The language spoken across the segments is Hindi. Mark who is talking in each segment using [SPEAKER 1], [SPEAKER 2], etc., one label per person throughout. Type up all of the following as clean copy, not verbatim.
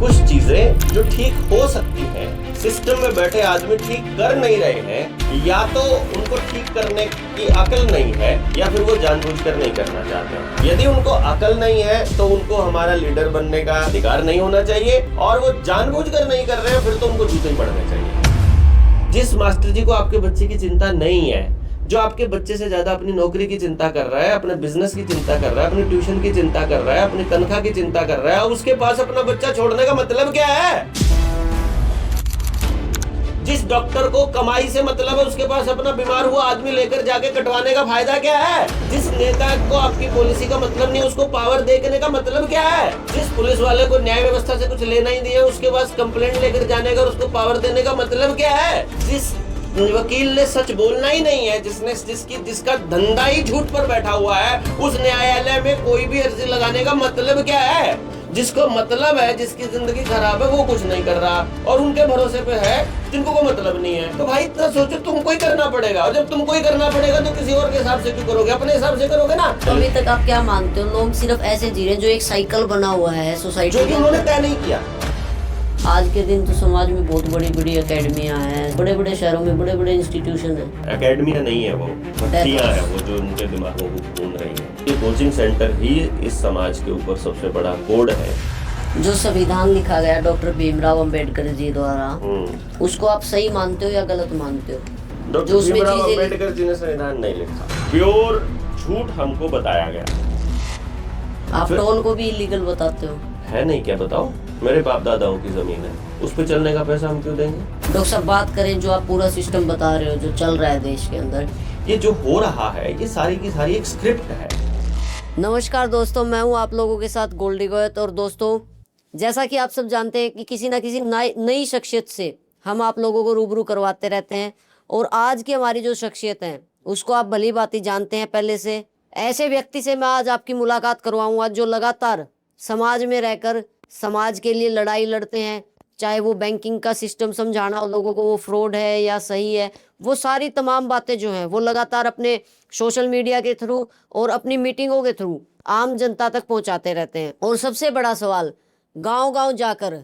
[SPEAKER 1] कुछ चीजें जो ठीक हो सकती हैं, सिस्टम में बैठे आदमी ठीक कर नहीं रहे हैं, या तो उनको ठीक करने की अकल नहीं है या फिर वो जानबूझकर नहीं करना चाहते हैं। यदि उनको अकल नहीं है तो उनको हमारा लीडर बनने का अधिकार नहीं होना चाहिए, और वो जानबूझकर नहीं कर रहे हैं फिर तो उनको जूते ही पड़ने चाहिए। जिस मास्टर जी को आपके बच्चे की चिंता नहीं है, जो आपके बच्चे से ज्यादा अपनी नौकरी की चिंता कर रहा है, अपने बिजनेस की चिंता कर रहा है, अपनी ट्यूशन की चिंता कर रहा है, अपनी तनख्वाह की चिंता कर रहा है, और उसके पास अपना बच्चा छोड़ने का मतलब क्या है? जिस डॉक्टर को कमाई से मतलब है, उसके पास अपना बीमार हुआ आदमी लेकर जाके कटवाने का फायदा क्या है? जिस नेता को आपकी पॉलिसी का मतलब नहीं, उसको पावर देने का मतलब क्या है? जिस पुलिस वाले को न्याय व्यवस्था से कुछ लेना ही नहीं है, उसके पास कंप्लेंट लेकर जाने का, उसको पावर देने का मतलब क्या है? जिस वकील ने सच बोलना ही नहीं है, जिसका धंधा ही झूठ पर बैठा हुआ है, उस न्यायालय में कोई भी अर्जी लगाने का मतलब क्या है? जिसको मतलब है, जिसकी जिंदगी खराब है, वो कुछ नहीं कर रहा और उनके भरोसे पे है जिनको कोई मतलब नहीं है। तो भाई इतना सोचो, तुमको ही करना पड़ेगा, और जब तुमको ही करना पड़ेगा तो किसी और के हिसाब से क्यों करोगे? अपने हिसाब से करोगे ना।
[SPEAKER 2] तो अभी तक आप क्या मानते हो, लोग सिर्फ ऐसे जी रहे हैं जो एक साइकिल बना हुआ है सोसाइटी
[SPEAKER 1] जो कि उन्होंने तय नहीं किया।
[SPEAKER 2] आज के दिन तो समाज में बहुत बड़ी बड़ी एकेडमियां हैं, बड़े बड़े शहरों में बड़े बड़े इंस्टीट्यूशन हैं।
[SPEAKER 1] एकेडमियां नहीं है, वो भट्टियां है, वो जो उनके दिमागों को घूम रही है। ये कोचिंग सेंटर ही इस समाज के ऊपर सबसे बड़ा कोड है।
[SPEAKER 2] जो संविधान लिखा गया डॉक्टर भीमराव अंबेडकर जी द्वारा, उसको आप सही मानते हो या गलत मानते हो?
[SPEAKER 1] डॉक्टर भीमराव अंबेडकर जी ने संविधान नहीं लिखा, प्योर झूठ हमको बताया गया।
[SPEAKER 2] आप टोल को भी इलीगल बताते हो?
[SPEAKER 1] है नहीं, क्या बताओ? मेरे बाप दादाओं की जमीन है, उस पे चलने का पैसा हम क्यों देंगे?
[SPEAKER 2] डॉक्टर साहब, बात करें जो आप पूरा सिस्टम बता रहे हो जो चल रहा है देश के अंदर,
[SPEAKER 1] ये जो हो रहा है ये सारी की सारी एक स्क्रिप्ट है।
[SPEAKER 2] नमस्कार दोस्तों, मैं हूं आप लोगों के साथ गोल्डी गोयत। और दोस्तों, जैसा कि आप सब जानते हैं कि किसी ना किसी नई शख्सियत से हम आप लोगों को रूबरू करवाते रहते हैं, और आज की हमारी जो शख्सियत है उसको आप भली भांति जानते हैं पहले से। ऐसे व्यक्ति से मैं आज आपकी मुलाकात करवाऊंगा जो लगातार समाज में रहकर समाज के लिए लड़ाई लड़ते हैं, चाहे वो बैंकिंग का सिस्टम समझाना लोगों को वो फ्रॉड है या सही है, वो सारी तमाम बातें जो हैं वो लगातार अपने सोशल मीडिया के थ्रू और अपनी मीटिंगों के थ्रू आम जनता तक पहुंचाते रहते हैं। और सबसे बड़ा सवाल, गांव-गांव जाकर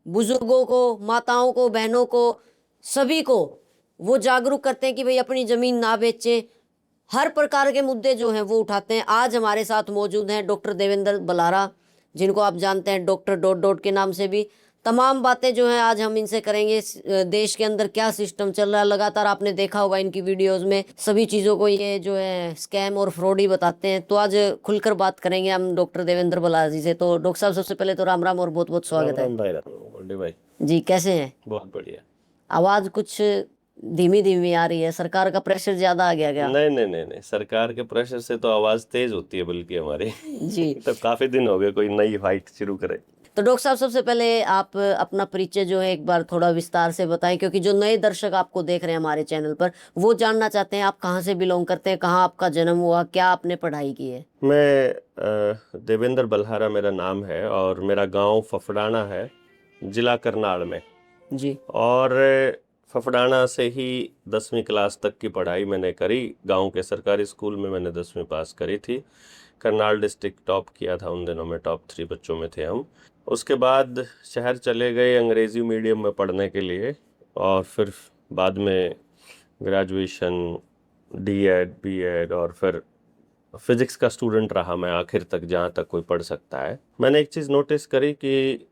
[SPEAKER 2] बुजुर्गों को, माताओं को, बहनों को, सभी को वो जागरूक करते हैं कि भाई अपनी ज़मीन ना बेचें। हर प्रकार के मुद्दे जो हैं वो उठाते हैं। आज हमारे साथ मौजूद हैं डॉक्टर देवेंद्र बलारा, जिनको आप जानते हैं डॉक्टर डॉट डॉट के नाम से भी। तमाम बातें जो हैं आज हम इनसे करेंगे। देश के अंदर क्या सिस्टम चल रहा है, लगातार आपने देखा होगा इनकी वीडियोस में सभी चीज़ों को ये जो है स्कैम और फ्रॉड ही बताते हैं। तो आज खुलकर बात करेंगे हम डॉक्टर देवेंद्र बलारा जी से। तो डॉक्टर साहब, सबसे पहले तो राम राम और बहुत बहुत स्वागत है।
[SPEAKER 1] भाई
[SPEAKER 2] जी, कैसे हैं?
[SPEAKER 1] बहुत बढ़िया।
[SPEAKER 2] आवाज़ कुछ धीमी धीमी आ रही है, सरकार का प्रेशर ज़्यादा आ गया क्या?
[SPEAKER 1] नहीं, सरकार के प्रेशर से तो आवाज तेज होती है बल्कि हमारी।
[SPEAKER 2] जी।
[SPEAKER 1] तो काफी दिन हो गए कोई नई फाइट शुरू करे।
[SPEAKER 2] तो डॉक्टर साहब, सबसे पहले आप अपना परिचय जो है एक बार थोड़ा विस्तार से बताएं, क्योंकि जो नए दर्शक आपको देख रहे हैं हमारे चैनल पर, वो जानना चाहते हैं आप कहाँ से बिलोंग करते हैं, कहाँ आपका जन्म हुआ, क्या आपने पढ़ाई की है?
[SPEAKER 1] मैं देवेंद्र बल्हारा मेरा नाम है, और मेरा गांव फफड़ाना है, जिला करनाल में।
[SPEAKER 2] जी।
[SPEAKER 1] और फफड़ाना से ही 10वीं क्लास तक की पढ़ाई मैंने करी। गांव के सरकारी स्कूल में मैंने 10वीं पास करी थी। करनाल डिस्ट्रिक्ट टॉप किया था, उन दिनों में टॉप 3 बच्चों में थे हम। उसके बाद शहर चले गए अंग्रेज़ी मीडियम में पढ़ने के लिए, और फिर बाद में ग्रेजुएशन, डीएड, बीएड, और फिर फिज़िक्स का स्टूडेंट रहा मैं आखिर तक, जहाँ तक कोई पढ़ सकता है। मैंने एक चीज़ नोटिस करी कि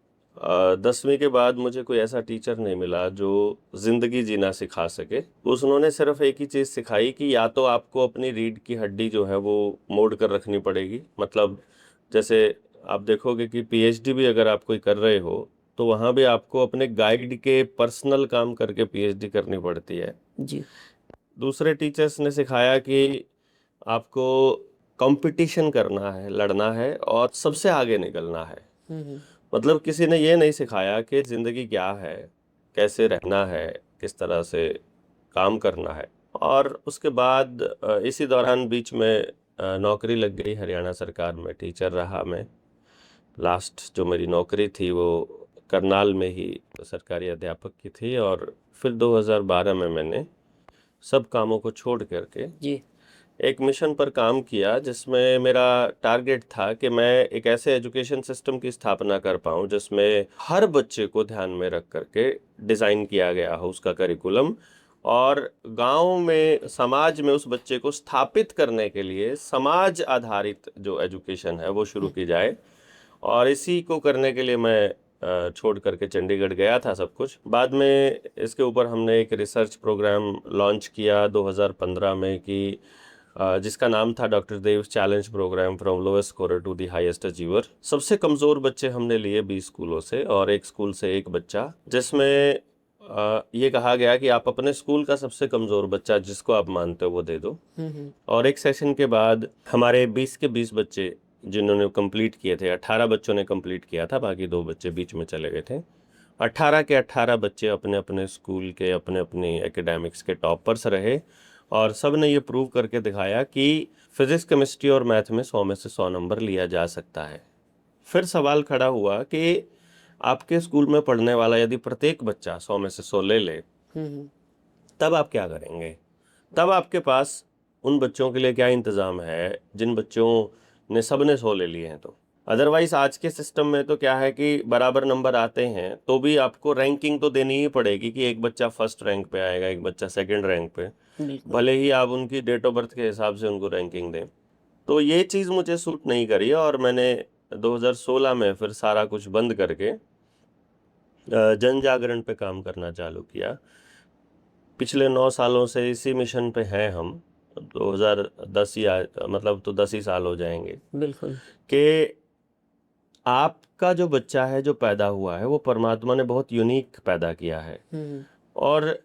[SPEAKER 1] 10वीं के बाद मुझे कोई ऐसा टीचर नहीं मिला जो ज़िंदगी जीना सिखा सके। उन्होंने सिर्फ एक ही चीज़ सिखाई कि या तो आपको अपनी रीढ़ की हड्डी जो है वो मोड़ कर रखनी पड़ेगी। मतलब जैसे आप देखोगे कि पीएचडी भी अगर आप कोई कर रहे हो तो वहाँ भी आपको अपने गाइड के पर्सनल काम करके पीएचडी करनी पड़ती है।
[SPEAKER 2] जी।
[SPEAKER 1] दूसरे टीचर्स ने सिखाया कि आपको कंपटीशन करना है, लड़ना है और सबसे आगे निकलना है। मतलब किसी ने ये नहीं सिखाया कि ज़िंदगी क्या है, कैसे रहना है, किस तरह से काम करना है। और उसके बाद इसी दौरान बीच में नौकरी लग गई हरियाणा सरकार में, टीचर रहा मैं। लास्ट जो मेरी नौकरी थी वो करनाल में ही सरकारी अध्यापक की थी, और फिर 2012 में मैंने सब कामों को छोड़ करके
[SPEAKER 2] जी
[SPEAKER 1] एक मिशन पर काम किया जिसमें मेरा टारगेट था कि मैं एक ऐसे एजुकेशन सिस्टम की स्थापना कर पाऊँ जिसमें हर बच्चे को ध्यान में रख करके डिज़ाइन किया गया हो उसका करिकुलम, और गांव में समाज में उस बच्चे को स्थापित करने के लिए समाज आधारित जो एजुकेशन है वो शुरू की जाए। और इसी को करने के लिए मैं छोड़ करके चंडीगढ़ गया था सब कुछ। बाद में इसके ऊपर हमने एक रिसर्च प्रोग्राम लॉन्च किया 2015 में कि जिसका नाम था doctor Dev challenge program from lowest scorer to the highest achiever. सबसे कमज़ोर बच्चे हमने लिए 20 स्कूलों से और एक स्कूल से एक बच्चा, जिसमें ये कहा गया कि आप अपने स्कूल का सबसे कमज़ोर बच्चा जिसको आप मानते हो वो दे दो। और एक सेशन के बाद हमारे 20 के 20 बच्चे जिन्होंने कंप्लीट किए थे, 18 बच्चों ने कंप्लीट किया था, बाकी 2 बच्चे बीच में चले गए थे। 18 के 18 बच्चे अपने अपने स्कूल के अपने अपनी एकेडमिक्स के टॉपर्स रहे और सब ने ये प्रूव करके दिखाया कि फिजिक्स केमिस्ट्री और मैथ में 100 में से 100 नंबर लिया जा सकता है। फिर सवाल खड़ा हुआ कि आपके स्कूल में पढ़ने वाला यदि प्रत्येक बच्चा 100 में से 100 ले ले तब आप क्या करेंगे? तब आपके पास उन बच्चों के लिए क्या इंतज़ाम है जिन बच्चों ने सब ने 100 ले लिए हैं? तो अदरवाइज आज के सिस्टम में तो क्या है कि बराबर नंबर आते हैं तो भी आपको रैंकिंग तो देनी ही पड़ेगी कि एक बच्चा फर्स्ट रैंक पे आएगा, एक बच्चा सेकंड रैंक पे, भले ही आप उनकी डेट ऑफ बर्थ के हिसाब से उनको रैंकिंग दें। तो ये चीज़ मुझे सूट नहीं करी और मैंने 2016 में फिर सारा कुछ बंद करके जन जागरण पे काम करना चालू किया। पिछले 9 सालों से इसी मिशन पे हैं हम। 2010 या मतलब तो 10 ही साल हो जाएंगे
[SPEAKER 2] बिल्कुल
[SPEAKER 1] कि आपका जो बच्चा है जो पैदा हुआ है वो परमात्मा ने बहुत यूनिक पैदा किया है, और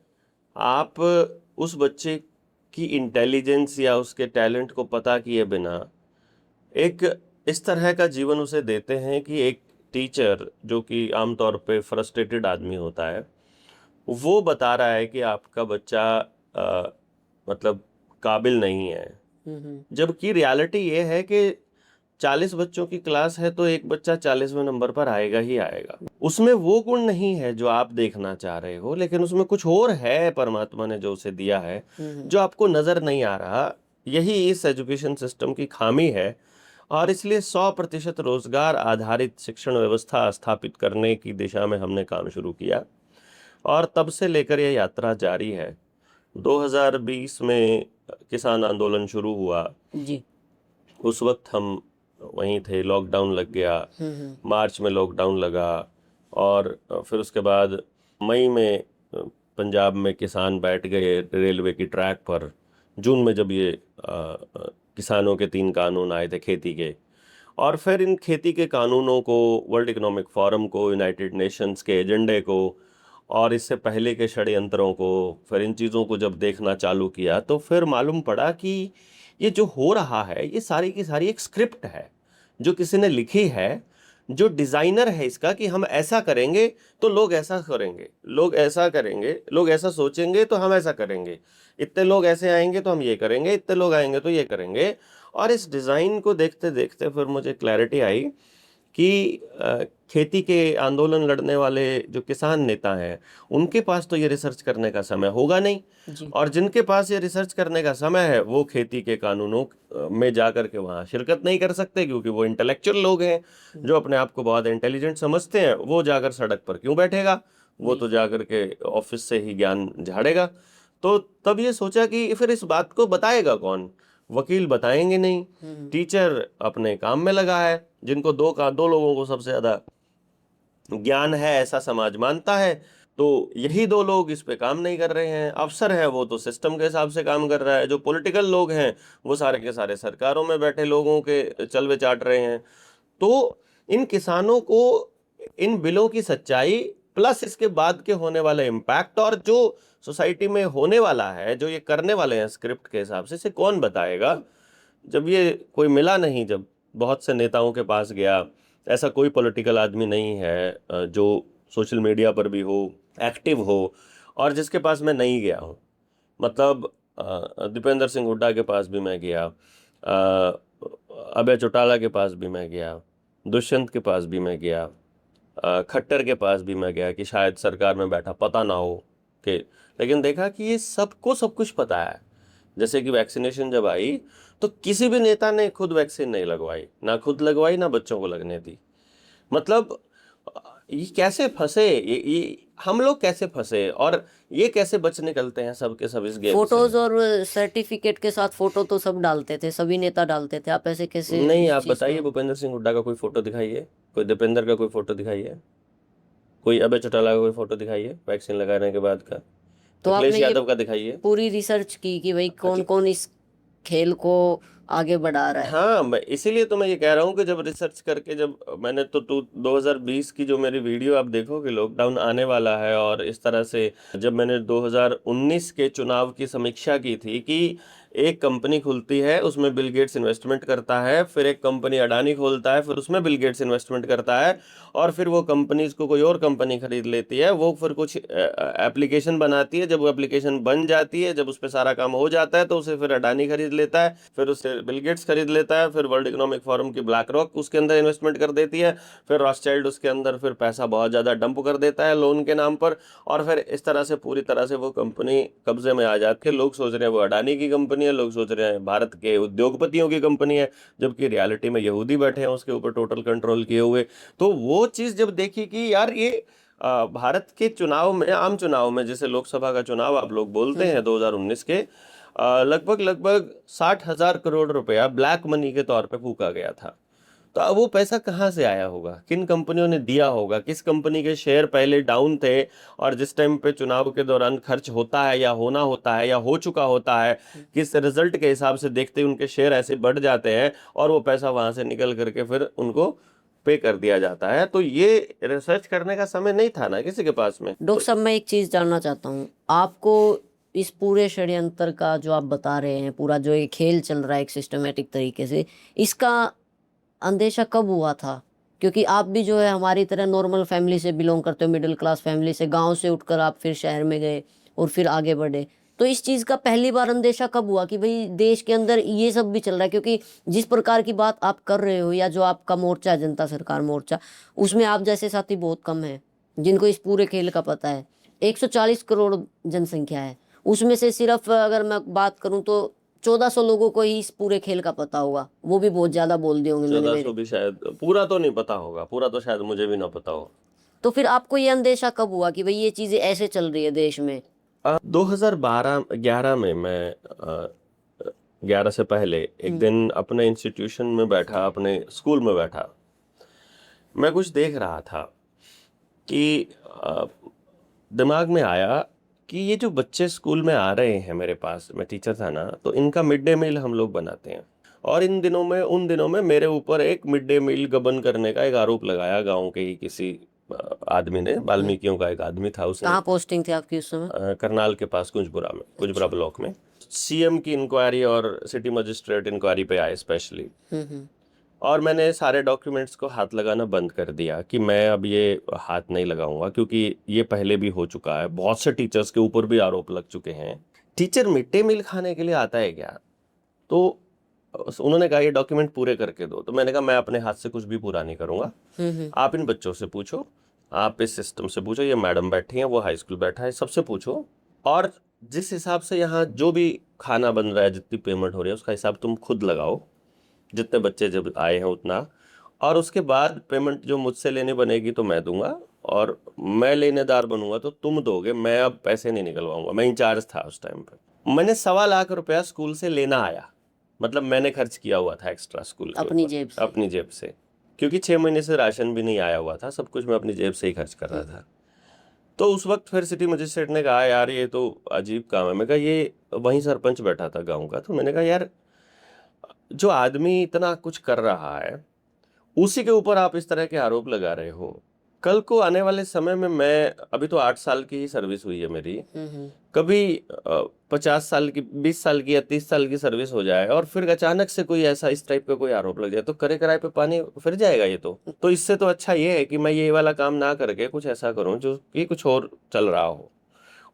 [SPEAKER 1] आप उस बच्चे की इंटेलिजेंस या उसके टैलेंट को पता किए बिना एक इस तरह का जीवन उसे देते हैं कि एक टीचर जो कि आमतौर पे फ्रस्ट्रेटेड आदमी होता है वो बता रहा है कि आपका बच्चा मतलब काबिल नहीं है, जबकि रियलिटी ये है कि 40 बच्चों की क्लास है तो एक बच्चा 40वें नंबर पर आएगा ही आएगा। उसमें वो गुण नहीं है जो आप देखना चाह रहे हो, लेकिन उसमें कुछ और है परमात्मा ने जो उसे दिया है जो आपको नजर नहीं आ रहा। यही इस एजुकेशन सिस्टम की खामी है और इसलिए 100% रोजगार आधारित शिक्षण व्यवस्था स्थापित करने की दिशा में हमने काम शुरू किया और तब से लेकर यह यात्रा जारी है। 2020 में किसान आंदोलन शुरू हुआ
[SPEAKER 2] जी।
[SPEAKER 1] उस वक्त हम वहीं थे, लॉकडाउन लग गया, मार्च में लॉकडाउन लगा और फिर उसके बाद मई में पंजाब में किसान बैठ गए रेलवे की ट्रैक पर। जून में जब ये किसानों के 3 कानून आए थे खेती के, और फिर इन खेती के कानूनों को वर्ल्ड इकोनॉमिक फोरम को, यूनाइटेड नेशंस के एजेंडे को और इससे पहले के षड्यंत्रों को, फिर इन चीज़ों को जब देखना चालू किया तो फिर मालूम पड़ा कि ये जो हो रहा है ये सारी की सारी एक स्क्रिप्ट है जो किसी ने लिखी है, जो डिज़ाइनर है इसका कि हम ऐसा करेंगे तो लोग ऐसा करेंगे, लोग ऐसा करेंगे, लोग ऐसा सोचेंगे तो हम ऐसा करेंगे, इतने लोग ऐसे आएंगे तो हम ये करेंगे, इतने लोग आएंगे तो ये करेंगे। और इस डिज़ाइन को देखते देखते फिर मुझे क्लैरिटी आई कि खेती के आंदोलन लड़ने वाले जो किसान नेता हैं उनके पास तो ये रिसर्च करने का समय होगा नहीं
[SPEAKER 2] जी।
[SPEAKER 1] और जिनके पास ये रिसर्च करने का समय है वो खेती के कानूनों में जा कर के वहाँ शिरकत नहीं कर सकते क्योंकि वो इंटेलेक्चुअल लोग हैं जो अपने आप को बहुत इंटेलिजेंट समझते हैं। वो जाकर सड़क पर क्यों बैठेगा, वो तो जाकर के ऑफिस से ही ज्ञान झाड़ेगा। तो तब ये सोचा कि फिर इस बात को बताएगा कौन? वकील बताएंगे नहीं, टीचर अपने काम में लगा है, जिनको दो लोगों को सबसे ज्यादा ज्ञान है ऐसा समाज मानता है, तो यही 2 लोग इस पे काम नहीं कर रहे हैं। अफसर है वो तो सिस्टम के हिसाब से काम कर रहा है, जो पॉलिटिकल लोग हैं वो सारे के सारे सरकारों में बैठे लोगों के चलवे चाट रहे हैं। तो इन किसानों को इन बिलों की सच्चाई प्लस इसके बाद के होने वाले इम्पैक्ट और जो सोसाइटी में होने वाला है, जो ये करने वाले हैं स्क्रिप्ट के हिसाब से, इसे कौन बताएगा? जब ये कोई मिला नहीं, जब बहुत से नेताओं के पास गया, ऐसा कोई पॉलिटिकल आदमी नहीं है जो सोशल मीडिया पर भी हो, एक्टिव हो और जिसके पास मैं नहीं गया हूँ। मतलब दीपेंद्र सिंह हुड्डा के पास भी मैं गया, अभय चौटाला के पास भी मैं गया, दुष्यंत के पास भी मैं गया, खट्टर के पास भी मैं गया कि शायद सरकार में बैठा पता ना हो कि, लेकिन देखा कि ये सबको सब कुछ पता है जैसे कि वैक्सीनेशन जब आई तो किसी भी नेता ने खुद वैक्सीन नहीं लगवाई, ना खुद लगवाई ना बच्चों को लगने दी। मतलब ये कैसे फंसे, ये हम लोग कैसे फंसे और ये कैसे बच निकलते हैं सब के सब इस गेम से।
[SPEAKER 2] फोटोज और सर्टिफिकेट के साथ फोटो तो सब डालते थे, सभी नेता डालते थे, आप ऐसे कैसे
[SPEAKER 1] नहीं,
[SPEAKER 2] इस
[SPEAKER 1] आप
[SPEAKER 2] चीज
[SPEAKER 1] बताइए
[SPEAKER 2] को?
[SPEAKER 1] भूपेंद्र सिंह हुड्डा का कोई फोटो दिखाइए, कोई दीपेंद्र का कोई फोटो दिखाइए, कोई अभय चौटाला का कोई फोटो दिखाइए वैक्सीन लगाने के बाद का,
[SPEAKER 2] तो आपने
[SPEAKER 1] अखिलेश
[SPEAKER 2] ये
[SPEAKER 1] यादव का दिखाइए।
[SPEAKER 2] पूरी रिसर्च की कि भाई कौन कौन इस खेल को आगे बढ़ा रहा है?
[SPEAKER 1] हाँ, मैं इसीलिए तो मैं ये कह रहा हूँ कि जब रिसर्च करके जब मैंने तो 2020 की जो मेरी वीडियो आप देखोगे, लॉकडाउन आने वाला है और इस तरह से जब मैंने 2019 के चुनाव की समीक्षा की थी कि एक कंपनी खुलती है उसमें बिल गेट्स इन्वेस्टमेंट करता है, फिर एक कंपनी अडानी खोलता है फिर उसमें बिल गेट्स इन्वेस्टमेंट करता है, और फिर वो कंपनीज को कोई और कंपनी खरीद लेती है, वो फिर कुछ एप्लीकेशन बनाती है, जब वो एप्लीकेशन बन जाती है, जब उस पर सारा काम हो जाता है तो उसे फिर अडानी खरीद लेता है, फिर उसे बिल गेट्स खरीद लेता है, फिर वर्ल्ड इकोनॉमिक फोरम की ब्लैक रॉक उसके अंदर इन्वेस्टमेंट कर देती है, फिर रॉथस्चाइल्ड उसके अंदर फिर पैसा बहुत ज़्यादा डंप कर देता है लोन के नाम पर, और फिर इस तरह से पूरी तरह से वो कंपनी कब्जे में आ जाती है। लोग सोच रहे हैं वो अडानी की कंपनी है, लोग सोच रहे हैं भारत के उद्योगपतियों की कंपनी है, जबकि रियलिटी में यहूदी बैठे हैं उसके ऊपर टोटल कंट्रोल किए हुए। तो वो चीज़ जब देखी कि यार ये भारत के चुनाव में, आम चुनाव में, जैसे लोकसभा का चुनाव आप लोग बोलते हैं 2019 के, लगभग लगभग 60,000 करोड़ रुपया ब्लैक मनी के तौर पे फूका गया था। तो अब वो पैसा कहाँ से आया होगा, किन कंपनियों ने दिया होगा, किस कंपनी के शेयर पहले डाउन थे और जिस टाइम पे चुनाव के दौरान खर्च होता है या होना होता है या हो चुका होता है, किस रिजल्ट के हिसाब से देखते ही उनके शेयर ऐसे बढ़ जाते हैं और वो पैसा वहां से निकल करके फिर उनको पे कर दिया जाता है। तो ये रिसर्च करने का समय नहीं था ना किसी के पास में। तो
[SPEAKER 2] डॉक्टर साहब, मैं एक चीज जानना चाहता हूँ आपको, इस पूरे षड्यंत्र का जो आप बता रहे हैं, पूरा जो ये खेल चल रहा है एक सिस्टमेटिक तरीके से, इसका अंदेशा कब हुआ था? क्योंकि आप भी जो है हमारी तरह नॉर्मल फैमिली से बिलोंग करते हो, मिडिल क्लास फैमिली से, गांव से उठकर आप फिर शहर में गए और फिर आगे बढ़े। तो इस चीज़ का पहली बार अंदेशा कब हुआ कि भाई देश के अंदर ये सब भी चल रहा है? क्योंकि जिस प्रकार की बात आप कर रहे हो, या जो आपका मोर्चा है जनता सरकार मोर्चा, उसमें आप जैसे साथी बहुत कम हैं जिनको इस पूरे खेल का पता है। 140 करोड़ जनसंख्या है, उसमें से सिर्फ अगर मैं बात करूं तो 1400 लोगों को ही इस पूरे खेल का पता होगा, वो भी बहुत ज्यादा बोल दिए होंगे मैंने
[SPEAKER 1] 1400 भी शायद, पूरा तो नहीं पता होगा, पूरा तो शायद मुझे भी ना पता हो।
[SPEAKER 2] तो फिर आपको ये अंदेशा कब हुआ कि भाई ये चीजें ऐसे चल रही है देश में?
[SPEAKER 1] 2011 में मैं 11 से पहले एक दिन अपने इंस्टीट्यूशन में बैठा, अपने स्कूल में बैठा, मैं कुछ देख रहा था कि दिमाग में आया कि ये जो बच्चे स्कूल में आ रहे हैं मेरे पास, मैं टीचर था ना, तो इनका मिड डे मील हम लोग बनाते हैं, और उन दिनों में मेरे ऊपर एक मिड डे मील गबन करने का एक आरोप लगाया गांव के ही किसी आदमी ने, वाल्मीकियों का एक आदमी था, उसने।
[SPEAKER 2] कहाँ पोस्टिंग थी आपकी उस समय?
[SPEAKER 1] करनाल के पास कुंजपुरा में, कुंजपुरा ब्लॉक में। सीएम की इंक्वायरी और सिटी मजिस्ट्रेट इंक्वायरी पे आए स्पेशली, और मैंने सारे डॉक्यूमेंट्स को हाथ लगाना बंद कर दिया कि मैं अब ये हाथ नहीं लगाऊंगा, क्योंकि ये पहले भी हो चुका है, बहुत से टीचर्स के ऊपर भी आरोप लग चुके हैं। टीचर मिड डे मील खाने के लिए आता है क्या? तो उन्होंने कहा ये डॉक्यूमेंट पूरे करके दो, तो मैंने कहा मैं अपने हाथ से कुछ भी पूरा नहीं करूंगा, आप इन बच्चों से पूछो, आप इस सिस्टम से पूछो, ये मैडम बैठी हैं, वो हाई स्कूल बैठा है, सबसे पूछो, और जिस हिसाब से यहाँ जो भी खाना बन रहा है, जितनी पेमेंट हो रही है, उसका हिसाब तुम खुद लगाओ, जितने बच्चे जब आए हैं उतना, और उसके बाद पेमेंट जो मुझसे लेनी बनेगी तो मैं दूंगा, और मैं लेनेदार बनूंगा तो तुम दोगे, मैं अब पैसे नहीं निकलवाऊंगा। मैं इंचार्ज था उस टाइम पर। मैंने 1.25 लाख रुपया स्कूल से लेना आया, मतलब मैंने खर्च किया हुआ था एक्स्ट्रा स्कूल के
[SPEAKER 2] अपनी
[SPEAKER 1] ऊपर,
[SPEAKER 2] जेब से?
[SPEAKER 1] अपनी जेब से, क्योंकि 6 महीने से राशन भी नहीं आया हुआ था, सब कुछ मैं अपनी जेब से ही खर्च कर रहा था। तो उस वक्त फिर सिटी मजिस्ट्रेट ने कहा यार ये तो अजीब काम है। मैं कहा, ये वहीं सरपंच बैठा था गांव का, तो मैंने कहा यार जो आदमी इतना कुछ कर रहा है उसी के ऊपर आप इस तरह के आरोप लगा रहे हो। कल को आने वाले समय में, मैं अभी तो 8 साल की ही सर्विस हुई है मेरी, कभी 50 साल की, 20 साल की या 30 साल की सर्विस हो जाए और फिर अचानक से कोई ऐसा इस टाइप का कोई आरोप लग जाए, तो करे कराए पे पानी फिर जाएगा ये तो इससे तो अच्छा ये है कि मैं ये वाला काम ना करके कुछ ऐसा करूं जो कि कुछ और चल रहा हो।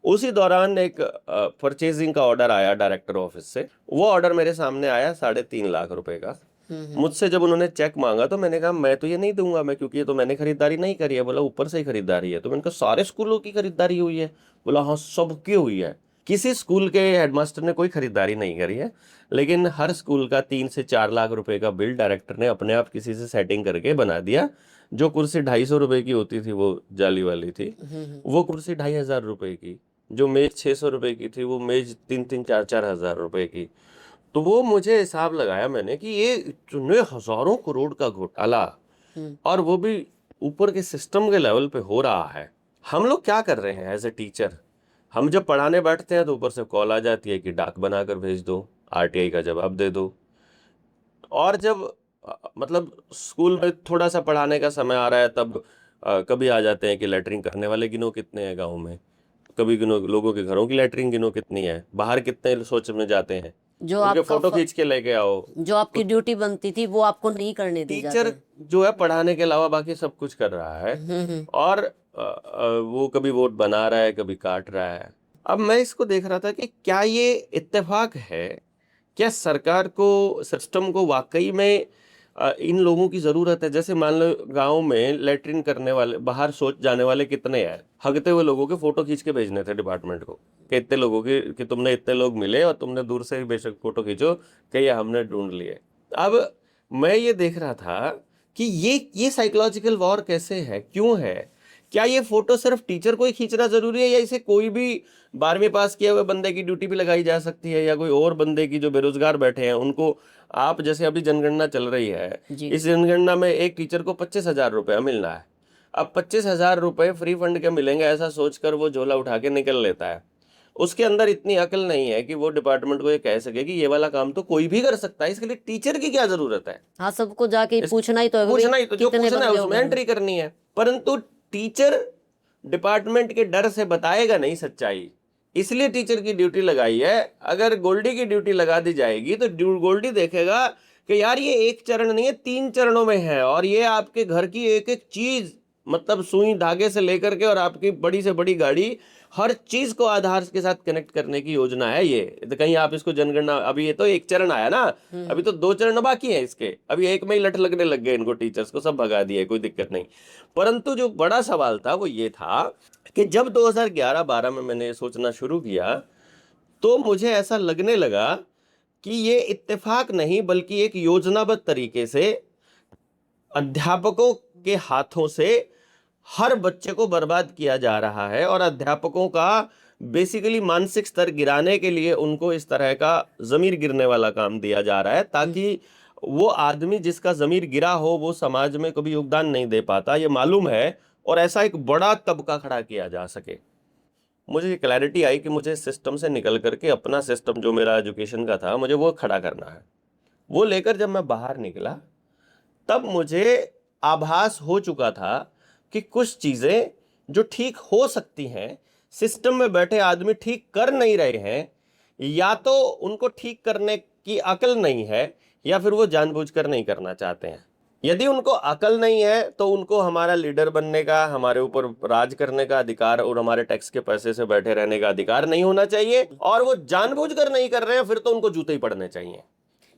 [SPEAKER 1] उसी दौरान एक परचेजिंग का ऑर्डर आया डायरेक्टर ऑफिस से, वो ऑर्डर मेरे सामने आया 3.5 लाख रुपए का। मुझसे जब उन्होंने चेक मांगा तो मैंने कहा मैं तो ये नहीं दूंगा, मैं, क्योंकि ये तो मैंने खरीदारी नहीं करी है। बोला ऊपर से ही खरीदारी है। तो मैंने कहा सारे स्कूलों की खरीदारी हुई है? बोला हाँ सबकी हुई है। किसी स्कूल के हेडमास्टर ने कोई खरीदारी नहीं करी है, लेकिन हर स्कूल का 3 से 4 लाख रुपए का बिल डायरेक्टर ने अपने आप किसी से सेटिंग करके बना दिया। जो कुर्सी 250 रुपए की होती थी वो जाली वाली थी, वो कुर्सी 2,500 रुपए की। जो मेज 600 रुपए की थी वो मेज 3-4 हजार रुपए की। तो वो मुझे हिसाब लगाया मैंने कि ये इतने हजारों करोड़ का घोटाला, और वो भी ऊपर के सिस्टम के लेवल पे हो रहा है। हम लोग क्या कर रहे हैं एज ए टीचर? हम जब पढ़ाने बैठते हैं तो ऊपर से कॉल आ जाती है कि डाक बनाकर भेज दो, आरटीआई का जवाब दे दो। और जब मतलब स्कूल में थोड़ा सा पढ़ाने का समय आ रहा है तब कभी आ जाते हैं कि लेटरिन करने वाले गिनो कितने हैं गांव में, कभी गिनो लोगों के घरों की लेटरिन गिनो कितनी है, बाहर कितने सोच में जाते हैं,
[SPEAKER 2] जो
[SPEAKER 1] उनके
[SPEAKER 2] आपका
[SPEAKER 1] फोटो खींच के लेके आओ।
[SPEAKER 2] जो आपकी ड्यूटी बनती थी वो आपको नहीं करने दी
[SPEAKER 1] टीचर
[SPEAKER 2] जाती।
[SPEAKER 1] जो है पढ़ाने के अलावा बाकी सब कुछ कर रहा है, और वो कभी वोट बना रहा है, कभी काट रहा है। अब मैं इसको देख रहा था कि क्या ये इत्तेफाक है, क्या सरकार को, सिस्टम को वाकई में इन लोगों की जरूरत है? जैसे मान लो गांव में लेटरिन करने वाले, बाहर शौच जाने वाले कितने हैं, हगते हुए लोगों के फोटो खींच के भेजने थे डिपार्टमेंट को कि इतने लोगों की, कि तुमने इतने लोग मिले और तुमने दूर से ही बेशक फोटो खींचो कि ये हमने ढूंढ लिए। अब मैं ये देख रहा था कि ये साइकोलॉजिकल वॉर कैसे है, क्यों है? क्या ये फोटो सिर्फ टीचर को ही खींचना जरूरी है, या इसे कोई भी 12वीं पास किए हुए बंदे की ड्यूटी भी लगाई जा सकती है, या कोई और बंदे की जो बेरोजगार बैठे हैं उनको? आप जैसे अभी जनगणना चल रही है, इस जनगणना में एक टीचर को 25,000 रुपया मिलना है। अब 25,000 रुपए फ्री फंड के मिलेंगे ऐसा सोचकर वो झोला उठा के निकल लेता है। उसके अंदर इतनी अकल नहीं है कि वो डिपार्टमेंट को ये कह सके कि ये वाला काम तो कोई भी कर सकता है, इसके लिए टीचर की क्या जरूरत है?
[SPEAKER 2] हाँ, सबको जाके पूछना ही तो है,
[SPEAKER 1] पूछना ही तो, जो
[SPEAKER 2] कितने
[SPEAKER 1] पूछना है
[SPEAKER 2] बंदे हो
[SPEAKER 1] उसमें
[SPEAKER 2] गए?
[SPEAKER 1] एंट्री करनी है। परंतु टीचर डिपार्टमेंट के डर से बताएगा नहीं सच्चाई, इसलिए टीचर की ड्यूटी लगाई है। अगर गोल्डी की ड्यूटी लगा दी जाएगी तो गोल्डी देखेगा कि यार ये एक चरण नहीं है, 3 चरणों में है, और ये आपके घर की एक एक चीज, मतलब सुई धागे से लेकर के और आपकी बड़ी से बड़ी गाड़ी, हर चीज को आधार के साथ कनेक्ट करने की योजना है ये। तो कहीं आप इसको जनगणना, अभी ये तो एक चरण आया ना, अभी तो 2 चरण बाकी हैं इसके, अभी एक में ही लठ लगने लग गए इनको, टीचर्स को सब भगा दिए, कोई दिक्कत नहीं। परंतु जो बड़ा सवाल था वो ये था कि जब 2011-12 में मैंने ये सोचना शुरू किया तो मुझे ऐसा लगने लगा कि ये इत्तेफाक नहीं बल्कि एक योजनाबद्ध तरीके से अध्यापकों के हाथों से हर बच्चे को बर्बाद किया जा रहा है, और अध्यापकों का बेसिकली मानसिक स्तर गिराने के लिए उनको इस तरह का जमीर गिरने वाला काम दिया जा रहा है, ताकि वो आदमी जिसका जमीर गिरा हो वो समाज में कभी योगदान नहीं दे पाता, ये मालूम है, और ऐसा एक बड़ा तबका खड़ा किया जा सके। मुझे क्लैरिटी आई कि मुझे सिस्टम से निकल करके अपना सिस्टम जो मेरा एजुकेशन का था मुझे वो खड़ा करना है। वो लेकर जब मैं बाहर निकला तब मुझे आभास हो चुका था कि कुछ चीज़ें जो ठीक हो सकती हैं, सिस्टम में बैठे आदमी ठीक कर नहीं रहे हैं, या तो उनको ठीक करने की अकल नहीं है या फिर वो जानबूझकर नहीं करना चाहते हैं। यदि उनको अकल नहीं है तो उनको हमारा लीडर बनने का, हमारे ऊपर राज करने का अधिकार और हमारे टैक्स के पैसे से बैठे रहने का अधिकार नहीं होना चाहिए, और वो जानबूझकर नहीं कर रहे हैं फिर तो उनको जूते ही पड़ने चाहिए।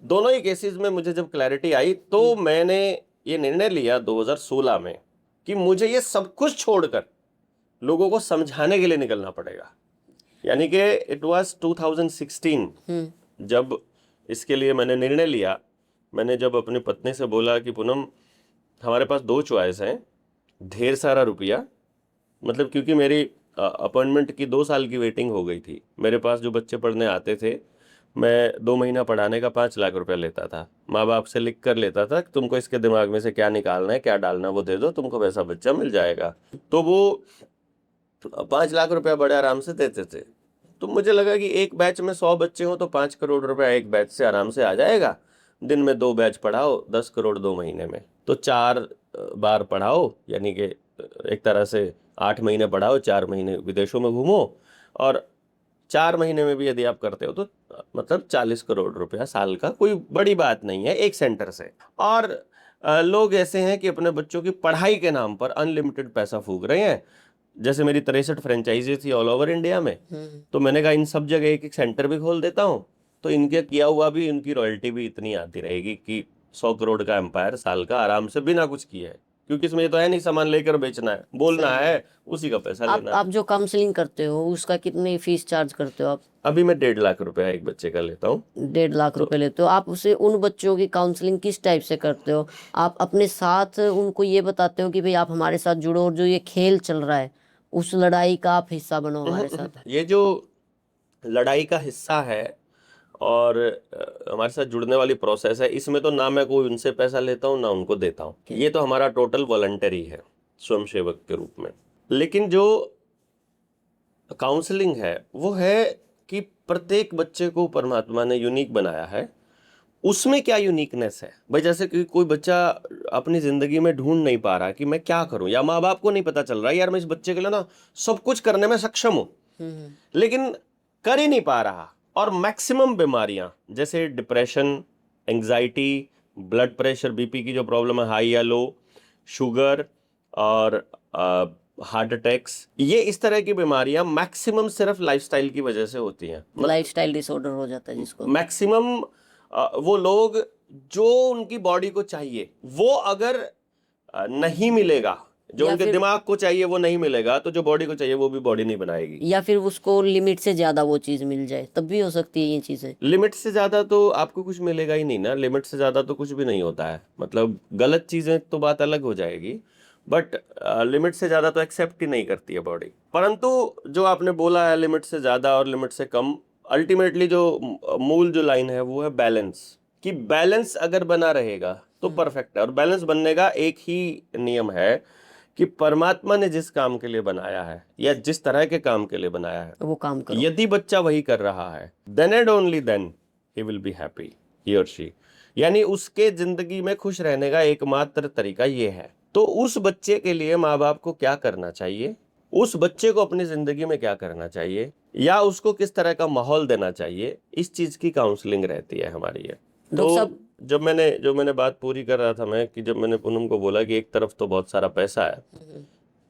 [SPEAKER 1] दोनों ही केसेस में मुझे जब क्लैरिटी आई तो मैंने ये निर्णय लिया 2016 में कि मुझे ये सब कुछ छोड़कर लोगों को समझाने के लिए निकलना पड़ेगा। यानी कि इट वाज 2016 जब इसके लिए मैंने निर्णय लिया। मैंने जब अपनी पत्नी से बोला कि पूनम हमारे पास 2 चॉइस हैं, ढेर सारा रुपया, मतलब क्योंकि मेरी अपॉइंटमेंट की 2 साल की वेटिंग हो गई थी, मेरे पास जो बच्चे पढ़ने आते थे मैं 2 महीना पढ़ाने का 5 लाख रुपया लेता था, माँ बाप से लिख कर लेता था कि तुमको इसके दिमाग में से क्या निकालना है, क्या डालना वो दे दो, तुमको वैसा बच्चा मिल जाएगा। तो वो 5 लाख रुपया बड़े आराम से देते थे। तो मुझे लगा कि एक बैच में 100 बच्चे हों तो 5 करोड़ रुपया एक बैच से आराम से आ जाएगा। दिन में 2 बैच पढ़ाओ, 10 करोड़ 2 महीने में, तो 4 बार पढ़ाओ, यानी कि एक तरह से 8 महीने पढ़ाओ, 4 महीने विदेशों में घूमो, और 4 महीने में भी यदि आप करते हो तो मतलब 40 करोड़ रुपया साल का, कोई बड़ी बात नहीं है एक सेंटर से। और लोग ऐसे हैं कि अपने बच्चों की पढ़ाई के नाम पर अनलिमिटेड पैसा फूक रहे हैं। जैसे मेरी 63 फ्रेंचाइजी थी ऑल ओवर इंडिया में, तो मैंने कहा इन सब जगह एक एक सेंटर भी खोल देता हूँ, तो इनके किया हुआ भी, इनकी रॉयल्टी भी इतनी आती रहेगी कि 100 करोड़ का एम्पायर साल का आराम से बिना कुछ किए। क्योंकि इसमें ये तो है नहीं सामान लेकर बेचना है, बोलना है, उसी का पैसा
[SPEAKER 2] आप
[SPEAKER 1] लेना है।
[SPEAKER 2] आप जो काउंसलिंग करते हो उसका कितनी फीस चार्ज करते हो आप?
[SPEAKER 1] अभी मैं 1.5 लाख रुपया एक बच्चे का लेता हूँ।
[SPEAKER 2] 1.5 लाख रुपए लेते हो आप? उसे उन बच्चों की काउंसलिंग किस टाइप से करते हो? आप अपने साथ उनको ये बताते हो कि भाई आप हमारे साथ जुड़ो और जो ये खेल चल रहा है उस लड़ाई का आप हिस्सा बनो हमारे साथ?
[SPEAKER 1] ये जो लड़ाई का हिस्सा है और हमारे साथ जुड़ने वाली प्रोसेस है, इसमें तो ना मैं कोई उनसे पैसा लेता हूँ ना उनको देता हूँ। ये तो हमारा टोटल वॉलंटरी है स्वयंसेवक के रूप में। लेकिन जो काउंसलिंग है वो है कि प्रत्येक बच्चे को परमात्मा ने यूनिक बनाया है, उसमें क्या यूनिकनेस है भाई। जैसे कि कोई बच्चा अपनी जिंदगी में ढूंढ नहीं पा रहा कि मैं क्या करूं, या माँ बाप को नहीं पता चल रहा यार मैं इस बच्चे के लिए ना सब कुछ करने में सक्षम हूं, लेकिन कर ही नहीं पा रहा। और मैक्सिमम बीमारियां जैसे depression, anxiety, blood pressure, BP की जो प्रॉब्लम है, हाई या लो, शुगर और हार्ट अटैक्स, ये इस तरह की बीमारियां मैक्सिमम सिर्फ लाइफस्टाइल की वजह से होती हैं।
[SPEAKER 2] लाइफस्टाइल डिसऑर्डर हो जाता है जिसको।
[SPEAKER 1] मैक्सिमम वो लोग जो उनकी बॉडी को चाहिए वो अगर नहीं मिलेगा, जो
[SPEAKER 2] या
[SPEAKER 1] उनके
[SPEAKER 2] फिर-
[SPEAKER 1] दिमाग को चाहिए वो नहीं मिलेगा, तो जो बॉडी को चाहिए वो भी बॉडी नहीं बनाएगी।
[SPEAKER 2] या फिर उसको लिमिट से ज्यादा वो चीज मिल जाए तब भी हो सकती है ये चीजें।
[SPEAKER 1] लिमिट से ज्यादा तो आपको कुछ मिलेगा ही नहीं ना, लिमिट से ज्यादा तो कुछ भी नहीं होता है। मतलब गलत चीजें तो बात अलग हो जाएगी, बट लिमिट से ज्यादा तो एक्सेप्ट ही नहीं करती है बॉडी। परंतु जो आपने बोला है लिमिट से ज्यादा और लिमिट से कम, अल्टीमेटली जो मूल जो लाइन है वो है बैलेंस। कि बैलेंस अगर बना रहेगा तो परफेक्ट है। और बैलेंस बनने का एक ही नियम है कि परमात्मा ने जिस काम के लिए बनाया है या जिस तरह के काम के लिए बनाया है,
[SPEAKER 2] वो काम करो।
[SPEAKER 1] यदि बच्चा वही कर रहा है, then and only then he will be happy, he और शी। यानी उसके जिंदगी में खुश रहने का एकमात्र तरीका ये है। तो उस बच्चे के लिए माँ बाप को क्या करना चाहिए, उस बच्चे को अपनी जिंदगी में क्या करना चाहिए, या उसको किस तरह का माहौल देना चाहिए, इस चीज की काउंसलिंग रहती है हमारी ये।
[SPEAKER 2] डॉक्टर साहब,
[SPEAKER 1] तो जो मैंने बात पूरी कर रहा था मैं, कि जब मैंने पूनम को बोला कि एक तरफ तो बहुत सारा पैसा है,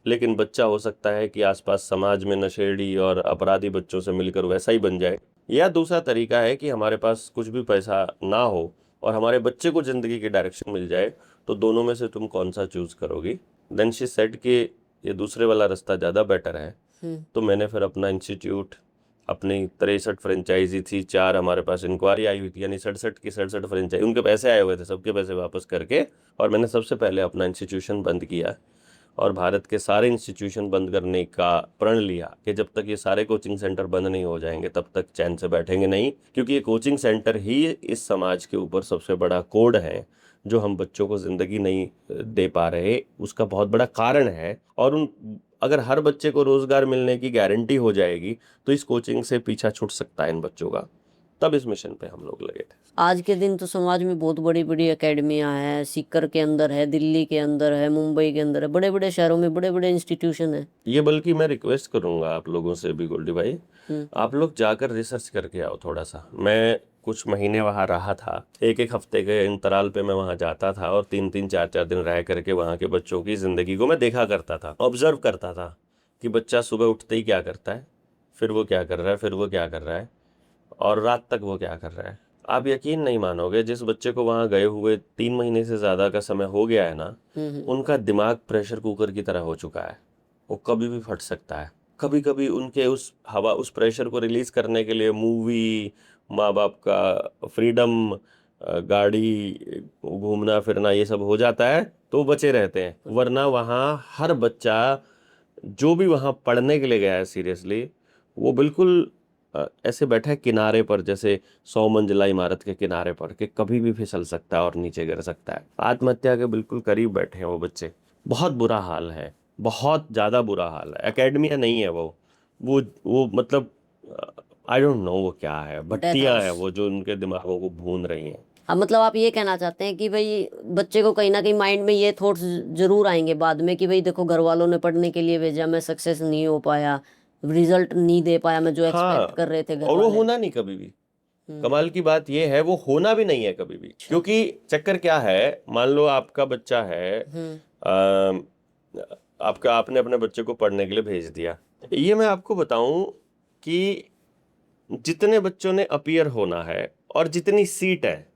[SPEAKER 1] लेकिन बच्चा हो सकता है कि आसपास समाज में नशेड़ी और अपराधी बच्चों से मिलकर वैसा ही बन जाए, या दूसरा तरीका है कि हमारे पास कुछ भी पैसा ना हो और हमारे बच्चे को जिंदगी की डायरेक्शन मिल जाए, तो दोनों में से तुम कौन सा चूज करोगी। देन शी सेड कि ये दूसरे वाला रास्ता ज़्यादा बेटर है। तो मैंने फिर अपना इंस्टीट्यूट, अपनी 63 फ्रेंचाइजी थी, 4 हमारे पास इंक्वायरी आई हुई थी, यानी 67 की 67 फ्रेंचाइजी, उनके पैसे आए हुए थे, सबके पैसे वापस करके, और मैंने सबसे पहले अपना इंस्टीट्यूशन बंद किया और भारत के सारे इंस्टीट्यूशन बंद करने का प्रण लिया कि जब तक ये सारे कोचिंग सेंटर बंद नहीं हो जाएंगे तब तक चैन से बैठेंगे नहीं, क्योंकि ये कोचिंग सेंटर ही इस समाज के ऊपर सबसे बड़ा कोड है जो हम बच्चों को जिंदगी नहीं दे पा रहे, उसका बहुत बड़ा कारण है। और अगर हर बच्चे को रोजगार मिलने की गारंटी हो जाएगी तो इस कोचिंग से पीछा छूट सकता है इन बच्चों का। तब इस मिशन पे हम लोग लगे थे।
[SPEAKER 2] आज के दिन तो समाज में बहुत बड़ी बड़ी एकेडमियां हैं, सीकर के अंदर है, दिल्ली के अंदर है, मुंबई के अंदर है, बड़े बड़े शहरों में बड़े बड़े इंस्टीट्यूशन है।
[SPEAKER 1] ये बल्कि मैं रिक्वेस्ट करूंगा आप लोगों से भी गोल्डी भाई, आप लोग जाकर रिसर्च करके आओ थोड़ा सा। मैं कुछ महीने वहाँ रहा था, एक एक हफ्ते के अंतराल पे मैं वहाँ जाता था और 3-3 4-4 दिन रह करके वहाँ के बच्चों की ज़िंदगी को मैं देखा करता था, ऑब्जर्व करता था कि बच्चा सुबह उठते ही क्या करता है, फिर वो क्या कर रहा है, फिर वो क्या कर रहा है, और रात तक वो क्या कर रहा है। आप यकीन नहीं मानोगे, जिस बच्चे को वहाँ गए हुए 3 महीने से ज़्यादा का समय हो गया है ना, उनका दिमाग प्रेशर कुकर की तरह हो चुका है, वो कभी भी फट सकता है। कभी कभी उनके उस प्रेशर को रिलीज करने के लिए मूवी, माँ बाप का फ्रीडम, गाड़ी, घूमना फिरना, ये सब हो जाता है तो वो बचे रहते हैं। वरना वहाँ हर बच्चा जो भी वहाँ पढ़ने के लिए गया है सीरियसली, वो बिल्कुल ऐसे बैठा है किनारे पर, जैसे 100 मंजिला इमारत के किनारे पर, कि कभी भी फिसल सकता है और नीचे गिर सकता है। आत्महत्या के बिल्कुल करीब बैठे हैं वो बच्चे। बहुत बुरा हाल है, बहुत ज़्यादा बुरा हाल है। एकेडमिया नहीं है वो मतलब आई डोंट नो वो क्या है, भट्टियाँ हैं वो जो उनके दिमागों को भून रही हैं।
[SPEAKER 2] अब मतलब आप ये कहना चाहते हैं कि भाई बच्चे को कहीं ना कहीं माइंड में ये थॉट्स जरूर आएंगे बाद में कि भाई देखो घर वालों ने पढ़ने के लिए भेजा, मैं सक्सेस नहीं हो पाया, रिजल्ट नहीं दे पाया मैं जो एक्सपेक्ट कर रहे थे घर
[SPEAKER 1] और वो
[SPEAKER 2] वाले।
[SPEAKER 1] होना नहीं कभी भी। कमाल की बात ये है, वो होना भी नहीं है कभी भी। क्योंकि चक्कर क्या है, मान लो आपका बच्चा है, आपने अपने बच्चे को पढ़ने के लिए भेज दिया। ये मैं आपको बताऊं कि जितने बच्चों ने अपीयर होना है और जितनी सीट है,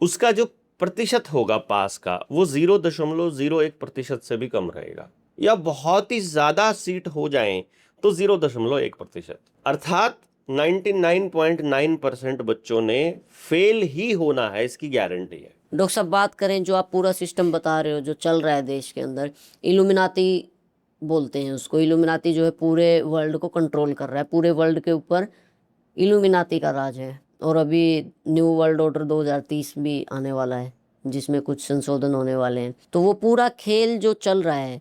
[SPEAKER 1] उसका जो प्रतिशत होगा पास का वो 0.01% से भी कम रहेगा, या बहुत ही ज्यादा सीट हो जाएं तो 0.1%। अर्थात 99.9% बच्चों ने फेल ही होना है, इसकी गारंटी है।
[SPEAKER 2] डॉक्टर साहब, बात करें जो आप पूरा सिस्टम बता रहे हो जो चल रहा है देश के अंदर, इल्यूमिनाती बोलते हैं उसको। इल्यूमिनाती जो है पूरे वर्ल्ड को कंट्रोल कर रहा है, पूरे वर्ल्ड के ऊपर इल्यूमिनाती का राज है। और अभी न्यू वर्ल्ड ऑर्डर 2030 भी आने वाला है जिसमें कुछ संशोधन होने वाले हैं। तो वो पूरा खेल जो चल रहा है,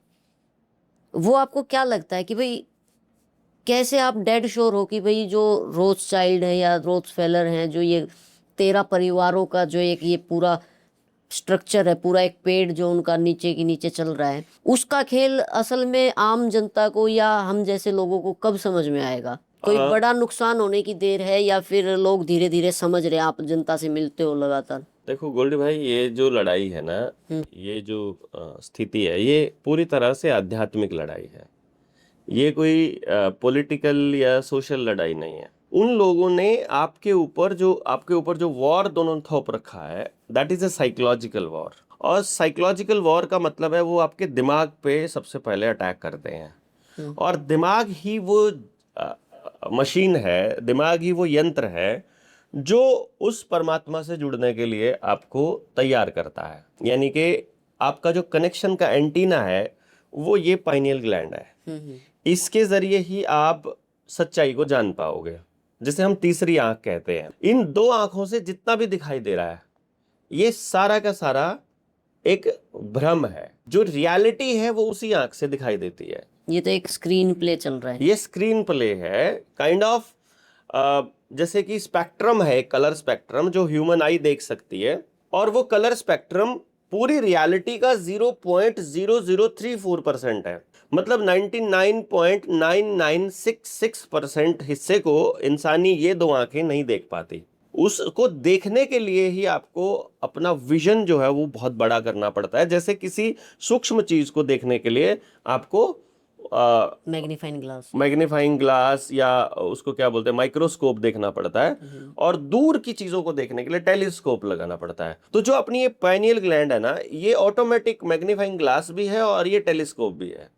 [SPEAKER 2] वो आपको क्या लगता है कि भाई कैसे आप डेड श्योर हो कि भाई जो रोथस्चाइल्ड है या रोथफेलर हैं, जो ये 13 परिवारों का जो एक ये पूरा स्ट्रक्चर है, पूरा एक पेड़ जो उनका नीचे के नीचे चल रहा है, उसका खेल असल में आम जनता को या हम जैसे लोगों को कब समझ में आएगा? कोई बड़ा नुकसान होने की देर है या फिर लोग धीरे धीरे समझ रहे हैं? आप जनता से मिलते हो लगातार।
[SPEAKER 1] देखो गोल्डी भाई, ये जो लड़ाई है ना, ये जो स्थिति है, ये पूरी तरह से आध्यात्मिक लड़ाई है। ये कोई पॉलिटिकल या सोशल लड़ाई नहीं है। उन लोगों ने आपके ऊपर जो वॉर दोनों थोप रखा है, that is a psychological war. और साइकोलॉजिकल वॉर का मतलब है वो आपके दिमाग पे सबसे पहले अटैक करते हैं। और दिमाग ही वो मशीन है, दिमाग ही वो यंत्र है जो उस परमात्मा से जुड़ने के लिए आपको तैयार करता है। यानी कि आपका जो कनेक्शन का एंटीना है वो ये पाइनियल ग्लैंड है। इसके जरिए ही आप सच्चाई को जान पाओगे, जिसे हम तीसरी आंख कहते हैं। इन दो आंखों से जितना भी दिखाई दे रहा है, ये सारा का सारा एक भ्रम है। जो रियलिटी है वो उसी आंख से दिखाई देती है।
[SPEAKER 2] ये तो एक स्क्रीन प्ले चल रहा है।
[SPEAKER 1] ये स्क्रीन प्ले है, काइंड ऑफ जैसे कि स्पेक्ट्रम है, कलर स्पेक्ट्रम जो ह्यूमन आई देख सकती है, और वो कलर स्पेक्ट्रम पूरी रियलिटी का 0.0034% है। मतलब 99.9966% हिस्से को इंसानी ये दो आंखें नहीं देख पाती। उसको देखने के लिए ही आपको अपना विजन जो है वो बहुत बड़ा करना पड़ता है। जैसे किसी सूक्ष्म चीज को देखने के लिए आपको मैग्नीफाइंग ग्लास या उसको क्या बोलते हैं, माइक्रोस्कोप देखना पड़ता है, और दूर की चीजों को देखने के लिए टेलीस्कोप लगाना पड़ता है। तो जो अपनी ये पाइनियल ग्लैंड है ना, ये ऑटोमेटिक मैग्नीफाइंग ग्लास भी है और ये टेलीस्कोप भी है।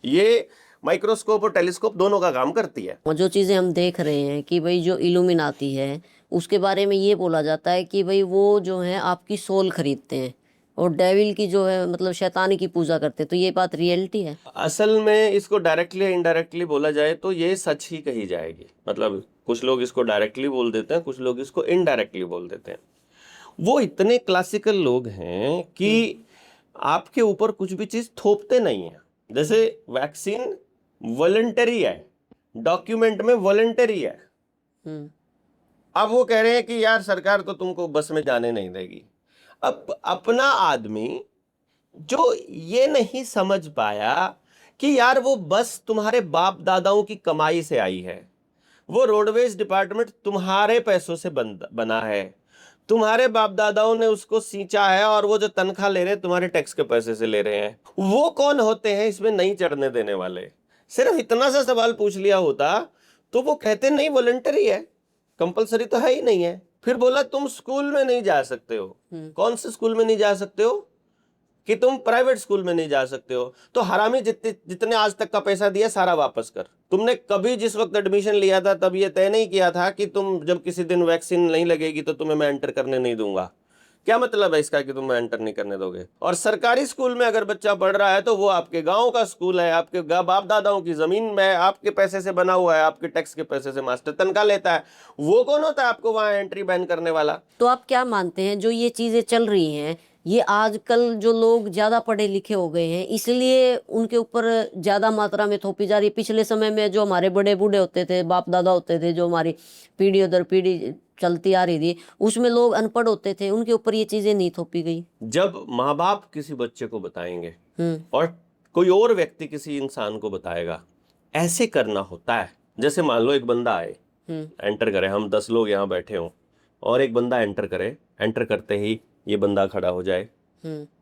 [SPEAKER 1] ये माइक्रोस्कोप और टेलीस्कोप दोनों का काम करती है।
[SPEAKER 2] और जो चीजें हम देख रहे हैं कि भाई जो इल्यूमिनाती है, उसके बारे में ये बोला जाता है कि भाई वो जो है आपकी सोल खरीदते हैं और डेविल की जो है मतलब शैतानी की पूजा करते हैं। तो ये बात रियलिटी है?
[SPEAKER 1] असल में इसको डायरेक्टली या इनडायरेक्टली बोला जाए तो ये सच ही कही जाएगी। मतलब कुछ लोग इसको डायरेक्टली बोल देते हैं, कुछ लोग इसको इनडायरेक्टली बोल देते हैं। वो इतने क्लासिकल लोग हैं कि आपके ऊपर कुछ भी चीज थोपते नहीं है। जैसे वैक्सीन वॉलंटरी है, डॉक्यूमेंट में वॉलंटरी है। अब वो कह रहे हैं कि यार सरकार तो तुमको बस में जाने नहीं देगी। अब अपना आदमी जो ये नहीं समझ पाया कि यार वो बस तुम्हारे बाप दादाओं की कमाई से आई है, वो रोडवेज डिपार्टमेंट तुम्हारे पैसों से बना है, तुम्हारे बाप दादाओं ने उसको सींचा है, और वो जो तनख्वाह ले रहे हैं तुम्हारे टैक्स के पैसे से ले रहे हैं। वो कौन होते हैं इसमें नहीं चढ़ने देने वाले? सिर्फ इतना सा सवाल पूछ लिया होता तो वो कहते नहीं वॉलंटरी है, कंपलसरी तो है ही नहीं है। फिर बोला तुम स्कूल में नहीं जा सकते हो। कौन से स्कूल में नहीं जा सकते हो? कि तुम प्राइवेट स्कूल में नहीं जा सकते हो। तो हरामी जितने आज तक का पैसा दिया सारा वापस कर। तुमने कभी जिस वक्त एडमिशन लिया था तब ये तय नहीं किया था कि तुम जब किसी दिन वैक्सीन नहीं लगेगी तो तुम्हें मैं एंटर करने नहीं दूंगा। क्या मतलब है इसका कि तुम एंटर नहीं करने दोगे? और सरकारी स्कूल में अगर बच्चा पढ़ रहा है तो वो आपके गांव का स्कूल है, आपके बाप दादाओं की जमीन में आपके पैसे से बना हुआ है, आपके टैक्स के पैसे से मास्टर तनख्वाह लेता है। वो कौन होता है आपको वहां एंट्री बैन करने वाला?
[SPEAKER 2] तो आप क्या मानते हैं जो ये चीजें चल रही हैं, ये आजकल जो लोग ज्यादा पढ़े लिखे हो गए हैं इसलिए उनके ऊपर ज्यादा मात्रा में थोपी जा रही है? पिछले समय में जो हमारे बड़े बूढ़े होते थे, बाप दादा होते थे, जो हमारी पीढ़ी दर पीढ़ी चलती आ रही थी, उसमें लोग अनपढ़ होते थे, उनके ऊपर ये चीजें नहीं थोपी गई?
[SPEAKER 1] जब माँ बाप किसी बच्चे को बताएंगे और कोई और व्यक्ति किसी इंसान को बताएगा ऐसे करना होता है। जैसे मान लो एक बंदा आए, एंटर करे, हम 10 लोग यहाँ बैठे हों और एक बंदा एंटर करे, एंटर करते ही ये बंदा खड़ा हो जाए,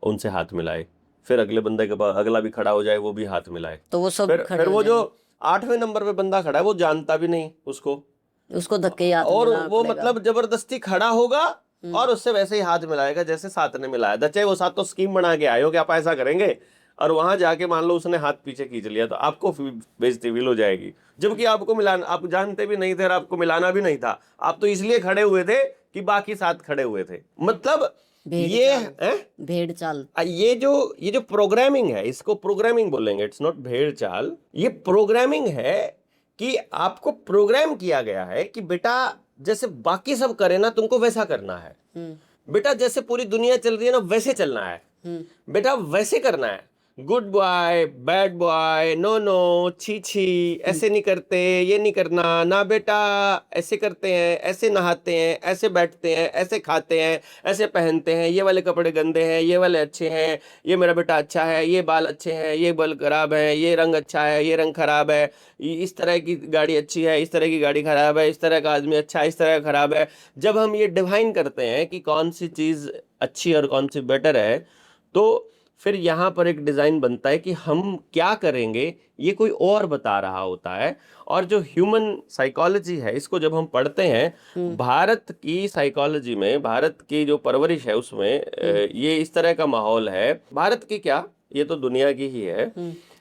[SPEAKER 1] उनसे हाथ मिलाए, फिर अगले बंदे के बाद अगला भी खड़ा हो जाए, वो भी हाथ मिलाए,
[SPEAKER 2] तो वो सब
[SPEAKER 1] फिर वो जो 8वें नंबर पे बंदा खड़ा है वो जानता भी नहीं उसको
[SPEAKER 2] धक्के याद
[SPEAKER 1] और वो मतलब जबरदस्ती खड़ा होगा और उससे वैसे ही हाथ मिलाएगा जैसे साथ ने मिलाया था। चाहे वो साथ तो स्कीम बना के आए हो कि आप ऐसा करेंगे, और वहां जाके मान लो उसने हाथ पीछे खींच लिया, तो आपको बेइज्जती फील हो जाएगी, जबकि आपको मिलाना, आप जानते भी नहीं थे और आपको मिलाना भी नहीं था। आप तो इसलिए खड़े हुए थे कि बाकी साथ खड़े हुए थे। मतलब
[SPEAKER 2] भेड़
[SPEAKER 1] ये
[SPEAKER 2] चाल,
[SPEAKER 1] है,
[SPEAKER 2] भेड़ चाल।
[SPEAKER 1] ये जो प्रोग्रामिंग है, इसको प्रोग्रामिंग बोलेंगे, इट्स नॉट भेड़ चाल। ये प्रोग्रामिंग है कि आपको प्रोग्राम किया गया है कि बेटा जैसे बाकी सब करे ना, तुमको वैसा करना है। बेटा जैसे पूरी दुनिया चल रही है ना, वैसे चलना है। बेटा वैसे करना है। Good boy, bad boy, no no, छी छी, ऐसे नहीं करते, ये नहीं करना ना बेटा, ऐसे करते हैं, ऐसे नहाते हैं, ऐसे बैठते हैं, ऐसे खाते हैं, ऐसे पहनते हैं, ये वाले कपड़े गंदे हैं, ये वाले अच्छे हैं, ये मेरा बेटा अच्छा है, ये बाल अच्छे हैं, ये बाल खराब है, ये रंग अच्छा है, ये रंग खराब है, इस तरह की गाड़ी अच्छी है, इस तरह की गाड़ी खराब है, इस तरह का आदमी अच्छा है, इस तरह का खराब है। जब हम ये डिफाइन करते हैं कि कौन सी चीज अच्छी और कौन सी बेटर है, तो फिर यहाँ पर एक डिजाइन बनता है कि हम क्या करेंगे, ये कोई और बता रहा होता है। और जो ह्यूमन साइकोलॉजी है, इसको जब हम पढ़ते हैं, भारत की साइकोलॉजी में, भारत की जो परवरिश है उसमें ये इस तरह का माहौल है। भारत की क्या, ये तो दुनिया की ही है।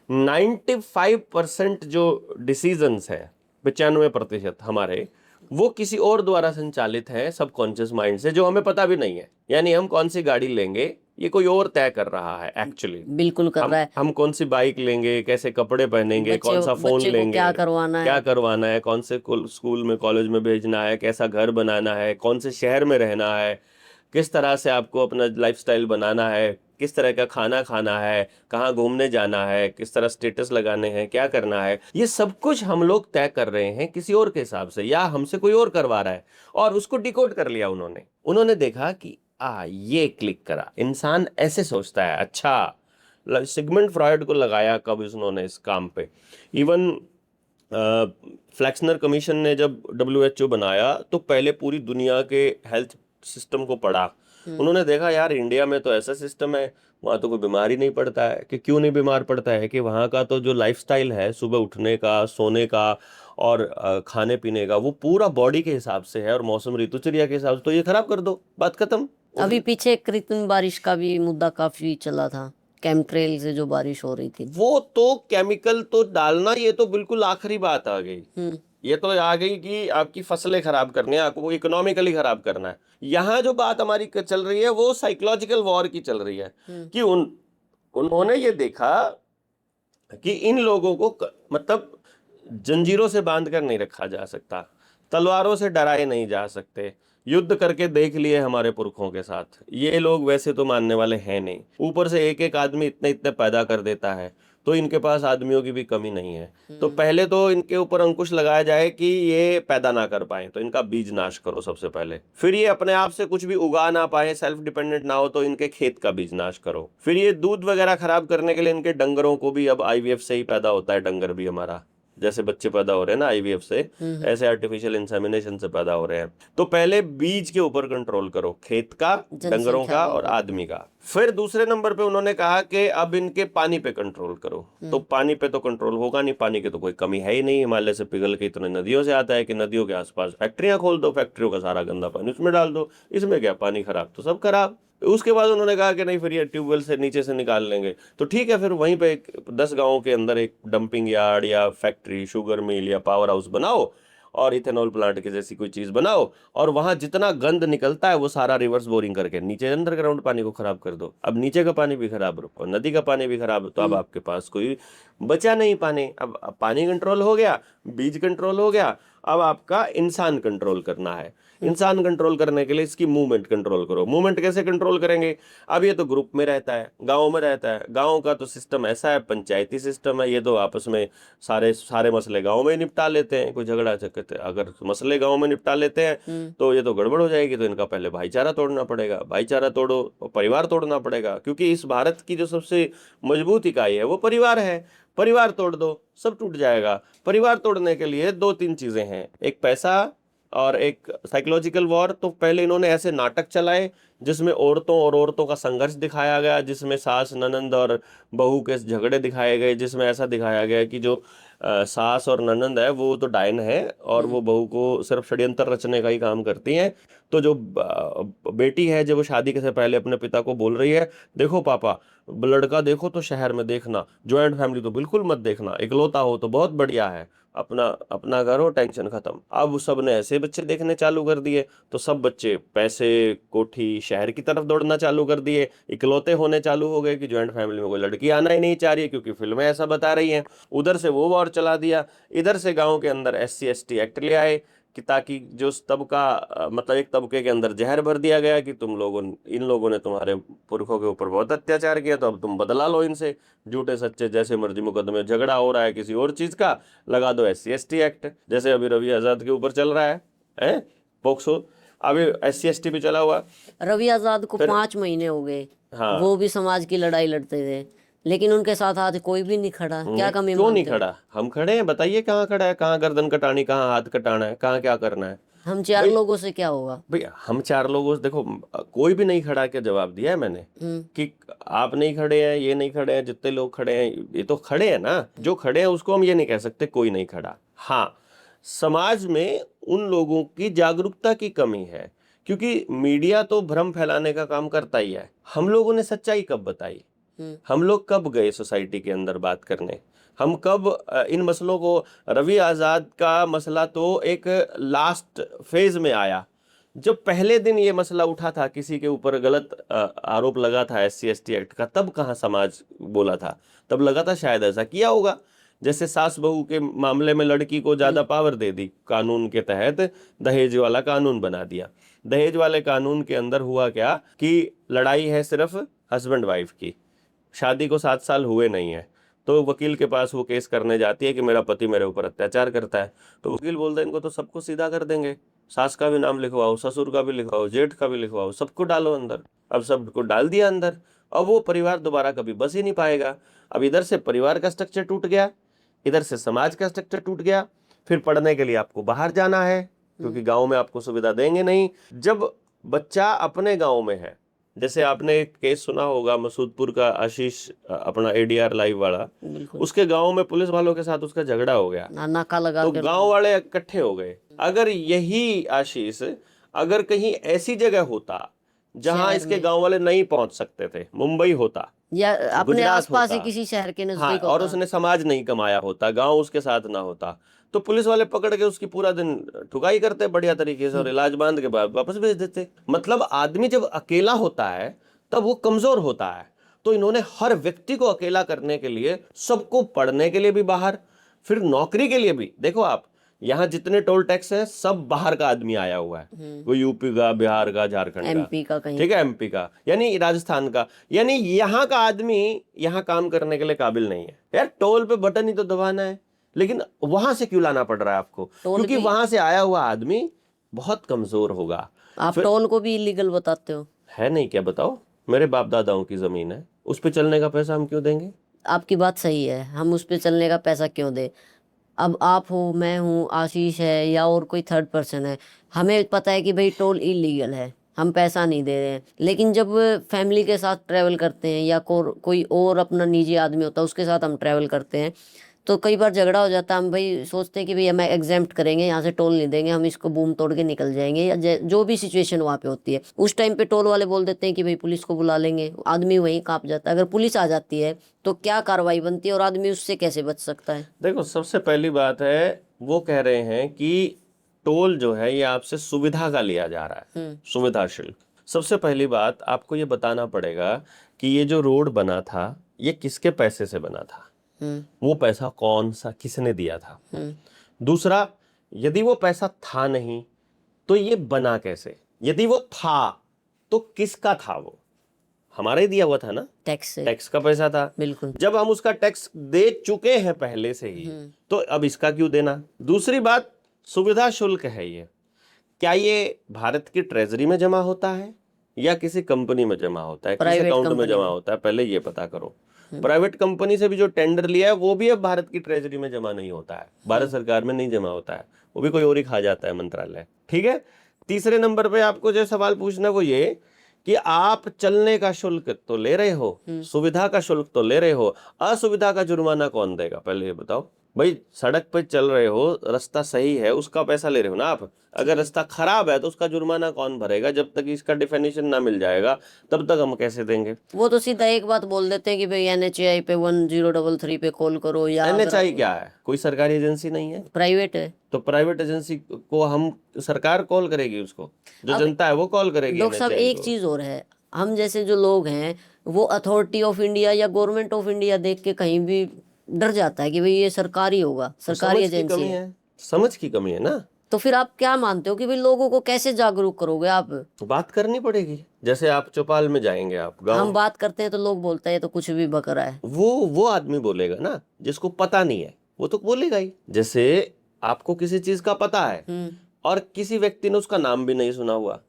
[SPEAKER 1] 95% जो डिसीजंस है, 95% हमारे, वो किसी और द्वारा संचालित है, सबकॉन्शियस माइंड से, जो हमें पता भी नहीं है। यानी हम कौन सी गाड़ी लेंगे, ये कोई और तय कर रहा है एक्चुअली।
[SPEAKER 2] बिल्कुल कर रहा है।
[SPEAKER 1] हम कौन सी बाइक लेंगे, कैसे कपड़े पहनेंगे, कौन सा फोन
[SPEAKER 2] बच्चे को
[SPEAKER 1] लेंगे,
[SPEAKER 2] क्या करवाना
[SPEAKER 1] क्या
[SPEAKER 2] है।
[SPEAKER 1] करवाना है, कौन से स्कूल में, कॉलेज में भेजना है, कैसा घर बनाना है, कौन से शहर में रहना है, किस तरह से आपको अपना लाइफस्टाइल बनाना है, किस तरह का खाना खाना है, कहाँ घूमने जाना है, किस तरह स्टेटस लगाने हैं, क्या करना है, ये सब कुछ हम लोग तय कर रहे हैं किसी और के हिसाब से, या हमसे कोई और करवा रहा है। और उसको डिकोड कर लिया उन्होंने देखा कि ये क्लिक करा, इंसान ऐसे सोचता है। अच्छा, सिगमंड फ्रॉयड को लगाया कब उन्होंने इस काम पे। इवन फ्लैक्सनर कमीशन ने जब WHO बनाया, तो पहले पूरी दुनिया के हेल्थ सिस्टम को पढ़ा। उन्होंने देखा यार इंडिया में तो ऐसा सिस्टम है, वहाँ तो कोई बीमार ही नहीं पड़ता है। कि क्यों नहीं बीमार पड़ता है, कि वहाँ का तो जो लाइफस्टाइल है, सुबह उठने का, सोने का और खाने पीने का, वो पूरा बॉडी के हिसाब से है और मौसम ऋतुचर्या के हिसाब से। तो ये खराब कर दो, बात खत्म।
[SPEAKER 2] अभी पीछे कृत्रिम बारिश का भी मुद्दा काफी चला था, केमट्रेल से जो बारिश हो रही थी।
[SPEAKER 1] वो तो केमिकल तो डालना, ये तो बिल्कुल आखिरी बात आ गई। ये तो आ गई कि आपकी फसलें खराब करनी है, आपको इकोनॉमिकली खराब करना है। यहाँ जो बात हमारी चल रही है, वो साइकोलॉजिकल वॉर की चल रही है। कि उन्होंने ये देखा कि इन लोगों को मतलब जंजीरों से बांध कर नहीं रखा जा सकता, तलवारों से डराए नहीं जा सकते। युद्ध करके देख लिए हमारे पुरखों के साथ, ये लोग वैसे तो मानने वाले हैं नहीं। ऊपर से एक एक आदमी इतने इतने पैदा कर देता है, तो इनके पास आदमियों की भी कमी नहीं है। तो पहले तो इनके ऊपर अंकुश लगाया जाए कि ये पैदा ना कर पाए, तो इनका बीज नाश करो सबसे पहले। फिर ये अपने आप से कुछ भी उगा ना पाए, सेल्फ डिपेंडेंट ना हो, तो इनके खेत का बीज नाश करो। फिर ये दूध वगैरह खराब करने के लिए इनके डंगरों को भी, अब IVF से ही पैदा होता है डंगर भी हमारा, जैसे बच्चे पैदा हो रहे हैं ना IVF से, ऐसे आर्टिफिशियल इंसेमिनेशन से पैदा हो रहे हैं। तो पहले बीज के ऊपर कंट्रोल करो, खेत का, डंगरों का और आदमी का। फिर दूसरे नंबर पे उन्होंने कहा कि अब इनके पानी पे कंट्रोल करो। तो पानी पे तो कंट्रोल होगा नहीं, पानी की तो कोई कमी है ही नहीं, हिमालय से पिघल के इतने नदियों से आता है कि नदियों के आसपास फैक्ट्रियां खोल दो, फैक्ट्रियों का सारा गंदा पानी उसमें डाल दो, इसमें क्या, पानी खराब तो सब खराब। उसके बाद उन्होंने कहा कि नहीं, फिर ये ट्यूबवेल से नीचे से निकाल लेंगे। तो ठीक है, फिर वहीं पे 10 गांवों के अंदर एक डंपिंग यार्ड या फैक्ट्री, शुगर मिल या पावर हाउस बनाओ, और इथेनॉल प्लांट की जैसी कोई चीज बनाओ, और वहां जितना गंद निकलता है वो सारा रिवर्स बोरिंग करके नीचे अंडरग्राउंड पानी को खराब कर दो। अब नीचे का पानी भी खराब और नदी का पानी भी खराब, तो अब आपके पास कोई बचा नहीं पानी। अब पानी कंट्रोल हो गया, बीज कंट्रोल हो गया, अब आपका इंसान कंट्रोल करना है। इंसान कंट्रोल करने के लिए इसकी मूवमेंट कंट्रोल करो। मूवमेंट कैसे कंट्रोल करेंगे? अब ये तो ग्रुप में रहता है, गांव में रहता है, गांव का तो सिस्टम ऐसा है, पंचायती सिस्टम है, ये तो आपस में सारे मसले गांव में निपटा लेते हैं। कोई झगड़ा अगर मसले गांव में निपटा लेते हैं तो ये तो गड़बड़ हो जाएगी। तो इनका पहले भाईचारा तोड़ना पड़ेगा, भाईचारा तोड़ो, परिवार तोड़ना पड़ेगा, क्योंकि इस भारत की जो सबसे मजबूत इकाई है वो परिवार है। परिवार तोड़ दो, सब टूट जाएगा। परिवार तोड़ने के लिए 2-3 चीजें हैं, एक पैसा और एक साइकोलॉजिकल वॉर। तो पहले इन्होंने ऐसे नाटक चलाए जिसमें औरतों का संघर्ष दिखाया गया, जिसमें सास ननंद और बहू के झगड़े दिखाए गए, जिसमें ऐसा दिखाया गया कि जो सास और ननंद है वो तो डायन है और वो बहू को सिर्फ षड्यंत्र रचने का ही काम करती हैं। तो जो बेटी है जब वो शादी के से पहले अपने पिता को बोल रही है, देखो पापा, लड़का देखो तो शहर में देखना, ज्वाइंट फैमिली तो बिल्कुल मत देखना, इकलौता हो तो बहुत बढ़िया है, अपना अपना घर हो, टेंशन खत्म। अब सब ने ऐसे बच्चे देखने चालू कर दिए तो सब बच्चे पैसे, कोठी, शहर की तरफ दौड़ना चालू कर दिए, इकलौते होने चालू हो गए कि ज्वाइंट फैमिली में कोई लड़की आना ही नहीं चाह रही है क्योंकि फिल्में ऐसा बता रही हैं। उधर से वो वॉर चला दिया, इधर से गांव के अंदर SC ST एक्ट ले आए कि ताकि जो तबका मतलब एक तबके के अंदर जहर भर दिया गया कि इन लोगों ने तुम्हारे पुरखों के ऊपर बहुत अत्याचार किया तो अब तुम बदला लो इनसे, झूठे सच्चे जैसे मर्जी मुकदमे, झगड़ा हो रहा है किसी और चीज का, लगा दो SC ST एक्ट, जैसे अभी रवि आजाद के ऊपर चल रहा है पोक्सो, अभी SC ST पे चला हुआ।
[SPEAKER 2] रवि आजाद को 5 महीने हो गए,
[SPEAKER 1] हाँ।
[SPEAKER 2] वो भी समाज की लड़ाई लड़ते थे, लेकिन उनके साथ आज कोई भी नहीं खड़ा। क्या कमी
[SPEAKER 1] क्यों नहीं
[SPEAKER 2] मानते हो?
[SPEAKER 1] खड़ा? हम खड़े हैं, बताइए कहाँ खड़ा है, कहाँ गर्दन कटानी, कहाँ हाथ कटाना है, कहाँ क्या करना है।
[SPEAKER 2] हम 4 लोगों से क्या होगा?
[SPEAKER 1] भाई हम 4 लोगों से, देखो कोई भी नहीं खड़ा के जवाब दिया है मैंने कि आप नहीं खड़े हैं, ये नहीं खड़े हैं, जितने लोग खड़े हैं ये तो खड़े हैं ना, जो खड़े हैं उसको हम ये नहीं कह सकते कोई नहीं खड़ा। हाँ, समाज में उन लोगों की जागरूकता की कमी है क्योंकि मीडिया तो भ्रम फैलाने का काम करता ही है। हम लोगों ने सच्चाई कब बताई? हम लोग कब गए सोसाइटी के अंदर बात करने? हम कब इन मसलों को, रवि आजाद का मसला तो एक लास्ट फेज में आया, जब पहले दिन ये मसला उठा था, किसी के ऊपर गलत आरोप लगा था SC ST एक्ट का, तब कहाँ समाज बोला था? तब लगा था शायद ऐसा किया होगा, जैसे सास बहू के मामले में लड़की को ज्यादा पावर दे दी, कानून के तहत दहेज वाला कानून बना दिया। दहेज वाले कानून के अंदर हुआ क्या कि लड़ाई है सिर्फ हस्बैंड वाइफ की, शादी को 7 साल हुए नहीं है, तो वकील के पास वो केस करने जाती है कि मेरा पति मेरे ऊपर अत्याचार करता है, तो वकील बोलता है इनको तो सबको सीधा कर देंगे, सास का भी नाम लिखवाओ, ससुर का भी लिखवाओ, जेठ का भी लिखवाओ, सबको डालो अंदर। अब सबको डाल दिया अंदर, अब वो परिवार दोबारा कभी बस ही नहीं पाएगा। अब इधर से परिवार का स्ट्रक्चर टूट गया, इधर से समाज का स्ट्रक्चर टूट गया, फिर पढ़ने के लिए आपको बाहर जाना है क्योंकि गांव में आपको सुविधा देंगे नहीं। जब बच्चा अपने गांव में है, जैसे आपने एक केस सुना होगा मसूदपुर का, आशीष अपना ADR लाइव वाला, उसके गांव में पुलिस वालों के साथ उसका झगड़ा हो गया,
[SPEAKER 2] नाका लगा
[SPEAKER 1] तो
[SPEAKER 2] के
[SPEAKER 1] गांव वाले इकट्ठे हो गए। अगर यही आशीष अगर कहीं ऐसी जगह होता जहां इसके गांव वाले नहीं पहुंच सकते थे, मुंबई होता
[SPEAKER 2] या अपने
[SPEAKER 1] गुजरात
[SPEAKER 2] आसपास ही
[SPEAKER 1] होता,
[SPEAKER 2] किसी शहर के
[SPEAKER 1] हाँ,
[SPEAKER 2] नजदीक
[SPEAKER 1] और
[SPEAKER 2] होता।
[SPEAKER 1] उसने समाज नहीं कमाया होता, गांव उसके साथ ना होता, तो पुलिस वाले पकड़ के उसकी पूरा दिन ठुकाई करते बढ़िया तरीके से और इलाज बांध के बाद वापस भेज देते। मतलब आदमी जब अकेला होता है तब वो कमजोर होता है। तो इन्होंने हर व्यक्ति को अकेला करने के लिए, सबको पढ़ने के लिए भी बाहर, फिर नौकरी के लिए भी। देखो आप यहाँ जितने टोल टैक्स है सब बाहर का आदमी आया हुआ है, वो यूपी का, बिहार का, झारखंड का,
[SPEAKER 2] MP का कहीं,
[SPEAKER 1] ठीक है, MP का, यानी राजस्थान का, यानी यहाँ का आदमी यहाँ काम करने के लिए काबिल नहीं है। यार टोल पे बटन ही तो दबाना है, लेकिन वहां से क्यों लाना पड़ रहा है आपको? क्योंकि वहां से आया हुआ आदमी बहुत कमजोर होगा।
[SPEAKER 2] आप टोल को भी इलीगल बताते हो?
[SPEAKER 1] है नहीं क्या? बताओ, मेरे बाप दादाओं की जमीन है, उस पे चलने का पैसा हम क्यों देंगे?
[SPEAKER 2] आपकी बात सही है, हम उस पे चलने का पैसा क्यों दे? अब आप हो, मैं हूँ, आशीष है या और कोई थर्ड पर्सन है, हमें पता है कि भाई टोल इलीगल है, हम पैसा नहीं दे रहे हैं, लेकिन जब फैमिली के साथ ट्रैवल करते हैं या कोई और अपना निजी आदमी होता है उसके साथ हम ट्रैवल करते हैं, तो कई बार झगड़ा हो जाता है। हम भाई सोचते हैं कि भाई हम एग्जेम्प्ट करेंगे, यहाँ से टोल नहीं देंगे, हम इसको बूम तोड़ के निकल जाएंगे, या जो भी सिचुएशन वहाँ पे होती है, उस टाइम पे टोल वाले बोल देते हैं कि भाई पुलिस को बुला लेंगे। आदमी वहीं कांप जाता है। अगर पुलिस आ जाती है तो क्या कार्रवाई बनती है और आदमी उससे कैसे बच सकता है?
[SPEAKER 1] देखो, सबसे पहली बात है, वो कह रहे हैं कि टोल जो है ये आपसे सुविधा का लिया जा रहा है, सुविधा शुल्क। सबसे पहली बात आपको ये बताना पड़ेगा कि ये जो रोड बना था ये किसके पैसे से बना था, वो पैसा कौन सा, किसने दिया था। दूसरा, यदि वो पैसा था नहीं तो ये बना कैसे? यदि वो था तो किसका था? वो हमारा ही दिया हुआ था ना, टैक्स का पैसा था।
[SPEAKER 2] बिल्कुल।
[SPEAKER 1] जब हम उसका टैक्स दे चुके हैं पहले से ही, तो अब इसका क्यों देना? दूसरी बात, सुविधा शुल्क है ये, क्या ये भारत की ट्रेजरी में जमा होता है या किसी कंपनी में जमा होता है, किस अकाउंट में जमा होता है? पहले ये पता करो। प्राइवेट कंपनी से भी जो टेंडर लिया है वो भी अब भारत की ट्रेजरी में जमा नहीं होता है, भारत सरकार में नहीं जमा होता है, वो भी कोई और ही खा जाता है मंत्रालय, ठीक है। तीसरे नंबर पे आपको जो सवाल पूछना है वो ये कि आप चलने का शुल्क तो ले रहे हो, सुविधा का शुल्क तो ले रहे हो, असुविधा का जुर्माना कौन देगा? पहले ये बताओ। भाई सड़क पे चल रहे हो, रास्ता सही है, उसका पैसा ले रहे हो ना आप। अगर रास्ता खराब है तो उसका जुर्माना कौन भरेगा? जब तक इसका डिफिनेशन ना मिल जाएगा तब तक हम कैसे देंगे?
[SPEAKER 2] वो तो सीधा एक बात बोल देते हैं कि भाई NHAI पे 1033 पे कॉल करो, या
[SPEAKER 1] NHI क्या है? कोई सरकारी एजेंसी नहीं है।
[SPEAKER 2] प्राइवेट है।
[SPEAKER 1] तो प्राइवेट एजेंसी को हम, सरकार कॉल करेगी उसको, जो जनता है वो कॉल करेगी
[SPEAKER 2] डॉक्टर साहब
[SPEAKER 1] NHI
[SPEAKER 2] एक
[SPEAKER 1] को।
[SPEAKER 2] चीज और है, हम जैसे जो लोग हैं वो अथॉरिटी ऑफ इंडिया या गवर्नमेंट ऑफ इंडिया देख के कहीं भी डर जाता है कि भाई ये सरकारी होगा, सरकारी
[SPEAKER 1] समझ की
[SPEAKER 2] एजेंसी
[SPEAKER 1] कमी
[SPEAKER 2] है।
[SPEAKER 1] है, समझ की कमी है ना।
[SPEAKER 2] तो फिर आप क्या मानते हो कि भाई लोगों को कैसे जागरूक करोगे आप?
[SPEAKER 1] बात करनी पड़ेगी। जैसे आप चौपाल में जाएंगे, आप
[SPEAKER 2] हम
[SPEAKER 1] गाँव,
[SPEAKER 2] बात करते हैं तो लोग बोलते हैं तो कुछ भी बक रहा है।
[SPEAKER 1] वो आदमी बोलेगा ना जिसको पता नहीं है, वो तो बोलेगा ही। जैसे आपको किसी चीज का पता है और किसी व्यक्ति ने उसका नाम भी नहीं सुना हुआ।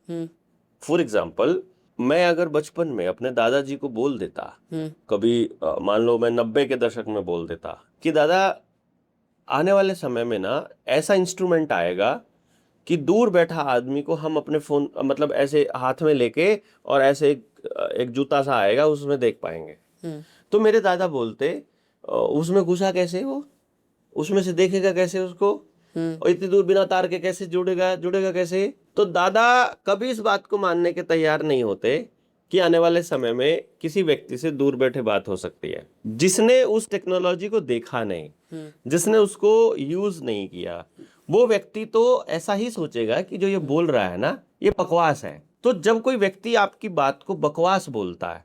[SPEAKER 1] फॉर एग्जाम्पल, मैं अगर बचपन में अपने दादाजी को बोल देता, कभी मान लो मैं 90 के दशक में बोल देता कि दादा आने वाले समय में ना ऐसा इंस्ट्रूमेंट आएगा कि दूर बैठा आदमी को हम अपने फोन, मतलब ऐसे हाथ में लेके, और ऐसे एक जूता सा आएगा उसमें देख पाएंगे। तो मेरे दादा बोलते उसमें घुसा कैसे वो, उसमें से देखेगा कैसे उसको, और इतनी दूर बिना तार के कैसे जुड़ेगा कैसे? तो दादा कभी इस बात को मानने के तैयार नहीं होते कि आने वाले समय में किसी व्यक्ति से दूर बैठे बात हो सकती है। जिसने उस टेक्नोलॉजी को देखा नहीं, जिसने उसको यूज नहीं किया, वो व्यक्ति तो ऐसा ही सोचेगा कि जो ये बोल रहा है ना ये बकवास है। तो जब कोई व्यक्ति आपकी बात को बकवास बोलता है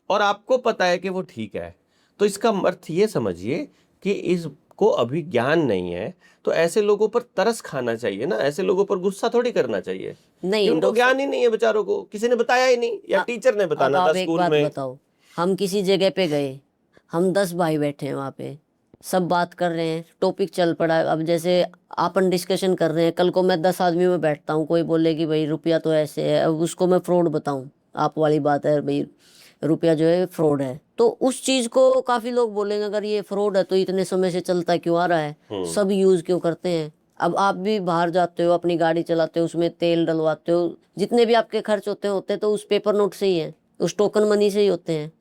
[SPEAKER 1] और आपको पता है कि वो ठीक है, तो इसका अर्थ ये समझिए कि इसको अभी ज्ञान नहीं है। तो ऐसे लोगों पर तरस खाना चाहिए ना, ऐसे लोगों पर गुस्सा थोड़ी करना चाहिए
[SPEAKER 2] नहीं,
[SPEAKER 1] कि उनको ज्ञान ही नहीं है बेचारों को, किसी ने बताया ही नहीं, या टीचर ने
[SPEAKER 2] अब
[SPEAKER 1] बताना
[SPEAKER 2] आप
[SPEAKER 1] था
[SPEAKER 2] एक
[SPEAKER 1] स्कूल
[SPEAKER 2] बात
[SPEAKER 1] में।
[SPEAKER 2] बताओ, हम किसी जगह पे गए, हम 10 भाई बैठे हैं वहाँ पे, सब बात कर रहे हैं, टॉपिक चल पड़ा। अब जैसे अपन डिस्कशन कर रहे हैं, कल को मैं 10 आदमी में बैठता हूँ, कोई बोले कि भाई रुपया तो ऐसे है, अब उसको मैं फ्रॉड बताऊँ, आप वाली बात है भाई रुपया जो है फ्रॉड है, तो उस चीज को काफी लोग बोलेंगे अगर ये फ्रॉड है तो इतने समय से चलता क्यों आ रहा है, सब यूज क्यों करते हैं? अब आप भी बाहर जाते हो, अपनी गाड़ी चलाते हो, उसमें तेल डलवाते हो, जितने भी आपके खर्च होते हैं तो उस पेपर नोट से ही है, उस टोकन मनी से ही होते हैं।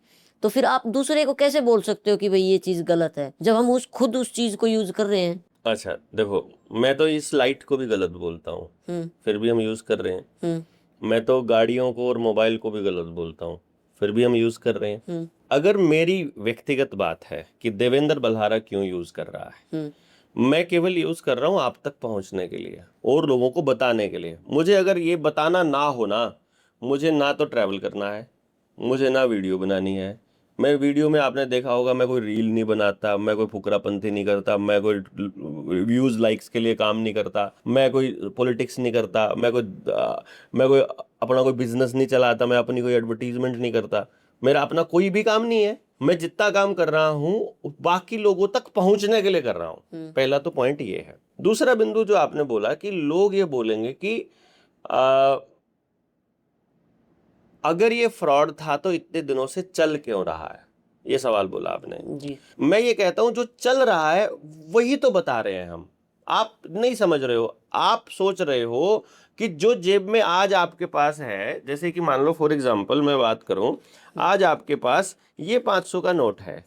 [SPEAKER 2] तो फिर आप दूसरे को कैसे बोल सकते हो कि भाई ये चीज गलत है, जब हम खुद उस चीज को यूज कर रहे हैं?
[SPEAKER 1] अच्छा देखो, मैं तो इस लाइट को भी गलत बोलता हूँ, फिर भी हम यूज कर रहे हैं। मैं तो गाड़ियों को और मोबाइल को भी गलत बोलता हूँ, फिर भी हम यूज कर रहे हैं। अगर मेरी व्यक्तिगत बात है कि देवेंद्र बल्हारा क्यों यूज कर रहा है, मैं केवल यूज कर रहा हूँ आप तक पहुंचने के लिए और लोगों को बताने के लिए। मुझे अगर ये बताना ना हो ना, मुझे ना तो ट्रैवल करना है, मुझे ना वीडियो बनानी है। मैं वीडियो में आपने देखा होगा मैं कोई रील नहीं बनाता, मैं कोई फुकरापंथी नहीं करता, मैं कोई व्यूज लाइक्स के लिए काम नहीं करता, मैं कोई पॉलिटिक्स नहीं करता, मैं कोई अपना कोई बिजनेस नहीं चलाता, मैं अपनी कोई एडवर्टीजमेंट नहीं करता, मेरा अपना कोई भी काम नहीं है। मैं जितना काम कर रहा हूँ बाकी लोगों तक पहुंचने के लिए कर रहा हूँ। पहला तो पॉइंट ये है। दूसरा बिंदु जो आपने बोला कि लोग ये बोलेंगे कि अगर ये फ्रॉड था तो इतने दिनों से चल क्यों रहा है, ये सवाल बोला आपने
[SPEAKER 2] जी।
[SPEAKER 1] मैं ये कहता हूं जो चल रहा है वही तो बता रहे हैं हम। आप नहीं समझ रहे हो, आप सोच रहे हो कि जो जेब में आज आपके पास है, जैसे कि मान लो फॉर एग्जांपल मैं बात करूं, आज आपके पास ये 500 का नोट है,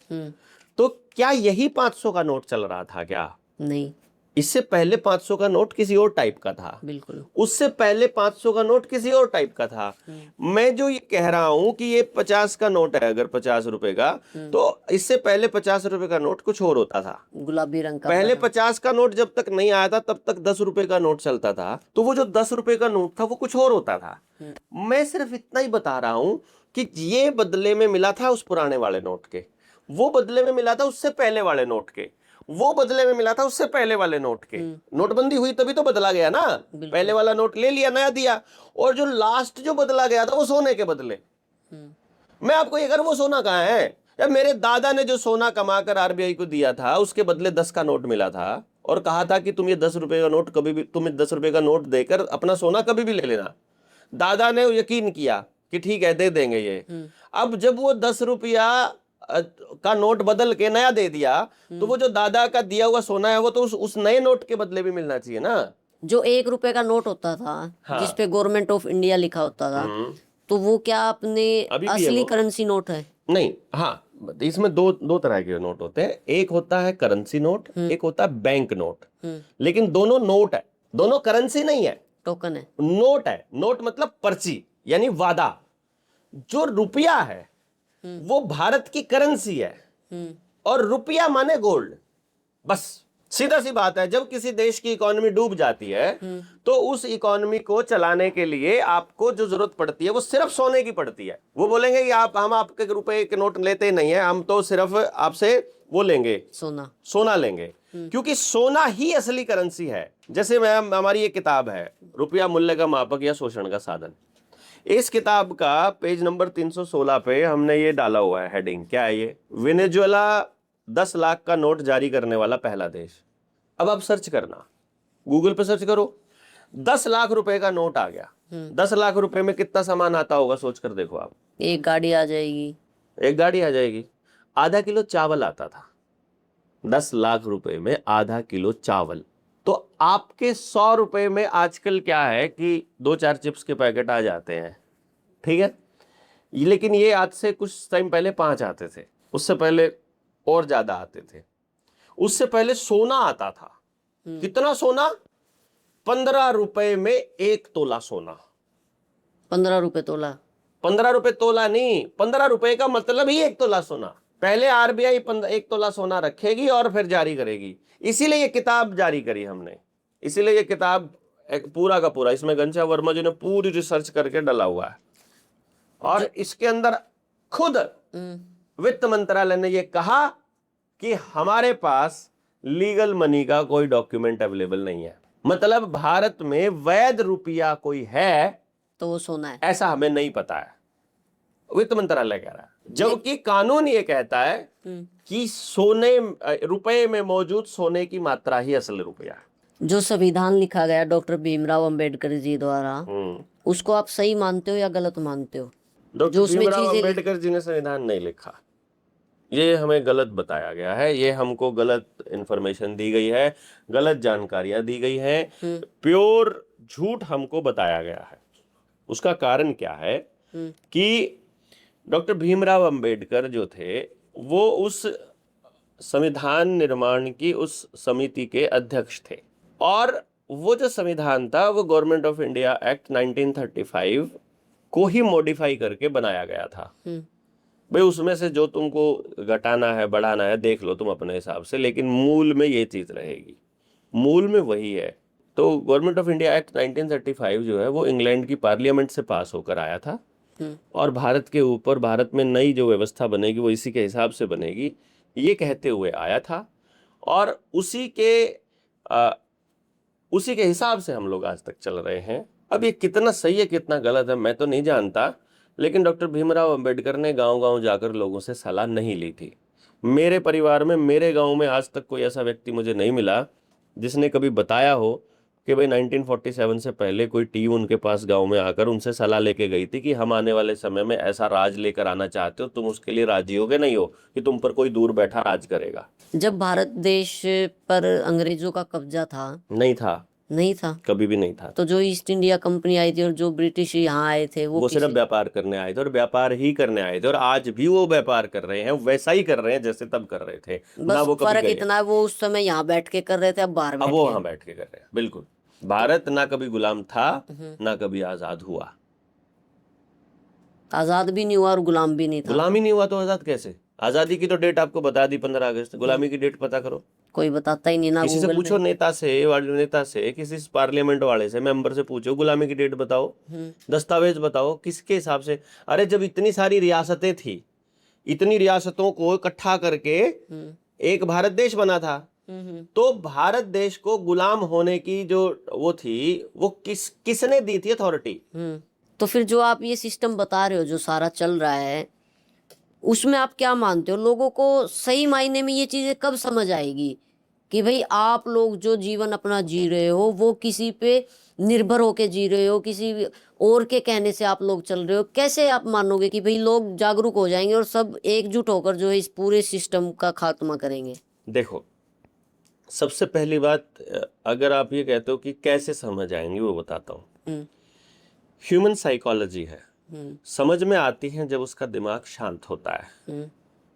[SPEAKER 1] तो क्या यही 500 का नोट चल रहा था क्या?
[SPEAKER 2] नहीं,
[SPEAKER 1] इससे पहले 500 का नोट किसी और टाइप का था,
[SPEAKER 2] बिल्कुल।
[SPEAKER 1] उससे पहले 500 का नोट किसी और टाइप का था। मैं जो ये कह रहा हूं कि ये 50 का नोट है, अगर 50 रुपए का, तो इससे पहले 50 रुपए का नोट कुछ और होता था।
[SPEAKER 2] गुलाबी रंग का
[SPEAKER 1] पहले 50 का नोट जब तक नहीं आया था तब तक 10 रुपए का नोट चलता था, तो वो जो 10 रुपए का नोट था वो कुछ और होता था। मैं सिर्फ इतना ही बता रहा हूं कि ये बदले में मिला था उस पुराने वाले नोट के, वो बदले में मिला था उससे पहले वाले नोट के, वो बदले में मिला था उससे पहले वाले नोट के। नोटबंदी हुई तभी तो बदला गया ना, पहले वाला नोट ले लिया, नया दिया, और जो लास्ट जो बदला गया था वो सोने के बदले। मैं आपको ये कर, वो सोना कहाँ है? या मेरे दादा ने जो सोना कमाकर RBI को दिया था उसके बदले 10 का नोट मिला था और कहा था कि तुम ये 10 रुपए का नोट कभी भी, तुम्हें 10 रुपए का नोट देकर अपना सोना कभी भी ले लेना। दादा ने यकीन किया कि ठीक है दे देंगे ये। अब जब वो 10 रुपया का नोट बदल के नया दे दिया, तो वो जो दादा का दिया हुआ सोना है वो तो उस नए नोट के बदले भी मिलना चाहिए ना।
[SPEAKER 2] जो 1 रुपए का नोट होता था,
[SPEAKER 1] हाँ।
[SPEAKER 2] जिसपे गवर्नमेंट ऑफ इंडिया लिखा होता था, तो वो क्या अपने
[SPEAKER 1] अभी भी है
[SPEAKER 2] असली
[SPEAKER 1] वो।
[SPEAKER 2] करेंसी नोट है?
[SPEAKER 1] नहीं, हाँ इसमें दो तरह के नोट होते हैं। एक होता है करेंसी नोट, एक होता है बैंक नोट। लेकिन दोनों नोट है, दोनों करेंसी नहीं है,
[SPEAKER 2] टोकन है।
[SPEAKER 1] नोट है। नोट मतलब पर्ची यानी वादा। जो रुपया है वो भारत की करेंसी है और रुपया माने गोल्ड। बस सीधा सी बात है। जब किसी देश की इकोनॉमी डूब जाती है तो उस इकोनॉमी को चलाने के लिए आपको जो जरूरत पड़ती है वो सिर्फ सोने की पड़ती है। वो बोलेंगे कि हम आपके रुपए के नोट लेते नहीं है, हम तो सिर्फ आपसे वो लेंगे, सोना लेंगे, क्योंकि सोना ही असली करेंसी है। जैसे मैम हमारी ये किताब है रुपया मूल्य का मापक या शोषण का साधन। इस किताब का पेज नंबर 316 पे हमने ये डाला हुआ है हेडिंग, क्या है ये, वेनेजुएला 10 लाख का नोट जारी करने वाला पहला देश। अब आप सर्च करना, गूगल पे सर्च करो, 10 लाख रुपए का नोट आ गया। 10 लाख रुपए में कितना सामान आता होगा सोच कर देखो आप।
[SPEAKER 2] एक गाड़ी आ जाएगी।
[SPEAKER 1] एक गाड़ी आ जाएगी। आधा किलो चावल आता था 10 लाख रुपए में, आधा किलो चावल। तो आपके 100 रुपए में आजकल क्या है कि 2-4 चिप्स के पैकेट आ जाते हैं, ठीक है। लेकिन ये आज से कुछ टाइम पहले 5 आते थे, उससे पहले और ज्यादा आते थे। उससे पहले सोना आता था। कितना सोना? 15 रुपए में 1 तोला सोना।
[SPEAKER 2] 15 रुपए तोला?
[SPEAKER 1] 15 रुपए तोला नहीं, 15 रुपए का मतलब ही 1 तोला सोना। पहले आरबीआई 1 तोला सोना रखेगी और फिर जारी करेगी। इसीलिए ये किताब जारी करी हमने, इसीलिए ये किताब पूरा का पूरा, इसमें घनश्याम वर्मा जी ने पूरी रिसर्च करके डाला हुआ है। और इसके अंदर खुद वित्त मंत्रालय ने ये कहा कि हमारे पास लीगल मनी का कोई डॉक्यूमेंट अवेलेबल नहीं है। मतलब भारत में वैध रुपया कोई है
[SPEAKER 2] तो वो सोना है,
[SPEAKER 1] ऐसा हमें नहीं पता है, वित्त मंत्रालय कह रहा है। जबकि कानून ये कहता है कि सोने रुपए में मौजूद सोने की मात्रा ही असल रुपया है।
[SPEAKER 2] जो संविधान लिखा गया डॉक्टर भीमराव अंबेडकर जी द्वारा, उसको आप सही मानते हो या गलत मानते हो?
[SPEAKER 1] डॉक्टर भीमराव अंबेडकर जी ने संविधान नहीं लिखा, ये हमें गलत बताया गया है, ये हमको गलत इंफॉर्मेशन दी गई है, गलत जानकारियां दी गई हैं, प्योर झूठ हमको बताया गया है। उसका कारण क्या है कि डॉक्टर भीमराव अंबेडकर जो थे वो उस संविधान निर्माण की उस समिति के अध्यक्ष थे, और वो जो संविधान था वो गवर्नमेंट ऑफ इंडिया एक्ट 1935 को ही मॉडिफाई करके बनाया गया था। भाई उसमें से जो तुमको घटाना है बढ़ाना है देख लो तुम अपने हिसाब से, लेकिन मूल में ये चीज रहेगी, मूल में वही है। तो गवर्नमेंट ऑफ इंडिया एक्ट 1935 जो है वो इंग्लैंड की पार्लियामेंट से पास होकर आया था, और भारत के ऊपर, भारत में नई जो व्यवस्था बनेगी वो इसी के हिसाब से बनेगी, ये कहते हुए आया था। और उसी के हिसाब से हम लोग आज तक चल रहे हैं। अब ये कितना सही है कितना गलत है मैं तो नहीं जानता, लेकिन डॉक्टर भीमराव अंबेडकर ने गांव-गांव जाकर लोगों से सलाह नहीं ली थी। मेरे परिवार में, मेरे गांव में आज तक कोई ऐसा व्यक्ति मुझे नहीं मिला जिसने कभी बताया हो कि भाई 1947 से पहले कोई टीम उनके पास गांव में आकर उनसे सलाह लेके गई थी कि हम आने वाले समय में ऐसा राज लेकर आना चाहते हो, तुम उसके लिए राजी होगे नहीं हो कि तुम पर कोई दूर बैठा राज करेगा।
[SPEAKER 2] जब भारत देश पर अंग्रेजों का कब्जा था? नहीं था,
[SPEAKER 1] कभी भी नहीं था।
[SPEAKER 2] तो जो ईस्ट इंडिया कंपनी आई थी और जो ब्रिटिश यहाँ आए थे वो
[SPEAKER 1] सिर्फ व्यापार करने आए थे, और व्यापार ही करने आए थे, और आज भी वो व्यापार कर रहे हैं, वैसा ही कर रहे हैं जैसे तब कर रहे थे।
[SPEAKER 2] बस वो फर्क इतना है वो उस समय यहाँ बैठ के कर रहे थे, अब बाहर
[SPEAKER 1] वो वहाँ बैठ के कर रहे हैं। बिल्कुल, भारत ना कभी गुलाम था ना कभी आजाद हुआ।
[SPEAKER 2] आजाद भी नहीं हुआ और गुलाम भी नहीं था।
[SPEAKER 1] गुलामी नहीं हुआ तो आजाद कैसे? आजादी की तो डेट आपको बता दी 15 अगस्त, गुलामी की डेट पता करो।
[SPEAKER 2] कोई बताता ही नहीं ना।
[SPEAKER 1] किसी से पूछो, नेता से, किसी पार्लियामेंट वाले से, मेंबर से पूछो गुलामी की डेट बताओ, दस्तावेज बताओ, किसके हिसाब से। अरे जब इतनी सारी रियासतें थी, इतनी रियासतों को इकट्ठा करके एक भारत देश बना था, तो भारत देश को गुलाम होने की जो वो थी वो किसने दी थी अथॉरिटी?
[SPEAKER 2] तो फिर जो आप ये सिस्टम बता रहे हो जो सारा चल रहा है, उसमें आप क्या मानते हो लोगों को सही मायने में ये चीजें कब समझ आएगी कि भाई आप लोग जो जीवन अपना जी रहे हो वो किसी पे निर्भर होके जी रहे हो, किसी और के कहने से आप लोग चल रहे हो? कैसे आप मानोगे कि भाई लोग जागरूक हो जाएंगे और सब एकजुट होकर जो है इस पूरे सिस्टम का खात्मा करेंगे?
[SPEAKER 1] देखो, सबसे पहली बात, अगर आप ये कहते हो कि कैसे समझ आएंगे वो बताता हूँ। ह्यूमन साइकोलॉजी है, समझ में आती है जब उसका दिमाग शांत होता है।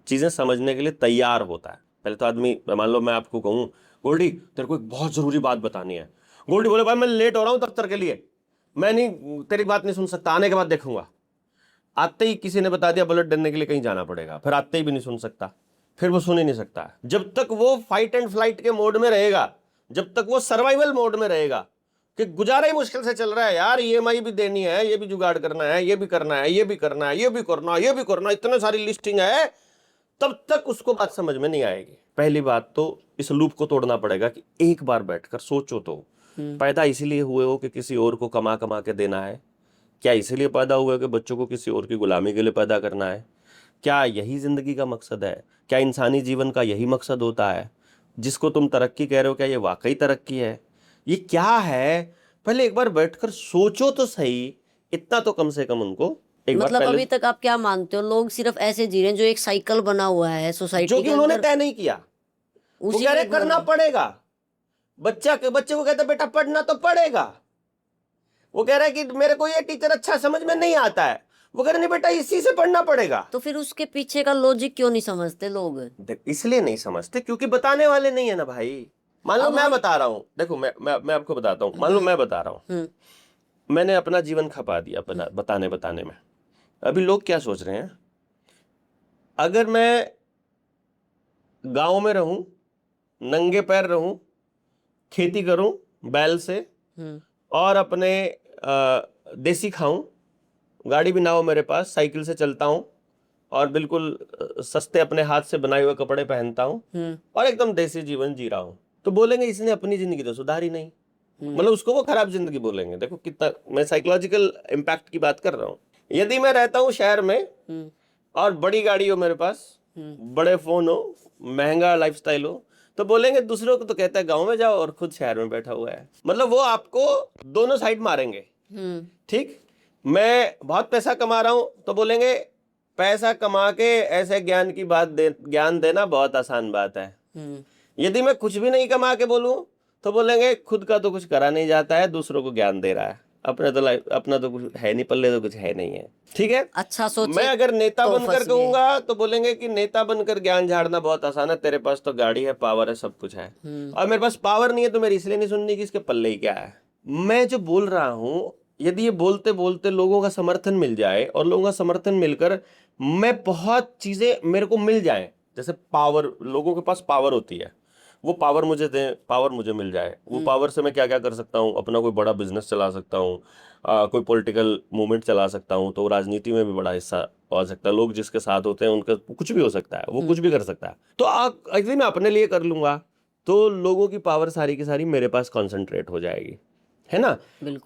[SPEAKER 1] चीजें समझने के लिए तैयार होता है। पहले तो आदमी, मान लो मैं आपको कहूँ गोल्डी तेरे को एक बहुत जरूरी बात बतानी है, गोल्डी बोले भाई मैं लेट हो रहा हूँ दफ्तर के लिए, मैं नहीं तेरी बात नहीं सुन सकता, आने के बाद देखूंगा। आते ही किसी ने बता दिया बुलेट देने के लिए कहीं जाना पड़ेगा, फिर आते ही भी नहीं सुन सकता, फिर वो सुन ही नहीं सकता। जब तक वो फाइट एंड फ्लाइट के मोड में रहेगा, जब तक वो सर्वाइवल मोड में रहेगा कि गुजारा ही मुश्किल से चल रहा है यार, ईएमआई भी देनी है, ये भी जुगाड़ करना है, ये भी करना है, ये भी करना है, ये भी करना है, ये भी करना है, इतने सारी लिस्टिंग है, तब तक उसको बात समझ में नहीं आएगी। पहली बात तो इस लूप को तोड़ना पड़ेगा कि एक बार बैठकर सोचो तो, पैदा इसीलिए हुए हो कि किसी और को कमा कमा के देना है? क्या इसीलिए पैदा हुए हो कि बच्चों को किसी और की गुलामी के लिए पैदा करना है? क्या यही जिंदगी का मकसद है? क्या इंसानी जीवन का यही मकसद होता है? जिसको तुम तरक्की कह रहे हो, क्या ये वाकई तरक्की है? ये क्या है? पहले एक बार बैठकर सोचो तो सही, इतना तो कम से कम उनको एक बार
[SPEAKER 2] मतलब
[SPEAKER 1] पहले,
[SPEAKER 2] अभी तक आप क्या मानते हो, लोग सिर्फ ऐसे जी रहे हैं जो एक साइकिल बना हुआ है सोसाइटी
[SPEAKER 1] जो
[SPEAKER 2] के
[SPEAKER 1] कि उन्होंने
[SPEAKER 2] अंदर,
[SPEAKER 1] तय नहीं किया, वो
[SPEAKER 2] उसी
[SPEAKER 1] कह रहे
[SPEAKER 2] में घूम
[SPEAKER 1] करना
[SPEAKER 2] रहे हैं।
[SPEAKER 1] पड़ेगा। बच्चे को कहते बेटा पढ़ना तो पड़ेगा, वो कह रहा है कि मेरे को ये टीचर अच्छा समझ में नहीं आता है, वो कह रहे नहीं बेटा इसी से पढ़ना पड़ेगा।
[SPEAKER 2] तो फिर उसके पीछे का लॉजिक क्यों नहीं समझते लोग?
[SPEAKER 1] इसलिए नहीं समझते क्योंकि बताने वाले नहीं है ना भाई। मान लो
[SPEAKER 2] अब
[SPEAKER 1] मैं
[SPEAKER 2] हम-
[SPEAKER 1] बता रहा हूँ, देखो मैं आपको बताता हूँ, मान लो मैं बता रहा हूँ, मैंने अपना जीवन खपा दिया बताने में। अभी लोग क्या सोच रहे हैं, अगर मैं गांव में रहूं, नंगे पैर रहूं, खेती करूं बैल से, और अपने देसी खाऊं, गाड़ी भी ना हो मेरे पास, साइकिल से चलता हूं, और बिल्कुल सस्ते अपने हाथ से बनाए हुए कपड़े पहनता हूं, और एकदम देसी जीवन जी रहा हूं, तो बोलेंगे इसने अपनी जिंदगी तो सुधारी नहीं। मतलब उसको वो खराब जिंदगी बोलेंगे। देखो कितना मैं साइकोलॉजिकल इम्पैक्ट की बात कर रहा हूँ। यदि मैं रहता हूँ शहर में और बड़ी गाड़ी हो मेरे पास, बड़े फोन हो, महंगा लाइफस्टाइल हो, तो बोलेंगे दूसरों को तो कहता है गांव में जाओ और खुद शहर में बैठा हुआ है। मतलब वो आपको दोनों साइड मारेंगे। ठीक, मैं बहुत पैसा कमा रहा हूं तो बोलेंगे पैसा कमा के ऐसे ज्ञान देना बहुत आसान बात है। यदि मैं कुछ भी नहीं कमा के बोलूं तो बोलेंगे खुद का तो कुछ करा नहीं जाता है, दूसरों को ज्ञान दे रहा है, अपना तो कुछ है नहीं, पल्ले तो कुछ है नहीं है। ठीक है,
[SPEAKER 2] अच्छा सोचिए,
[SPEAKER 1] मैं अगर नेता
[SPEAKER 2] तो
[SPEAKER 1] बनकर
[SPEAKER 2] फंस गए।
[SPEAKER 1] कहूंगा तो बोलेंगे कि नेता बनकर ज्ञान झाड़ना बहुत आसान है, तेरे पास तो गाड़ी है, पावर है, सब कुछ है, और मेरे पास पावर नहीं है तो मेरी इसलिए नहीं सुननी कि इसके पल्ले ही क्या है। मैं जो बोल रहा हूं, यदि ये बोलते बोलते लोगों का समर्थन मिल जाए और लोगों का समर्थन मिलकर मैं बहुत चीजें मेरे को मिल जाए, जैसे पावर, लोगों के पास पावर होती है, वो पावर मुझे दें, पावर मुझे मिल जाए, वो पावर से मैं क्या क्या कर सकता हूँ, अपना कोई बड़ा बिजनेस चला सकता हूँ, कोई पॉलिटिकल मूवमेंट चला सकता हूँ, तो राजनीति में भी बड़ा हिस्सा हो सकता है, लोग जिसके साथ होते हैं उनका कुछ भी हो सकता है, वो कुछ भी कर सकता है। तो यदि मैं अपने लिए कर लूंगा तो लोगों की पावर सारी की सारी मेरे पास कॉन्सेंट्रेट हो जाएगी, है ना।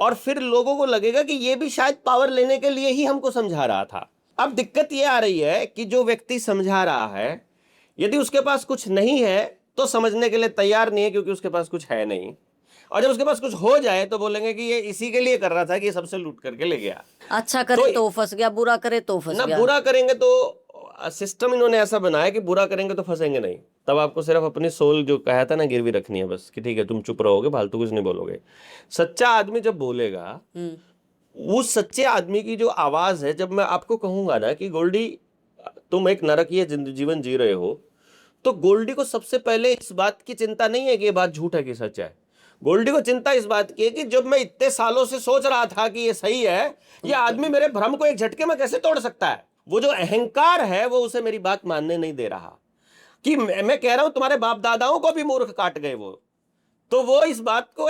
[SPEAKER 1] और फिर लोगों को लगेगा कि ये भी शायद पावर लेने के लिए ही हमको समझा रहा था। अब दिक्कत ये आ रही है कि जो व्यक्ति समझा रहा है, यदि उसके पास कुछ नहीं है तो समझने के लिए तैयार नहीं है, क्योंकि उसके पास कुछ है नहीं, और जब उसके पास कुछ हो जाए तो बोलेंगे कि ये इसी के लिए कर रहा था कि ये सबसे लूट करके ले गया।
[SPEAKER 2] अच्छा करे तो फंस गया, बुरा करे तो फंस
[SPEAKER 1] ना
[SPEAKER 2] गया।
[SPEAKER 1] बुरा करेंगे तो सिस्टम इन्होंने ऐसा बनाया कि बुरा करेंगे तो फंसेंगे नहीं, तब आपको सिर्फ अपनी सोल जो कहा था ना गिरवी रखनी है बस, कि ठीक है तुम चुप रहोगे, फालतू कुछ नहीं बोलोगे। सच्चा आदमी जब बोलेगा, उस सच्चे आदमी की जो आवाज है, जब मैं आपको कहूंगा ना कि गोल्डी तुम एक नरकीय जीवन जी रहे हो, तो गोल्डी को सबसे पहले इस बात की चिंता नहीं है कि ये बात झूठ है कि सच है। गोल्डी को चिंता इस बात की है कि जब मैं इतने सालों से सोच रहा था कि ये सही है, ये आदमी मेरे भ्रम को एक झटके में कैसे तोड़ सकता है। वो जो अहंकार है वो उसे मेरी बात मानने नहीं दे रहा, कि मैं कह रहा हूं तुम्हारे बाप दादाओं को भी मूर्ख काट गए वो, तो वो इस बात को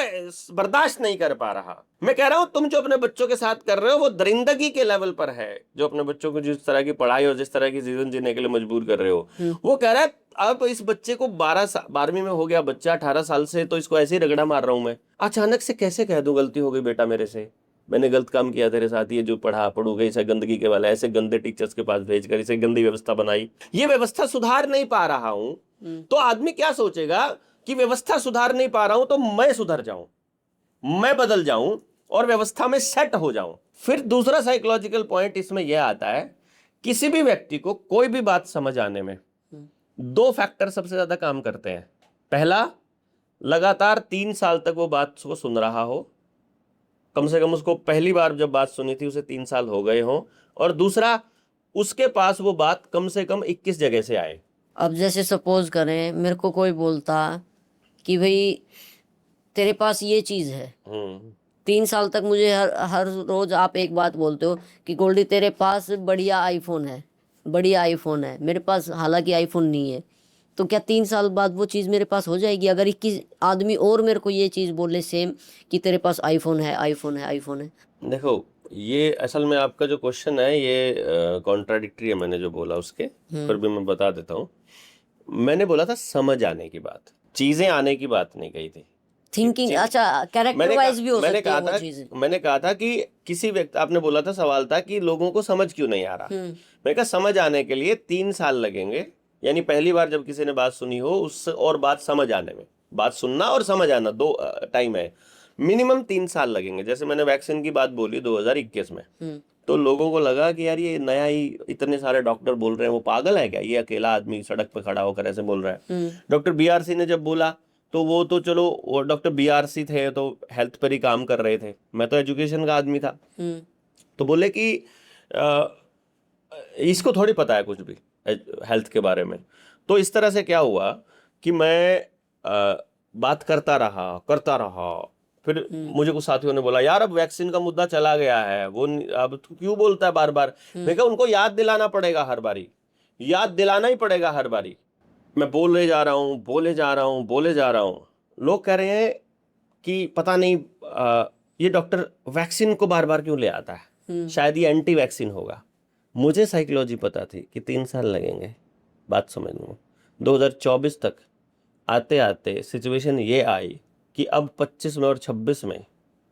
[SPEAKER 1] बर्दाश्त नहीं कर पा रहा। मैं कह रहा हूं तुम जो अपने बच्चों के साथ कर रहे हो वो दरिंदगी के लेवल पर है, जो अपने बच्चों को जिस तरह की पढ़ाई और जिस तरह की जीवन जीने के लिए मजबूर कर रहे हो। वो कह रहा है अब इस बच्चे को 12वीं में हो गया बच्चा, 18 साल से, तो इसको ऐसे ही रगड़ा मार रहा हूं मैं, अचानक से कैसे कह दूं गलती हो गई बेटा मेरे से, मैंने गलत काम किया तेरे साथ, ये जो पढ़ोगे इसे गंदगी के वाला, ऐसे गंदे टीचर्स के पास भेजकर इसे गंदी व्यवस्था बनाई, ये व्यवस्था सुधार नहीं पा रहा हूं। तो आदमी क्या सोचेगा कि व्यवस्था सुधार नहीं पा रहा हूं तो मैं सुधर जाऊं, मैं बदल जाऊं और व्यवस्था में सेट हो जाऊं। फिर दूसरा साइकोलॉजिकल पॉइंट इसमें यह आता है, किसी भी व्यक्ति को कोई भी बात समझ आने में 2 फैक्टर सबसे ज्यादा काम करते हैं। पहला, लगातार 3 साल तक वो बात को सुन रहा हो, कम से कम उसको पहली बार जब बात सुनी थी उसे 3 साल हो गए हों, और दूसरा उसके पास वो बात कम से कम 21 जगह से आए।
[SPEAKER 2] अब जैसे सपोज करें मेरे को कोई बोलता कि भाई तेरे पास ये चीज़ है, 3 साल तक मुझे हर हर रोज आप एक बात बोलते हो कि गोल्डी तेरे पास बढ़िया आईफोन है, बढ़िया आईफोन है, मेरे पास हालांकि आईफोन नहीं है, तो क्या 3 साल बाद वो चीज़ मेरे पास हो जाएगी? अगर 21 आदमी और मेरे को ये चीज़ बोले सेम कि तेरे पास आईफोन है, आईफोन है, आईफोन है।
[SPEAKER 1] देखो, ये असल में आपका जो क्वेश्चन है ये कॉन्ट्राडिक्टरी है, मैंने जो बोला उसके, फिर भी मैं बता देता हूँ। मैंने बोला था समझ आने की बात, चीजें आने की बात नहीं कही थी।
[SPEAKER 2] थिंकिंग, अच्छा, कैरेक्टर वाइज भी हो सकती है वो चीज़।
[SPEAKER 1] मैंने कहा था कि किसी व्यक्ति, आपने बोला था, सवाल था कि लोगों को समझ क्यों नहीं आ रहा। मैंने कहा समझ आने के लिए 3 साल लगेंगे, यानी पहली बार जब किसी ने बात सुनी हो उस और बात समझ आने में, बात सुनना और समझ आना दो टाइम है, मिनिमम 3 साल लगेंगे। जैसे मैंने वैक्सीन की बात बोली 2021 में, तो लोगों को लगा कि यार ये नया ही, इतने सारे डॉक्टर बोल रहे हैं, वो पागल है क्या, ये अकेला आदमी सड़क पे खड़ा होकर ऐसे बोल रहा है। डॉक्टर बीआरसी ने जब बोला तो वो तो चलो, वो डॉक्टर बीआरसी थे तो हेल्थ पर ही काम कर रहे थे, मैं तो एजुकेशन का आदमी था, तो बोले कि इसको थोड़ी पता है कुछ भी हेल्थ के बारे में। तो इस तरह से क्या हुआ कि मैं बात करता रहा, फिर मुझे कुछ साथियों ने बोला यार अब वैक्सीन का मुद्दा चला गया है, वो अब तू क्यों बोलता है बार बार। मैं कहा उनको याद दिलाना पड़ेगा हर बारी, याद दिलाना ही पड़ेगा हर बारी। मैं बोले जा रहा हूँ, लोग कह रहे हैं कि पता नहीं ये डॉक्टर वैक्सीन को बार बार क्यों ले आता है, शायद ये एंटी वैक्सीन होगा। मुझे साइकोलॉजी पता थी कि 3 साल लगेंगे बात समझने में। 2024 तक आते आते सिचुएशन ये आई कि अब 25 में और 26 में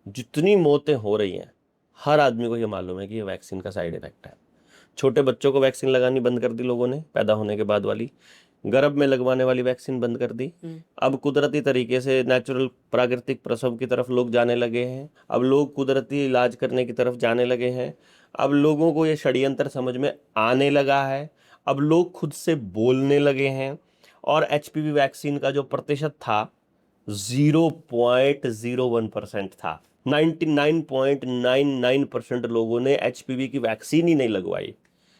[SPEAKER 1] जितनी मौतें हो रही हैं, हर आदमी को ये मालूम है कि ये वैक्सीन का साइड इफेक्ट है। छोटे बच्चों को वैक्सीन लगानी बंद कर दी लोगों ने, पैदा होने के बाद वाली, गर्भ में लगवाने वाली वैक्सीन बंद कर दी। अब कुदरती तरीके से नेचुरल प्राकृतिक प्रसव की तरफ लोग जाने लगे हैं। अब लोग कुदरती इलाज करने की तरफ जाने लगे हैं। अब लोगों को ये षड्यंत्र समझ में आने लगा है। अब लोग खुद से बोलने लगे हैं। और एचपीवी वैक्सीन का जो प्रतिशत था 0.01% था। 99.99% लोगों ने एचपीवी की वैक्सीन ही नहीं लगवाई।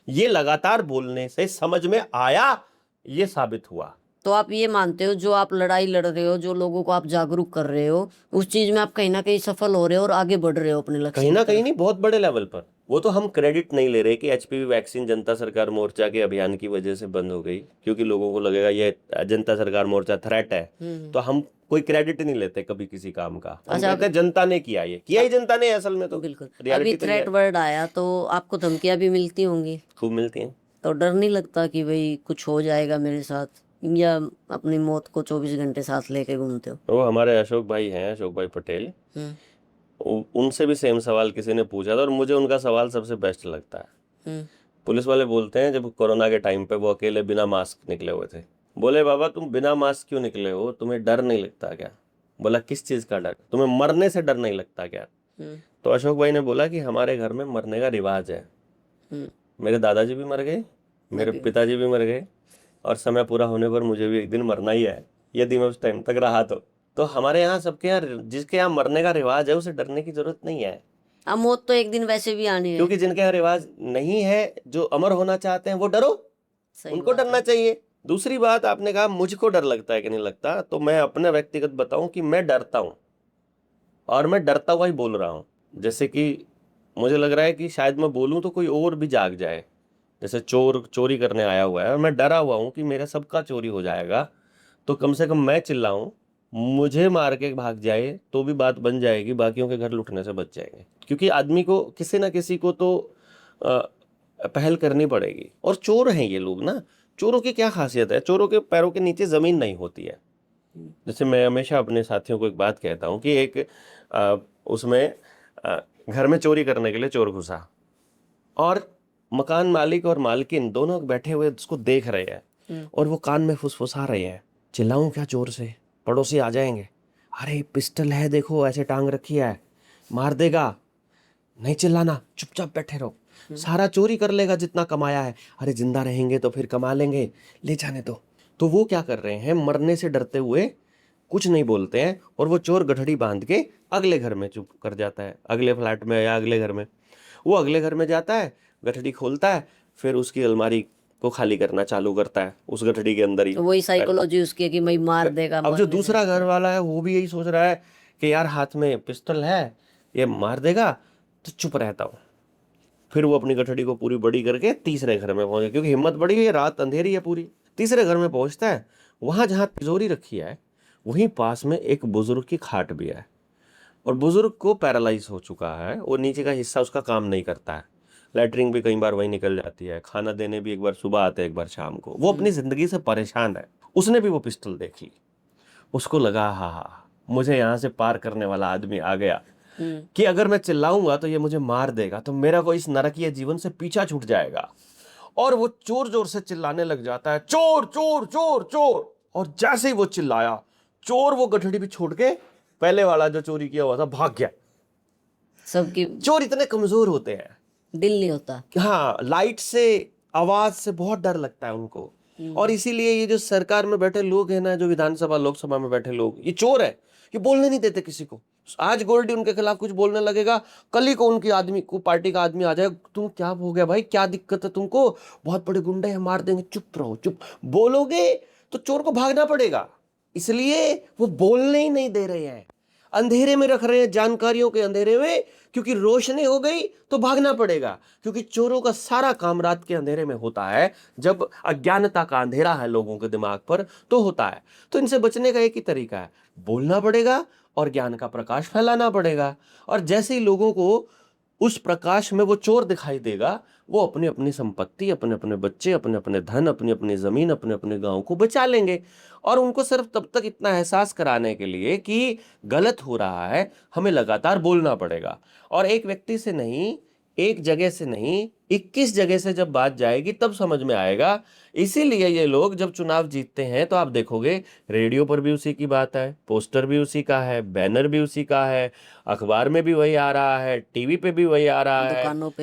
[SPEAKER 1] ये लगातार बोलने से समझ में आया, ये साबित हुआ।
[SPEAKER 2] तो आप ये मानते हो जो आप लड़ाई लड़ रहे हो, जो लोगों को आप जागरूक कर रहे हो, उस चीज में आप कहीं ना कहीं सफल हो रहे हो और आगे बढ़ रहे हो अपने लक्ष्य
[SPEAKER 1] कहीं ना
[SPEAKER 2] की तरफ?
[SPEAKER 1] कहीं नहीं, बहुत बड़े लेवल पर। वो तो हम क्रेडिट नहीं ले रहे कि एचपीवी वैक्सीन जनता सरकार मोर्चा के अभियान की वजह से बंद हो गई, क्योंकि लोगों को लगेगा ये जनता सरकार मोर्चा थ्रेट है, तो हम कोई क्रेडिट नहीं लेते कभी किसी काम का। हम कहते हैं जनता ने किया, ये किया ही जनता ने असल में। तो
[SPEAKER 2] बिल्कुल।
[SPEAKER 1] reality
[SPEAKER 2] अभी
[SPEAKER 1] तो ये
[SPEAKER 2] थ्रेट
[SPEAKER 1] है।
[SPEAKER 2] वर्ड आया तो आपको धमकियां भी मिलती होंगी,
[SPEAKER 1] खूब मिलती हैं।
[SPEAKER 2] तो डर नहीं लगता कि भाई कुछ हो जाएगा मेरे साथ, या अपनी मौत को 24 घंटे साथ लेके घूमते हो?
[SPEAKER 1] वो हमारे अशोक भाई हैं, अशोक भाई पटेल, उनसे भी सेम सवाल किसी ने पूछा था और मुझे उनका सवाल सबसे बेस्ट लगता है। पुलिस वाले बोलते हैं जब कोरोना के टाइम पे वो अकेले बिना मास्क निकले हुए थे, बोले बाबा तुम बिना मास्क क्यों निकले हो, तुम्हें डर नहीं लगता क्या? बोला किस चीज़ का डर, तुम्हें मरने से डर नहीं लगता क्या? तो अशोक भाई ने बोला कि हमारे घर में मरने का रिवाज है। मेरे दादाजी भी मर गए, मेरे पिताजी भी मर गए, और समय पूरा होने पर मुझे भी एक दिन मरना ही है, यदि मैं उस टाइम तक रहा तो हमारे यहाँ सबके यहाँ, जिसके यहाँ मरने का रिवाज है उसे डरने की जरूरत नहीं है।
[SPEAKER 2] अब मौत तो एक दिन वैसे भी आनी है।
[SPEAKER 1] क्योंकि जिनके यहाँ रिवाज नहीं है, जो अमर होना चाहते हैं, वो डरो, उनको डरना चाहिए। दूसरी बात, आपने कहा मुझको डर लगता है कि नहीं लगता, तो मैं अपने व्यक्तिगत बताऊं कि मैं डरता हूं, और मैं डरता हुआ ही बोल रहा हूं। जैसे कि मुझे लग रहा है कि शायद मैं बोलूं तो कोई और भी जाग जाए, जैसे चोर चोरी करने आया हुआ है और मैं डरा हुआ हूं कि मेरा सबका चोरी हो जाएगा, तो कम से कम मैं चिल्लाऊं, मुझे मार के भाग जाए तो भी बात बन जाएगी, बाकियों के घर लुटने से बच जाएंगे। क्योंकि आदमी को किसी ना किसी को तो पहल करनी पड़ेगी। और चोर हैं ये लोग ना, चोरों की क्या खासियत है, चोरों के पैरों के नीचे ज़मीन नहीं होती है। जैसे मैं हमेशा अपने साथियों को एक बात कहता हूँ कि एक उसमें घर में चोरी करने के लिए चोर घुसा, और मकान मालिक और मालकिन दोनों बैठे हुए उसको देख रहे हैं, और वो कान में फुसफुसा रहे हैं, चिल्लाऊं क्या चोर से, पड़ोसी आ जाएंगे, अरे पिस्टल है देखो, ऐसे टांग रखी है, मार देगा, नहीं चिल्लाना, चुपचाप बैठे रहो, सारा चोरी कर लेगा जितना कमाया है, अरे जिंदा रहेंगे तो फिर कमा लेंगे, ले जाने दो। तो वो क्या कर रहे हैं, मरने से डरते हुए कुछ नहीं बोलते हैं, और वो चोर गठड़ी बांध के अगले घर में चुप कर जाता है, अगले फ्लैट में या अगले घर में। वो अगले घर में जाता है, गठड़ी खोलता है, फिर उसकी अलमारी को खाली करना चालू करता है उस गठड़ी के अंदर ही।
[SPEAKER 2] तो वही साइकोलॉजी उसकी है कि मैं मार देगा।
[SPEAKER 1] अब जो दूसरा घर वाला है वो भी यही सोच रहा है कि यार हाथ में पिस्टल है, ये मार देगा, तो चुप रहता हूँ। फिर वो अपनी गठड़ी को पूरी बड़ी करके तीसरे घर में पहुंचे, क्योंकि हिम्मत बढ़ी हुई है, रात अंधेरी है पूरी। तीसरे घर में पहुंचता है, वहां जहां तिजोरी रखी है वहीं पास में एक बुजुर्ग की खाट भी है, और बुजुर्ग को पैरालाइज हो चुका है, वो नीचे का हिस्सा उसका काम नहीं करता है, लैटरिन भी कई बार वही निकल जाती है, खाना देने भी एक बार सुबह आते हैं एक बार शाम को। वो अपनी जिंदगी से परेशान है। उसने भी वो पिस्टल देख ली, उसको लगा हा मुझे यहाँ से पार करने वाला आदमी आ गया कि अगर मैं चिल्लाऊंगा तो ये मुझे मार देगा, तो मेरा को इस नरकीय जीवन से पीछा छूट जाएगा। और वो जोर जोर से चिल्लाने लग जाता है, चोर चोर चोर चोर। और जैसे ही वो चिल्लाया, चोर वो गठड़ी भी छोड़ के पहले वाला जो चोरी किया हुआ था भाग गया।
[SPEAKER 2] सबकी
[SPEAKER 1] चोर इतने कमजोर होते हैं,
[SPEAKER 2] दिल नहीं होता।
[SPEAKER 1] हाँ, लाइट से, आवाज से बहुत डर लगता है उनको। और इसीलिए ये जो सरकार में बैठे लोग हैं ना, जो विधानसभा लोकसभा में बैठे लोग, ये चोर है, ये बोलने नहीं देते किसी को। आज गोल्डी उनके खिलाफ कुछ बोलने लगेगा, कल ही को उनकी आदमी को, पार्टी का आदमी आ जाए, तुम क्या हो गया भाई, क्या दिक्कत है तुमको, बहुत बड़े गुंडे हैं, मार देंगे, चुप रहो। चुप बोलोगे तो चोर को भागना पड़ेगा, इसलिए वो बोलने ही नहीं दे रहे हैं, अंधेरे में रख रहे हैं, जानकारियों के अंधेरे में, क्योंकि रोशनी हो गई तो भागना पड़ेगा। क्योंकि चोरों का सारा काम रात के अंधेरे में होता है, जब अज्ञानता का अंधेरा है लोगों के दिमाग पर तो होता है। तो इनसे बचने का एक ही तरीका है, बोलना पड़ेगा और ज्ञान का प्रकाश फैलाना पड़ेगा। और जैसे ही लोगों को उस प्रकाश में वो चोर दिखाई देगा, वो अपनी अपनी संपत्ति, अपने अपने बच्चे, अपने अपने धन, अपनी अपनी जमीन, अपने अपने गांव को बचा लेंगे। और उनको सिर्फ तब तक इतना एहसास कराने के लिए कि गलत हो रहा है, हमें लगातार बोलना पड़ेगा। और एक व्यक्ति से नहीं, एक जगह से नहीं, 21 जगह से जब बात जाएगी तब समझ में आएगा। इसीलिए ये लोग जब चुनाव जीतते हैं तो आप देखोगे रेडियो पर भी उसी की बात है, पोस्टर भी उसी का है, बैनर भी उसी का है, अखबार में भी वही आ रहा है, टीवी पे भी वही आ रहा है,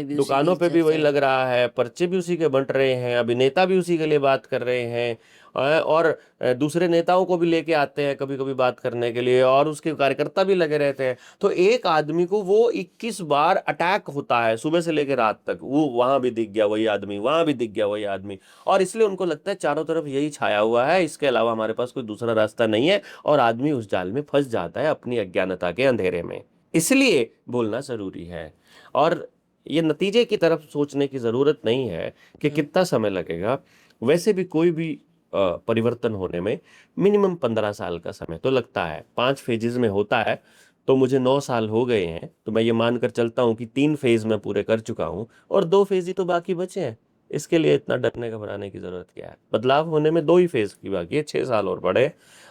[SPEAKER 1] दुकानों पे भी वही लग रहा है, पर्चे भी उसी के बंट रहे हैं, अभिनेता भी उसी के लिए बात कर रहे हैं, और दूसरे नेताओं को भी लेके आते हैं कभी कभी बात करने के लिए, और उसके कार्यकर्ता भी लगे रहते हैं। तो एक आदमी को वो 21 बार अटैक होता है सुबह से लेकर रात तक, वो वहां भी दिख गया वही आदमी, वहां भी दिख गया वही आदमी, और इसलिए उनको लगता है चारों तरफ यही छाया हुआ है, इसके अलावा हमारे पास कोई दूसरा रास्ता नहीं है, और आदमी उस जाल में फंस जाता है अपनी अज्ञानता के अंधेरे में। इसलिए बोलना जरूरी है, और ये नतीजे की तरफ सोचने की जरूरत नहीं है कि कितना समय लगेगा। वैसे भी कोई भी परिवर्तन होने में मिनिमम 15 साल का समय तो लगता है, 5 फेजेस में होता है। तो मुझे 9 साल हो गए हैं, तो मैं ये मानकर चलता हूँ कि 3 फेज में पूरे कर चुका हूँ, और 2 फेज ही तो बाकी बचे हैं। इसके लिए इतना डरने घबराने की जरूरत क्या है? बदलाव होने में 2 ही फेज की बाकी है, 6 साल और बड़े,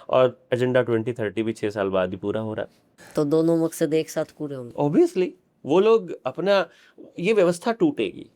[SPEAKER 1] और एजेंडा 2030 भी 6 साल बाद ही पूरा हो रहा है।
[SPEAKER 2] तो दोनों मकसद एक साथ पूरे होंगे।
[SPEAKER 1] ऑब्वियसली वो लोग अपना, ये व्यवस्था टूटेगी,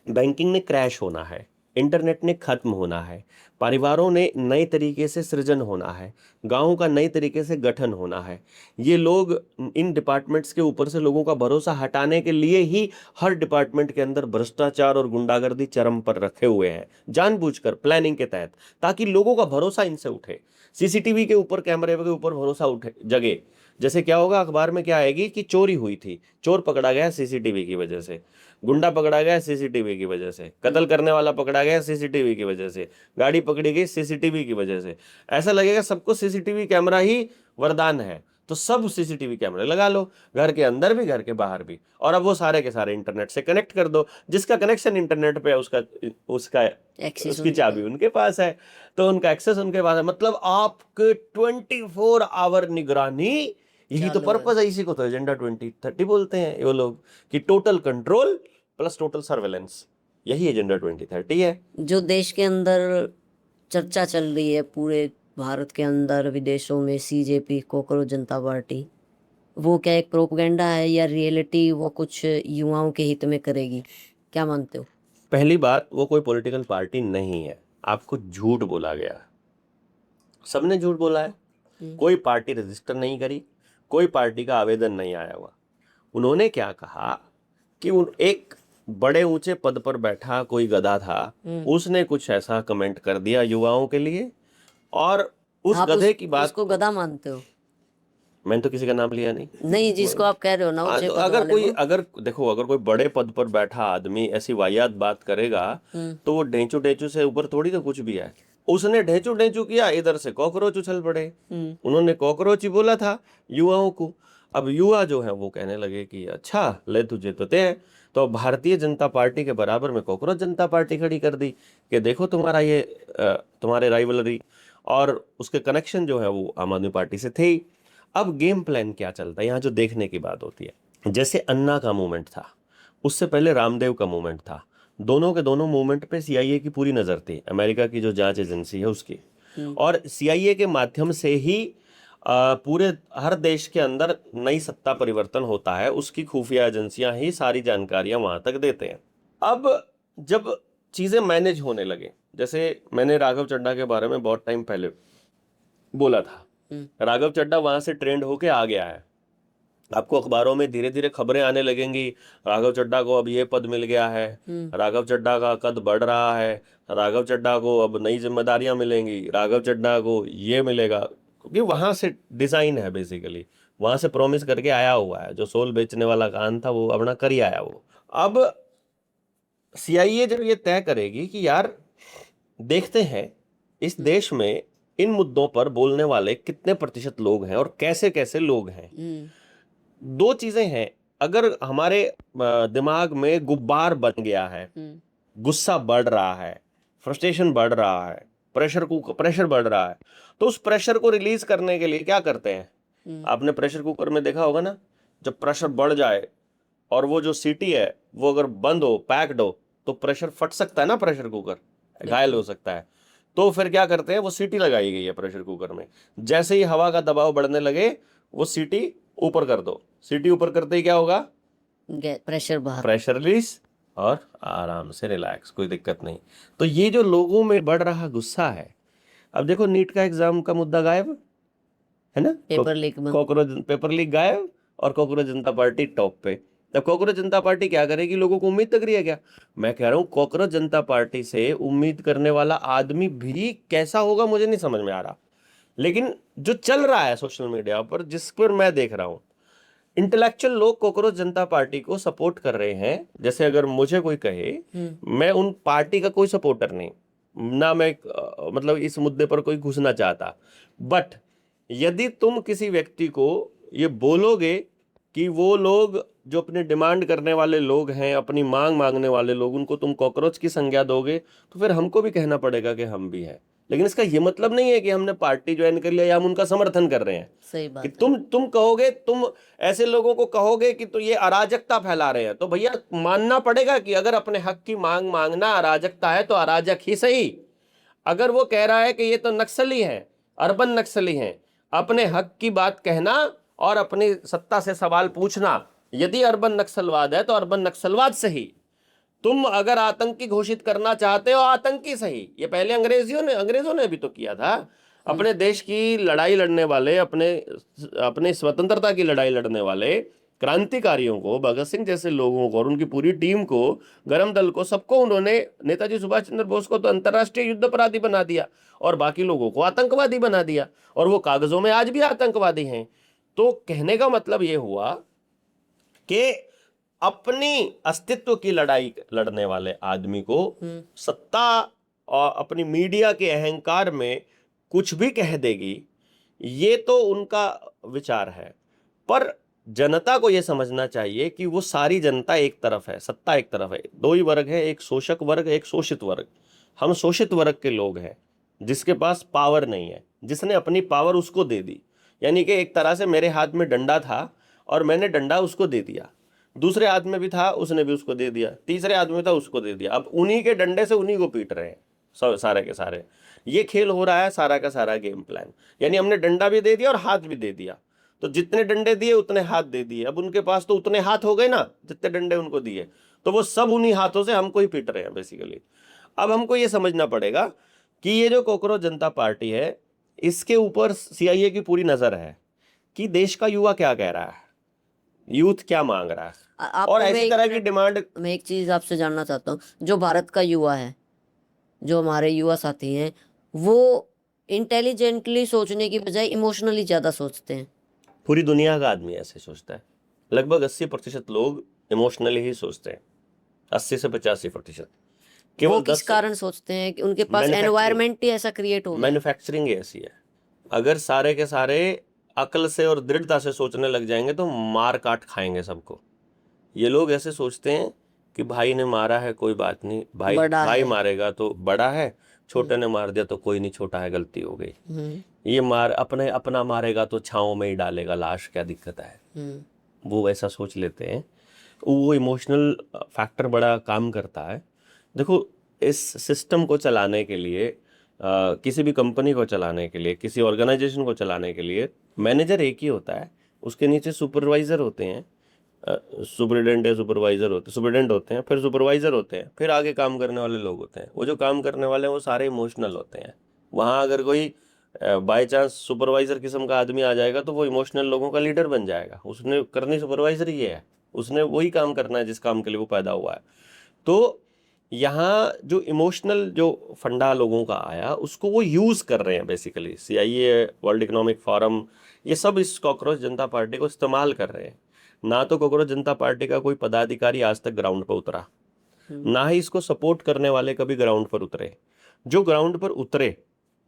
[SPEAKER 1] बैंकिंग ने क्रैश होना है, इंटरनेट ने खत्म होना है, परिवारों ने नए तरीके से सृजन होना है, गांवों का नए तरीके से गठन होना है। ये लोग इन डिपार्टमेंट्स के ऊपर से लोगों का भरोसा हटाने के लिए ही हर डिपार्टमेंट के अंदर भ्रष्टाचार और गुंडागर्दी चरम पर रखे हुए हैं, जानबूझकर प्लानिंग के तहत, ताकि लोगों का भरोसा इनसे उठे। सीसीटीवी के ऊपर, कैमरे के ऊपर भरोसा उठे, जगे। जैसे क्या होगा, अखबार में क्या आएगी कि चोरी हुई थी, चोर पकड़ा गया सीसीटीवी की वजह से, गुंडा पकड़ा गया सीसीटीवी की वजह से, कत्ल करने वाला पकड़ा गया सीसीटीवी की वजह से, गाड़ी पकड़ी गई सीसीटीवी की वजह से। ऐसा लगेगा सबको सीसीटीवी कैमरा ही वरदान है, तो सब सीसीटीवी कैमरे लगा लो, घर के अंदर भी घर के बाहर भी, और अब वो सारे के सारे इंटरनेट से कनेक्ट कर दो। जिसका कनेक्शन इंटरनेट पे है उसका उसकी चाबी उनके पास है, तो उनका एक्सेस उनके पास है। मतलब आपके 24 आवर निगरानी, यही तो पर्पस है, इसी को तो एजेंडा 2030 बोलते हैं वो लोग, कि total control plus total surveillance, यही एजेंडा 2030 है।
[SPEAKER 2] जो देश के अंदर चर्चा चल रही है, पूरे भारत के अंदर, विदेशों में, सीजेपी, कोकरोच जनता पार्टी, वो क्या एक प्रोपेगेंडा है या रियलिटी वो कुछ युवाओं के हित में करेगी? क्या मानते हो?
[SPEAKER 1] पहली बात, वो कोई पॉलिटिकल पार्टी नहीं है, आपको झूठ बोला गया, सबने झूठ बोला है। कोई पार्टी रजिस्टर नहीं करी, कोई पार्टी का आवेदन नहीं आया हुआ। उन्होंने क्या कहा कि एक बड़े ऊंचे पद पर बैठा कोई गधा था, उसने कुछ ऐसा कमेंट कर दिया युवाओं के लिए, और उस गधे की बात,
[SPEAKER 2] उसको गधा मानते हो?
[SPEAKER 1] मैंने तो किसी का नाम लिया नहीं।
[SPEAKER 2] नहीं, जिसको आप कह रहे हो ना ऊंचे
[SPEAKER 1] तो
[SPEAKER 2] पद
[SPEAKER 1] अगर
[SPEAKER 2] वाले
[SPEAKER 1] कोई
[SPEAKER 2] वो।
[SPEAKER 1] अगर देखो अगर कोई बड़े पद पर बैठा आदमी ऐसी वाहियात बात करेगा तो वो ढेंचू ढेंचू से ऊपर थोड़ी तो कुछ भी है। उसने ढेंचू ढेंचू किया, इधर से कॉकरोच उछल पड़े। उन्होंने कॉकरोच ही बोला था युवाओं को। अब युवा जो है वो कहने लगे कि अच्छा ले तुझे तो ते। तो अब भारतीय जनता पार्टी के बराबर में कॉकरोच जनता पार्टी खड़ी कर दी कि देखो तुम्हारा ये तुम्हारे राइवलरी और उसके कनेक्शन जो है वो आम आदमी पार्टी से थे ही। अब गेम प्लान क्या चलता है यहाँ जो देखने की बात होती है, जैसे अन्ना का मूवमेंट था, उससे पहले रामदेव का मूवमेंट था। दोनों के दोनों मूवमेंट पे सीआईए की पूरी नजर थी, अमेरिका की जो जांच एजेंसी है उसकी। और सीआईए के माध्यम से ही पूरे हर देश के अंदर नई सत्ता परिवर्तन होता है, उसकी खुफिया एजेंसियां ही सारी जानकारियां वहां तक देते हैं। अब जब चीजें मैनेज होने लगे, जैसे मैंने राघव चड्ढा के बारे में बहुत टाइम पहले बोला था, राघव चड्ढा वहां से ट्रेंड होके आ गया है। आपको अखबारों में धीरे धीरे खबरें आने लगेंगी, राघव चड्ढा को अब ये पद मिल गया है, राघव चड्ढा का कद बढ़ रहा है, राघव चड्ढा को अब नई जिम्मेदारियां मिलेंगी, राघव चड्ढा को ये मिलेगा, क्योंकि वहां से डिजाइन है बेसिकली, वहां से प्रॉमिस करके आया हुआ है। जो सोल बेचने वाला कान था वो अपना कर ही आया वो। अब सीआईए जब ये तय करेगी कि यार देखते हैं इस देश में इन मुद्दों पर बोलने वाले कितने प्रतिशत लोग हैं और कैसे कैसे लोग हैं। दो चीजें हैं, अगर हमारे दिमाग में गुब्बार बन गया है, गुस्सा बढ़ रहा है, फ्रस्ट्रेशन बढ़ रहा है, प्रेशर बढ़ रहा है, तो उस प्रेशर को रिलीज करने के लिए क्या करते हैं। आपने प्रेशर कुकर में देखा होगा ना, जब प्रेशर बढ़ जाए और वो जो सीटी है वो अगर बंद हो, पैक्ड हो, तो प्रेशर फट सकता है ना, प्रेशर कुकर घायल हो सकता है। तो फिर क्या करते हैं, वो सीटी लगाई गई है प्रेशर कुकर में, जैसे ही हवा का दबाव बढ़ने लगे वो सीटी ऊपर कर दो, सीटी ऊपर करते ही क्या होगा,
[SPEAKER 2] प्रेशर बाहर,
[SPEAKER 1] प्रेशर रिलीज और आराम से रिलैक्स, कोई दिक्कत नहीं। तो ये जो लोगों में बढ़ रहा गुस्सा है, अब देखो नीट का एग्जाम का मुद्दा गायब है ना,
[SPEAKER 2] पेपर लीक में
[SPEAKER 1] कॉकरोच पेपर लीक गायब और कॉकरोच जनता पार्टी टॉप पे। तब कॉकरोच जनता पार्टी क्या करेगी, लोगों को उम्मीद तक रही है क्या। मैं कह रहा हूं कॉकरोच जनता पार्टी से उम्मीद करने वाला आदमी भी कैसा होगा मुझे नहीं समझ में आ रहा, लेकिन जो चल रहा है सोशल मीडिया पर, जिस पर मैं देख रहा हूं, इंटेलेक्चुअल लोग कॉकरोच जनता पार्टी को सपोर्ट कर रहे हैं। जैसे अगर मुझे कोई कहे, मैं उन पार्टी का कोई सपोर्टर नहीं ना, मैं मतलब इस मुद्दे पर कोई घुसना चाहता, बट यदि तुम किसी व्यक्ति को ये बोलोगे कि वो लोग जो अपने डिमांड करने वाले लोग हैं, अपनी मांग मांगने वाले लोग, उनको तुम कॉकरोच की संज्ञा दोगे, तो फिर हमको भी कहना पड़ेगा कि हम भी हैं। लेकिन इसका ये मतलब नहीं है कि हमने पार्टी ज्वाइन कर लिया या हम उनका समर्थन कर रहे हैं।
[SPEAKER 2] सही बात
[SPEAKER 1] कि
[SPEAKER 2] है।
[SPEAKER 1] तुम कहोगे, तुम ऐसे लोगों को कहोगे कि तो ये अराजकता फैला रहे हैं, तो भैया मानना पड़ेगा कि अगर अपने हक की मांग मांगना अराजकता है तो अराजक ही सही। अगर वो कह रहा है कि ये तो नक्सली हैं, अर्बन नक्सली हैं, अपने हक की बात कहना और अपनी सत्ता से सवाल पूछना, यदि अर्बन नक्सलवाद है तो अर्बन नक्सलवाद सही। तुम अगर आतंकी घोषित करना चाहते हो, आतंकी सही। ये पहले अंग्रेजों ने भी तो किया था। अपने देश की लड़ाई लड़ने वाले, अपने स्वतंत्रता की लड़ाई लड़ने वाले क्रांतिकारियों को, भगत सिंह जैसे लोगों को और उनकी पूरी टीम को, गरम दल को, सबको उन्होंने, नेताजी सुभाष चंद्र बोस को तो अंतर्राष्ट्रीय युद्ध अपराधी बना दिया और बाकी लोगों को आतंकवादी बना दिया, और वो कागजों में आज भी आतंकवादी हैं। तो कहने का मतलब ये हुआ कि अपनी अस्तित्व की लड़ाई लड़ने वाले आदमी को सत्ता और अपनी मीडिया के अहंकार में कुछ भी कह देगी, ये तो उनका विचार है। पर जनता को यह समझना चाहिए कि वो सारी जनता एक तरफ है, सत्ता एक तरफ है, दो ही वर्ग है, एक शोषक वर्ग, एक शोषित वर्ग। हम शोषित वर्ग के लोग हैं, जिसके पास पावर नहीं है, जिसने अपनी पावर उसको दे दी। यानी कि एक तरह से मेरे हाथ में डंडा था और मैंने डंडा उसको दे दिया, दूसरे हाथ में भी था, उसने भी उसको दे दिया, तीसरे हाथ में था, उसको दे दिया। अब उन्हीं के डंडे से उन्हीं को पीट रहे हैं सारे के सारे। ये खेल हो रहा है सारा का सारा गेम प्लान। यानी हमने डंडा भी दे दिया और हाथ भी दे दिया, तो जितने डंडे दिए उतने हाथ दे दिए। अब उनके पास तो उतने हाथ हो गए ना जितने डंडे उनको दिए, तो वो सब उन्हीं हाथों से हमको ही पीट रहे हैं बेसिकली। अब हमको ये समझना पड़ेगा कि ये जो कॉकरोच जनता पार्टी है, इसके ऊपर सीआईए की पूरी नजर है कि देश का युवा क्या कह रहा है, यूथ क्या मांग रहा है, और ऐसी तरह की डिमांड।
[SPEAKER 2] मैं एक चीज आपसे जानना चाहता हूँ, जो भारत का युवा है, जो हमारे युवा साथी हैं, वो इंटेलिजेंटली सोचने की बजाय इमोशनली ज्यादा सोचते हैं।
[SPEAKER 1] पूरी दुनिया का आदमी ऐसे सोचता है। लगभग 80% लोग इमोशनली ही सोचते हैं, 80 से 85%।
[SPEAKER 2] वो
[SPEAKER 1] केवल
[SPEAKER 2] किस
[SPEAKER 1] 10
[SPEAKER 2] कारण सोचते हैं कि उनके पास
[SPEAKER 1] Manufacturing-
[SPEAKER 2] एनवायरनमेंट ही ऐसा क्रिएट हो गया है?
[SPEAKER 1] मैन्युफैक्चरिंग ही ऐसी है। अगर सारे के सारे अकल से और दृढ़ता से सोचने लग जाएंगे तो मार काट खाएंगे सबको। ये लोग ऐसे सोचते हैं कि भाई ने मारा है कोई बात नहीं, भाई
[SPEAKER 2] बड़ा
[SPEAKER 1] भाई
[SPEAKER 2] है।
[SPEAKER 1] मारेगा तो बड़ा है, छोटे ने मार दिया तो कोई नहीं, छोटा है, गलती हो गई। ये अपना मारेगा तो छांव में ही डालेगा लाश, क्या दिक्कत है। वो ऐसा सोच लेते हैं। वो इमोशनल फैक्टर बड़ा काम करता है। देखो, इस सिस्टम को चलाने के लिए, किसी भी कंपनी को चलाने के लिए, किसी ऑर्गेनाइजेशन को चलाने के लिए मैनेजर एक ही होता है, उसके नीचे सुपरवाइजर होते हैं, सुपरिटेंडेंट होते हैं, फिर सुपरवाइजर होते हैं, फिर आगे काम करने वाले लोग होते हैं। वो जो काम करने वाले हैं वो सारे इमोशनल होते हैं। वहाँ अगर कोई बाय चांस सुपरवाइजर किस्म का आदमी आ जाएगा तो वो इमोशनल लोगों का लीडर बन जाएगा। उसने करनी सुपरवाइजर ही है, उसने वही काम करना है जिस काम के लिए वो पैदा हुआ है। तो यहाँ जो इमोशनल जो फंडा लोगों का आया उसको वो यूज़ कर रहे हैं basically. CIA, world economic forum, ये सब इस कॉकरोच जनता पार्टी को इस्तेमाल कर रहे हैं। ना तो कॉकरोच जनता पार्टी का कोई पदाधिकारी आज तक ग्राउंड पर उतरा, ना ही इसको सपोर्ट करने वाले कभी ग्राउंड पर उतरे। जो ग्राउंड पर उतरे,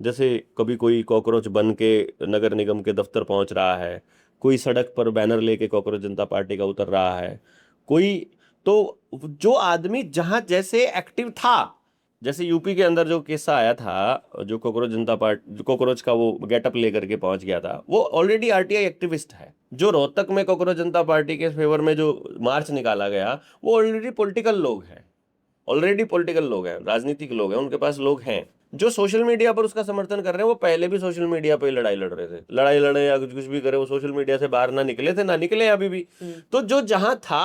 [SPEAKER 1] जैसे कभी कोई कॉकरोच बन के नगर निगम के दफ्तर पहुंच रहा है, कोई सड़क पर बैनर लेके कॉकरोच जनता पार्टी का उतर रहा है, कोई तो जो आदमी जहां जैसे एक्टिव था, जैसे यूपी के अंदर जो किस्सा आया था, जो कॉकरोच जनता पार्टी कॉकरोच का वो गेटअप लेकर के पहुंच गया था, वो ऑलरेडी RTI एक्टिविस्ट है। जो रोहतक में कॉकरोच जनता पार्टी के फेवर में जो मार्च निकाला गया, वो ऑलरेडी पॉलिटिकल लोग हैं, राजनीतिक लोग हैं, उनके पास लोग हैं। जो सोशल मीडिया पर उसका समर्थन कर रहे हैं वो पहले भी सोशल मीडिया पर ही लड़ाई लड़ रहे थे, लड़ाई लड़े या कुछ भी करे, वो सोशल मीडिया से बाहर ना निकले थे, ना निकले अभी भी। तो जो जहां था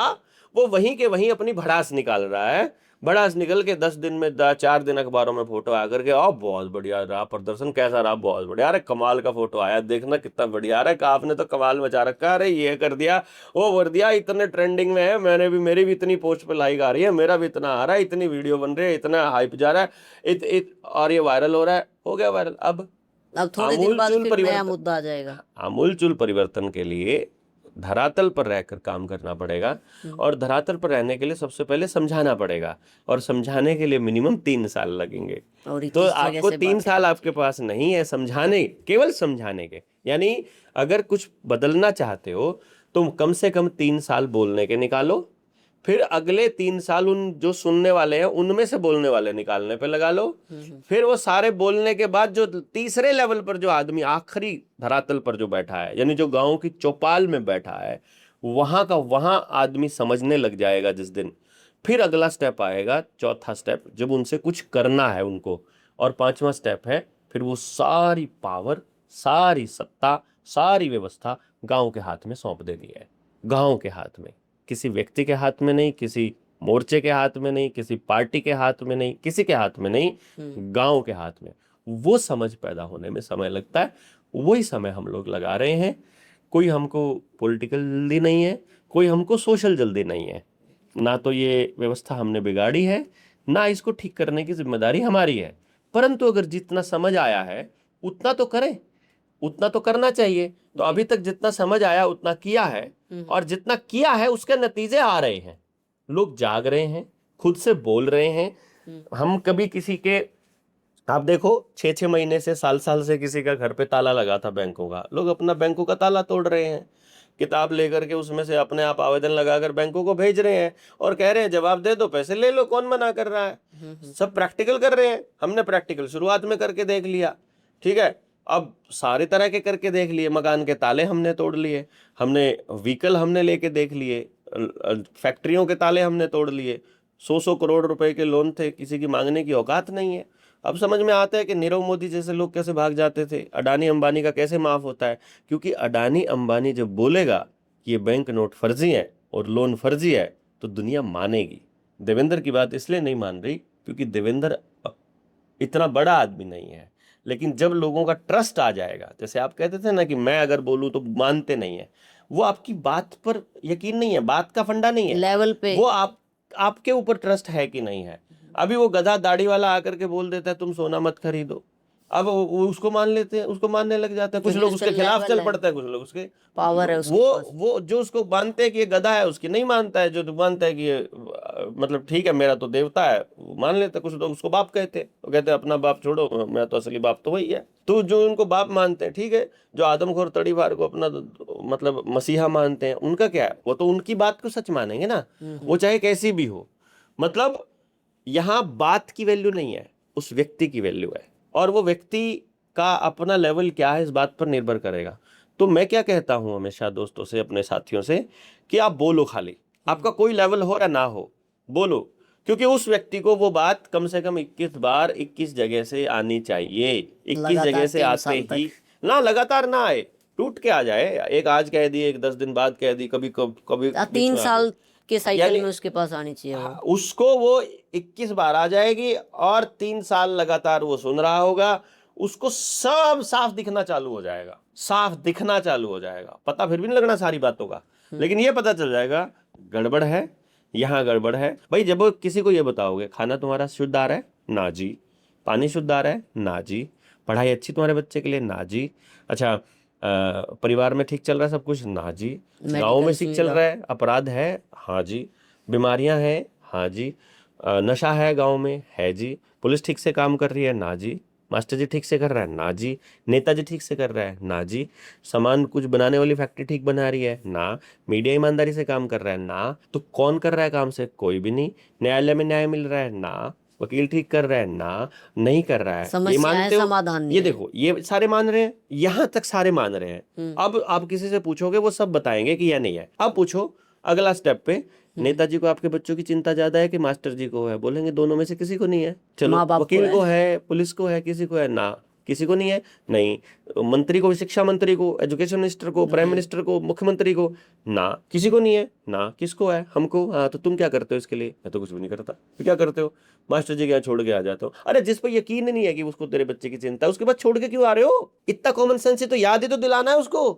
[SPEAKER 1] वो वहीं के वहीं अपनी भड़ास निकाल रहा है। भड़ास निकल के 10 दिन में 4 दिन अखबारों में फोटो आकर के, बहुत बढ़िया रहा प्रदर्शन, कैसा रहा, बहुत बढ़िया, अरे कमाल का फोटो आया, देखना कितना बढ़िया, अरे आपने तो कमाल मचा रखा, अरे ये कर दिया, वो कर दिया, इतने ट्रेंडिंग में है, मेरी भी इतनी पोस्ट पे लाइक आ रही है, मेरा भी इतना आ रहा है, इतनी वीडियो बन रही है, इतना हाइप जा रहा है, और ये वायरल हो रहा है, हो गया वायरल। अब
[SPEAKER 2] थोड़े दिन बाद फिर नया मुद्दा आ जाएगा।
[SPEAKER 1] आमूलचूल परिवर्तन के लिए धरातल पर रहकर काम करना पड़ेगा, और धरातल पर रहने के लिए सबसे पहले समझाना पड़ेगा, और समझाने के लिए मिनिमम 3 साल लगेंगे।
[SPEAKER 2] और
[SPEAKER 1] तो आपको 3 साल आपके पास नहीं है केवल समझाने के, यानी अगर कुछ बदलना चाहते हो तो कम से कम 3 साल बोलने के निकालो, फिर अगले 3 साल उन जो सुनने वाले हैं उनमें से बोलने वाले निकालने पे लगा लो। फिर वो सारे बोलने के बाद जो तीसरे लेवल पर जो आदमी आखिरी धरातल पर जो बैठा है, यानी जो गांव की चौपाल में बैठा है, वहां आदमी समझने लग जाएगा जिस दिन, फिर अगला स्टेप आएगा, चौथा स्टेप, जब उनसे कुछ करना है उनको, और 5वां स्टेप है फिर वो सारी पावर, सारी सत्ता, सारी व्यवस्था गांव के हाथ में सौंप देनी है। गांव के हाथ में, किसी व्यक्ति के हाथ में नहीं, किसी मोर्चे के हाथ में नहीं, किसी पार्टी के हाथ में नहीं, किसी के हाथ में नहीं, गांव के हाथ में। वो समझ पैदा होने में समय लगता है, वही समय हम लोग लगा रहे हैं। कोई हमको पॉलिटिकल जल्दी नहीं है, कोई हमको सोशल जल्दी नहीं है। ना तो ये व्यवस्था हमने बिगाड़ी है, ना इसको ठीक करने की जिम्मेदारी हमारी है, परंतु अगर जितना समझ आया है उतना तो करें, उतना तो करना चाहिए। तो अभी तक जितना समझ आया उतना किया है, और जितना किया है उसके नतीजे आ रहे हैं। लोग जाग रहे हैं, खुद से बोल रहे हैं। हम कभी किसी के, आप देखो 6-6 महीने से, साल से किसी का घर पे ताला लगा था बैंकों का, लोग अपना बैंकों का ताला तोड़ रहे हैं, किताब लेकर के उसमें से अपने आप आवेदन लगाकर बैंकों को भेज रहे हैं, और कह रहे हैं जवाब दे दो, पैसे ले लो, कौन मना कर रहा है। सब प्रैक्टिकल कर रहे हैं। हमने प्रैक्टिकल शुरुआत में करके देख लिया, ठीक है, अब सारे तरह के करके देख लिए, मकान के ताले हमने तोड़ लिए, हमने व्हीकल हमने लेके देख लिए, फैक्ट्रियों के ताले हमने तोड़ लिए, 100 करोड़ रुपए के लोन थे, किसी की मांगने की औकात नहीं है। अब समझ में आता है कि नीरव मोदी जैसे लोग कैसे भाग जाते थे, अडानी अंबानी का कैसे माफ होता है, क्योंकि अडानी अंबानी जब बोलेगा कि ये बैंक नोट फर्जी है और लोन फर्जी है तो दुनिया मानेगी। देवेंद्र की बात इसलिए नहीं मान रही क्योंकि देवेंद्र इतना बड़ा आदमी नहीं है, लेकिन जब लोगों का ट्रस्ट आ जाएगा, जैसे आप कहते थे ना कि मैं अगर बोलूं तो मानते नहीं है, वो आपकी बात पर यकीन नहीं है, बात का फंडा नहीं है,
[SPEAKER 2] लेवल पे
[SPEAKER 1] वो आपके ऊपर ट्रस्ट है कि नहीं है। अभी वो गधा दाढ़ी वाला आकर के बोल देता है तुम सोना मत खरीदो, अब वो उसको मान लेते हैं, उसको मानने लग जाते हैं। कुछ लोग उसके खिलाफ चल पड़ते हैं, कुछ लोग उसके
[SPEAKER 2] पावर है उसके पास।
[SPEAKER 1] वो जो उसको मानते हैं कि ये गधा है उसकी नहीं मानता है, जो मानता है कि ये मतलब ठीक है मेरा तो देवता है वो मान लेते हैं। कुछ लोग उसको बाप कहते हैं, वो कहते हैं अपना बाप छोड़ो, मेरा तो असली बाप तो वही है। तो जो उनको बाप मानते हैं ठीक है, जो आदमखोर तड़ीवार को अपना मतलब मसीहा मानते हैं, उनका क्या है, वो तो उनकी बात को सच मानेंगे ना, वो चाहे कैसी भी हो। मतलब यहाँ बात की वैल्यू नहीं है, उस व्यक्ति की वैल्यू है, और वो व्यक्ति का अपना लेवल क्या है इस बात पर निर्भर करेगा। तो मैं क्या कहता हूं हमेशा दोस्तों से, अपने साथियों से, कि आप बोलो, खाली आपका कोई लेवल हो या ना हो, बोलो, क्योंकि उस व्यक्ति को वो बात कम से कम 21 बार 21 जगह से आनी चाहिए। 21 जगह से आते ही ना, लगातार ना आए, टूट के आ जाए। एक आज कह दी, एक 10 दिन बाद कह दी, कभी कभी
[SPEAKER 2] 3 साल के साइकिल
[SPEAKER 1] यानी
[SPEAKER 2] में उसके पास आनी चाहिए वो।
[SPEAKER 1] उसको वो 21 बार आ जाएगी और 3 साल लगातार वो सुन रहा होगा, उसको सब साफ दिखना चालू हो जाएगा, साफ दिखना चालू हो जाएगा। पता फिर भी नहीं लगना सारी बातों का, लेकिन ये पता चल जाएगा गड़बड़ है, यहाँ गड़बड़ है। भाई जब वो किसी को ये बताओगे खाना तुम्हारा शुद्ध आ रहा है, ना जी। पानी शुद्ध आ रहा है, ना जी। पढ़ाई अच्छी तुम्हारे बच्चे के लिए, ना जी। अच्छा परिवार में ठीक चल रहा है सब कुछ, ना जी। गाँव में ठीक चल रहा है, अपराध है, हाँ जी। बीमारियां हैं, हाँ जी। नशा है गांव में, है जी। पुलिस ठीक से काम कर रही है, ना जी। मास्टर जी ठीक से कर रहा है, ना जी। नेताजी ठीक से कर रहा है, ना जी। सामान कुछ बनाने वाली फैक्ट्री ठीक बना रही है, ना। मीडिया ईमानदारी से काम कर रहा है, ना। तो कौन कर रहा है काम से? कोई भी नहीं। न्यायालय में न्याय मिल रहा है, ना। वकील ठीक कर रहा है, ना। नहीं कर रहा है, ये
[SPEAKER 2] समस्या है,
[SPEAKER 1] मानते हो?
[SPEAKER 2] समाधान नहीं
[SPEAKER 1] ये
[SPEAKER 2] है।
[SPEAKER 1] देखो, ये सारे मान रहे हैं, यहां तक सारे मान रहे हैं। अब आप किसी से पूछोगे वो सब बताएंगे कि यह नहीं है। अब पूछो अगला स्टेप पे, नेताजी को आपके बच्चों की चिंता ज्यादा है कि मास्टर जी को है? बोलेंगे दोनों में से किसी को नहीं है। चलो
[SPEAKER 2] माँ बाप को
[SPEAKER 1] वकील
[SPEAKER 2] है।
[SPEAKER 1] को है, पुलिस को है, किसी को है? ना, किसी को नहीं है। नहीं मंत्री को, शिक्षा मंत्री को, एजुकेशन मिनिस्टर को, प्राइम मिनिस्टर को, मुख्यमंत्री को, ना किसी को नहीं है। ना किसको है? हमको। हाँ तो तुम क्या करते हो इसके लिए? मैं तो कुछ भी नहीं करता। तो क्या करते हो? मास्टर जी के यहाँ छोड़ के आ जाता हूँ। अरे जिस पर यकीन नहीं है कि उसको तेरे बच्चे की चिंता है, उसके बाद छोड़ के क्यों आ रहे हो? इतना कॉमन सेंस ही तो याद ही तो दिलाना है उसको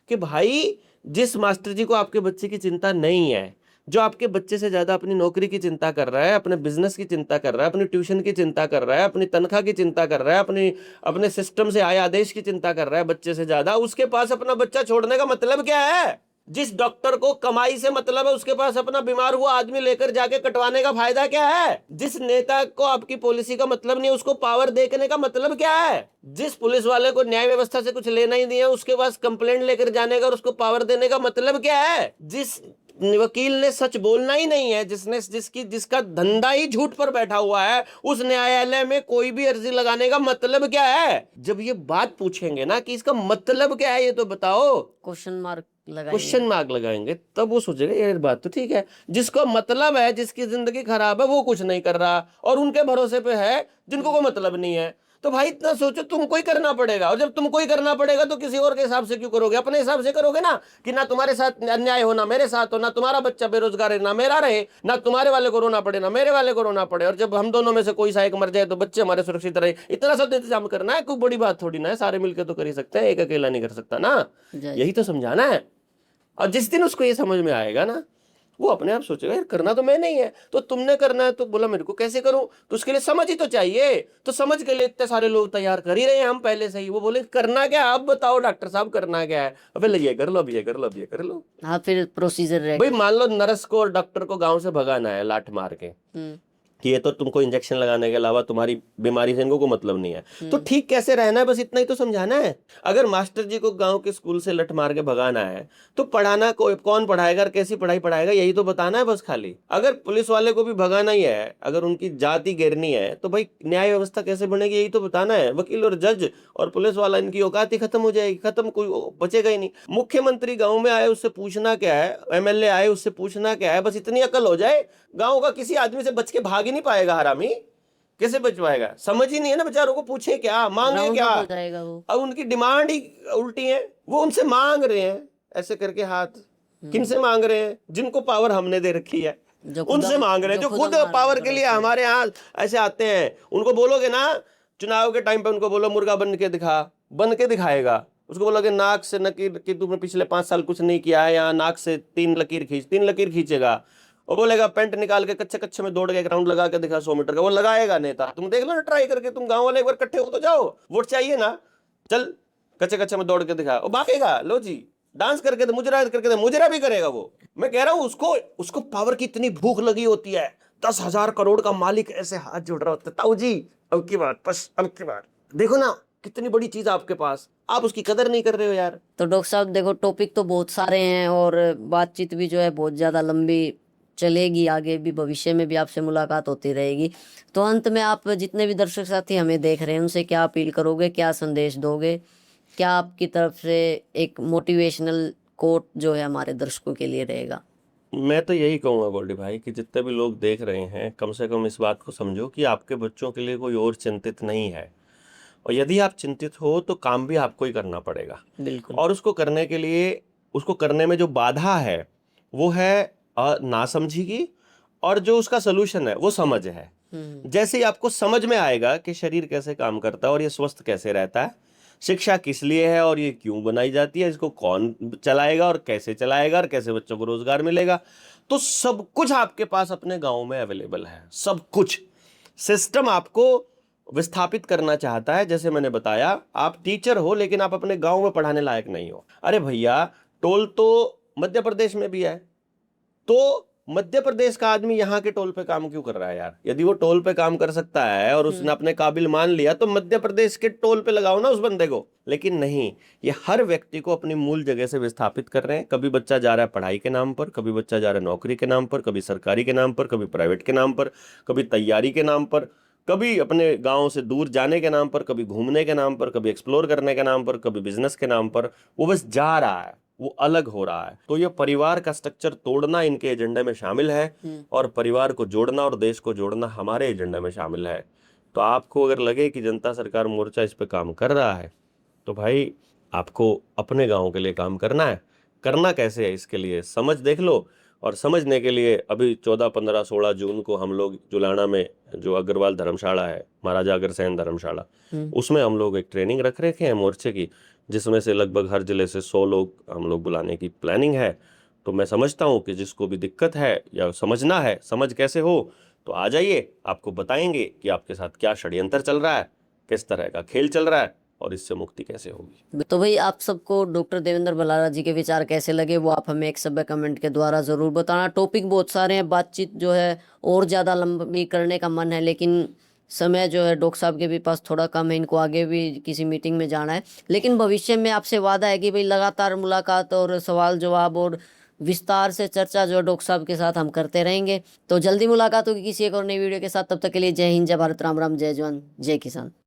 [SPEAKER 1] कि भाई जिस मास्टर जी को आपके बच्चे की चिंता नहीं है, जो आपके बच्चे से ज्यादा अपनी नौकरी की चिंता कर रहा है, अपने बिजनेस की चिंता कर रहा है, अपनी ट्यूशन की चिंता कर रहा है, अपनी तनख्वाह की चिंता कर रहा है, अपने सिस्टम से आए आदेश की चिंता कर रहा है बच्चे से ज्यादा, उसके पास अपना बच्चा छोड़ने का मतलब क्या है? जिस डॉक्टर को कमाई से मतलब है, उसके पास अपना बीमार हुआ आदमी लेकर जाके कटवाने का फायदा क्या है? जिस नेता को आपकी पॉलिसी का मतलब नहीं है, उसको पावर देखने का मतलब क्या है? जिस पुलिस वाले को न्याय व्यवस्था से कुछ लेना ही नहीं है, उसके पास कंप्लेंट लेकर जाने का और उसको पावर देने का मतलब क्या है? जिस वकील ने सच बोलना ही नहीं है, जिसका धंधा ही झूठ पर बैठा हुआ है, उस न्यायालय में कोई भी अर्जी लगाने का मतलब क्या है? जब ये बात पूछेंगे ना कि इसका मतलब क्या है, ये तो बताओ, क्वेश्चन मार्क लगाएंगे, तब वो सोचेगा यार बात तो ठीक है। जिसको मतलब है, जिसकी जिंदगी खराब है, वो कुछ नहीं कर रहा, और उनके भरोसे पे है जिनको कोई मतलब नहीं है। तो भाई इतना सोचो, तुमको ही करना पड़ेगा, और जब तुमको ही करना पड़ेगा तो किसी और के हिसाब से क्यों करोगे? अपने हिसाब से करोगे ना, कि ना तुम्हारे साथ अन्याय हो, ना मेरे साथ हो, ना तुम्हारा बच्चा बेरोजगार है ना मेरा रहे, ना तुम्हारे वाले को रोना पड़े ना मेरे वाले को रोना पड़े, और जब हम दोनों में से कोई सा एक मर जाए तो बच्चे हमारे सुरक्षित रहे। इतना सब इंतजाम करना है, कोई बड़ी बात थोड़ी ना है, सारे मिलकर तो कर ही सकते हैं, एक अकेला नहीं कर सकता ना। यही तो समझाना है। और जिस दिन उसको ये समझ में आएगा ना, वो अपने आप सोचेगा यार करना तो मैं नहीं है, तो तुमने करना है, तो बोला मेरे को कैसे करूं? तो उसके लिए समझ ही तो चाहिए। तो समझ के लिए इतने सारे लोग तैयार कर ही रहे हैं हम पहले से ही। वो बोले करना क्या है? अब बताओ डॉक्टर साहब करना क्या है? अबे ये कर लो, अब ये कर लो, अब ये कर लो।
[SPEAKER 2] हाँ फिर प्रोसीजर
[SPEAKER 1] भाई मान लो नर्स को और डॉक्टर को गाँव से भगाना है लाठ मार के, कि ये तो तुमको इंजेक्शन लगाने के अलावा तुम्हारी बीमारी से इनको को मतलब नहीं है, तो ठीक कैसे रहना है, बस इतना ही तो समझाना है। अगर मास्टर जी को गांव के स्कूल से लठ मार के भगाना है, तो पढ़ाना कौन पढ़ाएगा और कैसी पढ़ाई पढ़ाएगा, यही तो बताना है बस खाली। अगर पुलिस वाले को भी भगाना ही है, अगर उनकी जाति गिरनी है, तो भाई न्याय व्यवस्था कैसे बनेगी, यही तो बताना है। वकील और जज और पुलिस वाला, इनकी औकात ही खत्म हो जाएगी, खत्म, कोई बचेगा ही नहीं। मुख्यमंत्री गाँव में आए उससे पूछना क्या है, MLA आए उससे पूछना क्या है, बस इतनी अकल हो जाए, गाँव का किसी आदमी से बच के भाग नहीं पाएगा हरामी। कैसे बच पाएगा? समझ ही नहीं है ना बेचारों को, पूछे क्या, मांगे क्या। अब उनकी डिमांड ही उल्टी है, वो उनसे मांग रहे हैं ऐसे करके हाथ। किन से मांग रहे हैं? जिनको पावर हमने दे रखी है उनसे मांग रहे हैं, जो खुद पावर के लिए हमारे यहाँ ऐसे आते हैं। उनको बोलोगे ना चुनाव के टाइम पे, उनको बोलो मुर्गा बन के दिखा, बन के दिखाएगा। उसको बोलोगे नाक से नकीर कि तुमने पिछले 5 साल कुछ नहीं किया है, यहाँ नाक से 3 लकीर खींच, 3 लकीर खींचेगा। और बोलेगा पैंट निकाल के कच्चे कच्चे में दौड़ के एक राउंड लगा के दिखा 100 मीटर का, वो लगाएगा नेता। तुम देख लो ना ट्राई करके, तुम गांव वाले एक बार इकट्ठे हो तो जाओ, वोट चाहिए ना, चल कच्चे कच्चे में दौड़ के दिखा, वो भागेगा। लो जी, डांस करके दे, मुजरा करके दे, मुजरा भी करेगा वो। मैं कह रहा हूं उसको पावर की इतनी भूख लगी होती है। 10,000 करोड़ का मालिक ऐसे हाथ जोड़ रहा होता है, ताऊ जी अब की बात, बस अब की बात, देखो ना कितनी बड़ी चीज आपके पास, आप उसकी कदर नहीं कर रहे हो यार।
[SPEAKER 2] तो डॉक्टर साहब देखो, टॉपिक तो बहुत सारे हैं और बातचीत भी जो है बहुत ज़्यादा लंबी चलेगी, आगे भी भविष्य में भी आपसे मुलाकात होती रहेगी। तो अंत में आप जितने भी दर्शक साथी हमें देख रहे हैं उनसे क्या अपील करोगे, क्या संदेश दोगे, क्या आपकी तरफ से एक मोटिवेशनल कोट जो है हमारे दर्शकों के लिए रहेगा?
[SPEAKER 1] मैं तो यही कहूंगा गोल्डी भाई कि जितने भी लोग देख रहे हैं, कम से कम इस बात को समझो कि आपके बच्चों के लिए कोई और चिंतित नहीं है, और यदि आप चिंतित हो तो काम भी आपको ही करना पड़ेगा।
[SPEAKER 2] बिल्कुल।
[SPEAKER 1] और उसको करने के लिए, उसको करने में जो बाधा है वो है नासमझी की, और जो उसका सलूशन है वो समझ है। जैसे ही आपको समझ में आएगा कि शरीर कैसे काम करता है और ये स्वस्थ कैसे रहता है, शिक्षा किस लिए है और ये क्यों बनाई जाती है, इसको कौन चलाएगा और कैसे चलाएगा और कैसे बच्चों को रोजगार मिलेगा, तो सब कुछ आपके पास अपने गांव में अवेलेबल है। सब कुछ सिस्टम आपको विस्थापित करना चाहता है। जैसे मैंने बताया, आप टीचर हो लेकिन आप अपने गांव में पढ़ाने लायक नहीं हो। अरे भैया, टोल तो मध्य प्रदेश में भी है, तो मध्य प्रदेश का आदमी यहाँ के टोल पे काम क्यों कर रहा है यार? यदि वो टोल पे काम कर सकता है और उसने अपने काबिल मान लिया, तो मध्य प्रदेश के टोल पे लगाओ ना उस बंदे को। लेकिन नहीं, ये हर व्यक्ति को अपनी मूल जगह से विस्थापित कर रहे हैं। कभी बच्चा जा रहा है पढ़ाई के नाम पर, कभी बच्चा जा रहा है नौकरी के नाम पर, कभी सरकारी के नाम पर, कभी प्राइवेट के नाम पर, कभी तैयारी के नाम पर, कभी अपने गांव से दूर जाने के नाम पर, कभी घूमने के नाम पर, कभी एक्सप्लोर करने के नाम पर, कभी बिजनेस के नाम पर। वो बस जा रहा है, वो अलग हो रहा है। तो ये परिवार का स्ट्रक्चर तोड़ना इनके एजेंडे में शामिल है, और परिवार को जोड़ना और देश को जोड़ना हमारे एजेंडे में शामिल है। तो आपको अगर लगे कि जनता सरकार मोर्चा इस पे काम कर रहा है, तो भाई आपको अपने गांव के लिए काम करना है। करना कैसे है, इसके लिए समझ देख लो। और समझने के लिए अभी 14, 15, 16 जून को हम लोग जुलाना में जो अग्रवाल धर्मशाला है, महाराजा अग्रसेन धर्मशाला, उसमें हम लोग एक ट्रेनिंग रख रखे हैं मोर्चे की, जिसमें से लगभग हर जिले से 100 लोग हम लोग बुलाने की प्लानिंग है। तो मैं समझता हूँ कि जिसको भी दिक्कत है या समझना है, समझ कैसे हो, तो आ जाइए, आपको बताएंगे कि आपके साथ क्या षड्यंत्र चल रहा है, किस तरह का खेल चल रहा है और इससे मुक्ति कैसे होगी।
[SPEAKER 2] तो भाई, आप सबको डॉक्टर देवेंद्र भलारा जी के विचार कैसे लगे वो आप हमें एक सभ्य कमेंट के द्वारा ज़रूर बताना। टॉपिक बहुत सारे हैं, बातचीत जो है और ज़्यादा लंबी करने का मन है, लेकिन समय जो है डॉक्टर साहब के भी पास थोड़ा कम है, इनको आगे भी किसी मीटिंग में जाना है। लेकिन भविष्य में आपसे वादा है कि भाई लगातार मुलाकात और सवाल जवाब और विस्तार से चर्चा जो है डॉक्टर साहब के साथ हम करते रहेंगे। तो जल्दी मुलाकात होगी किसी एक और नई वीडियो के साथ। तब तक के लिए जय हिंद, जय भारत, राम राम, जय जवान, जय किसान।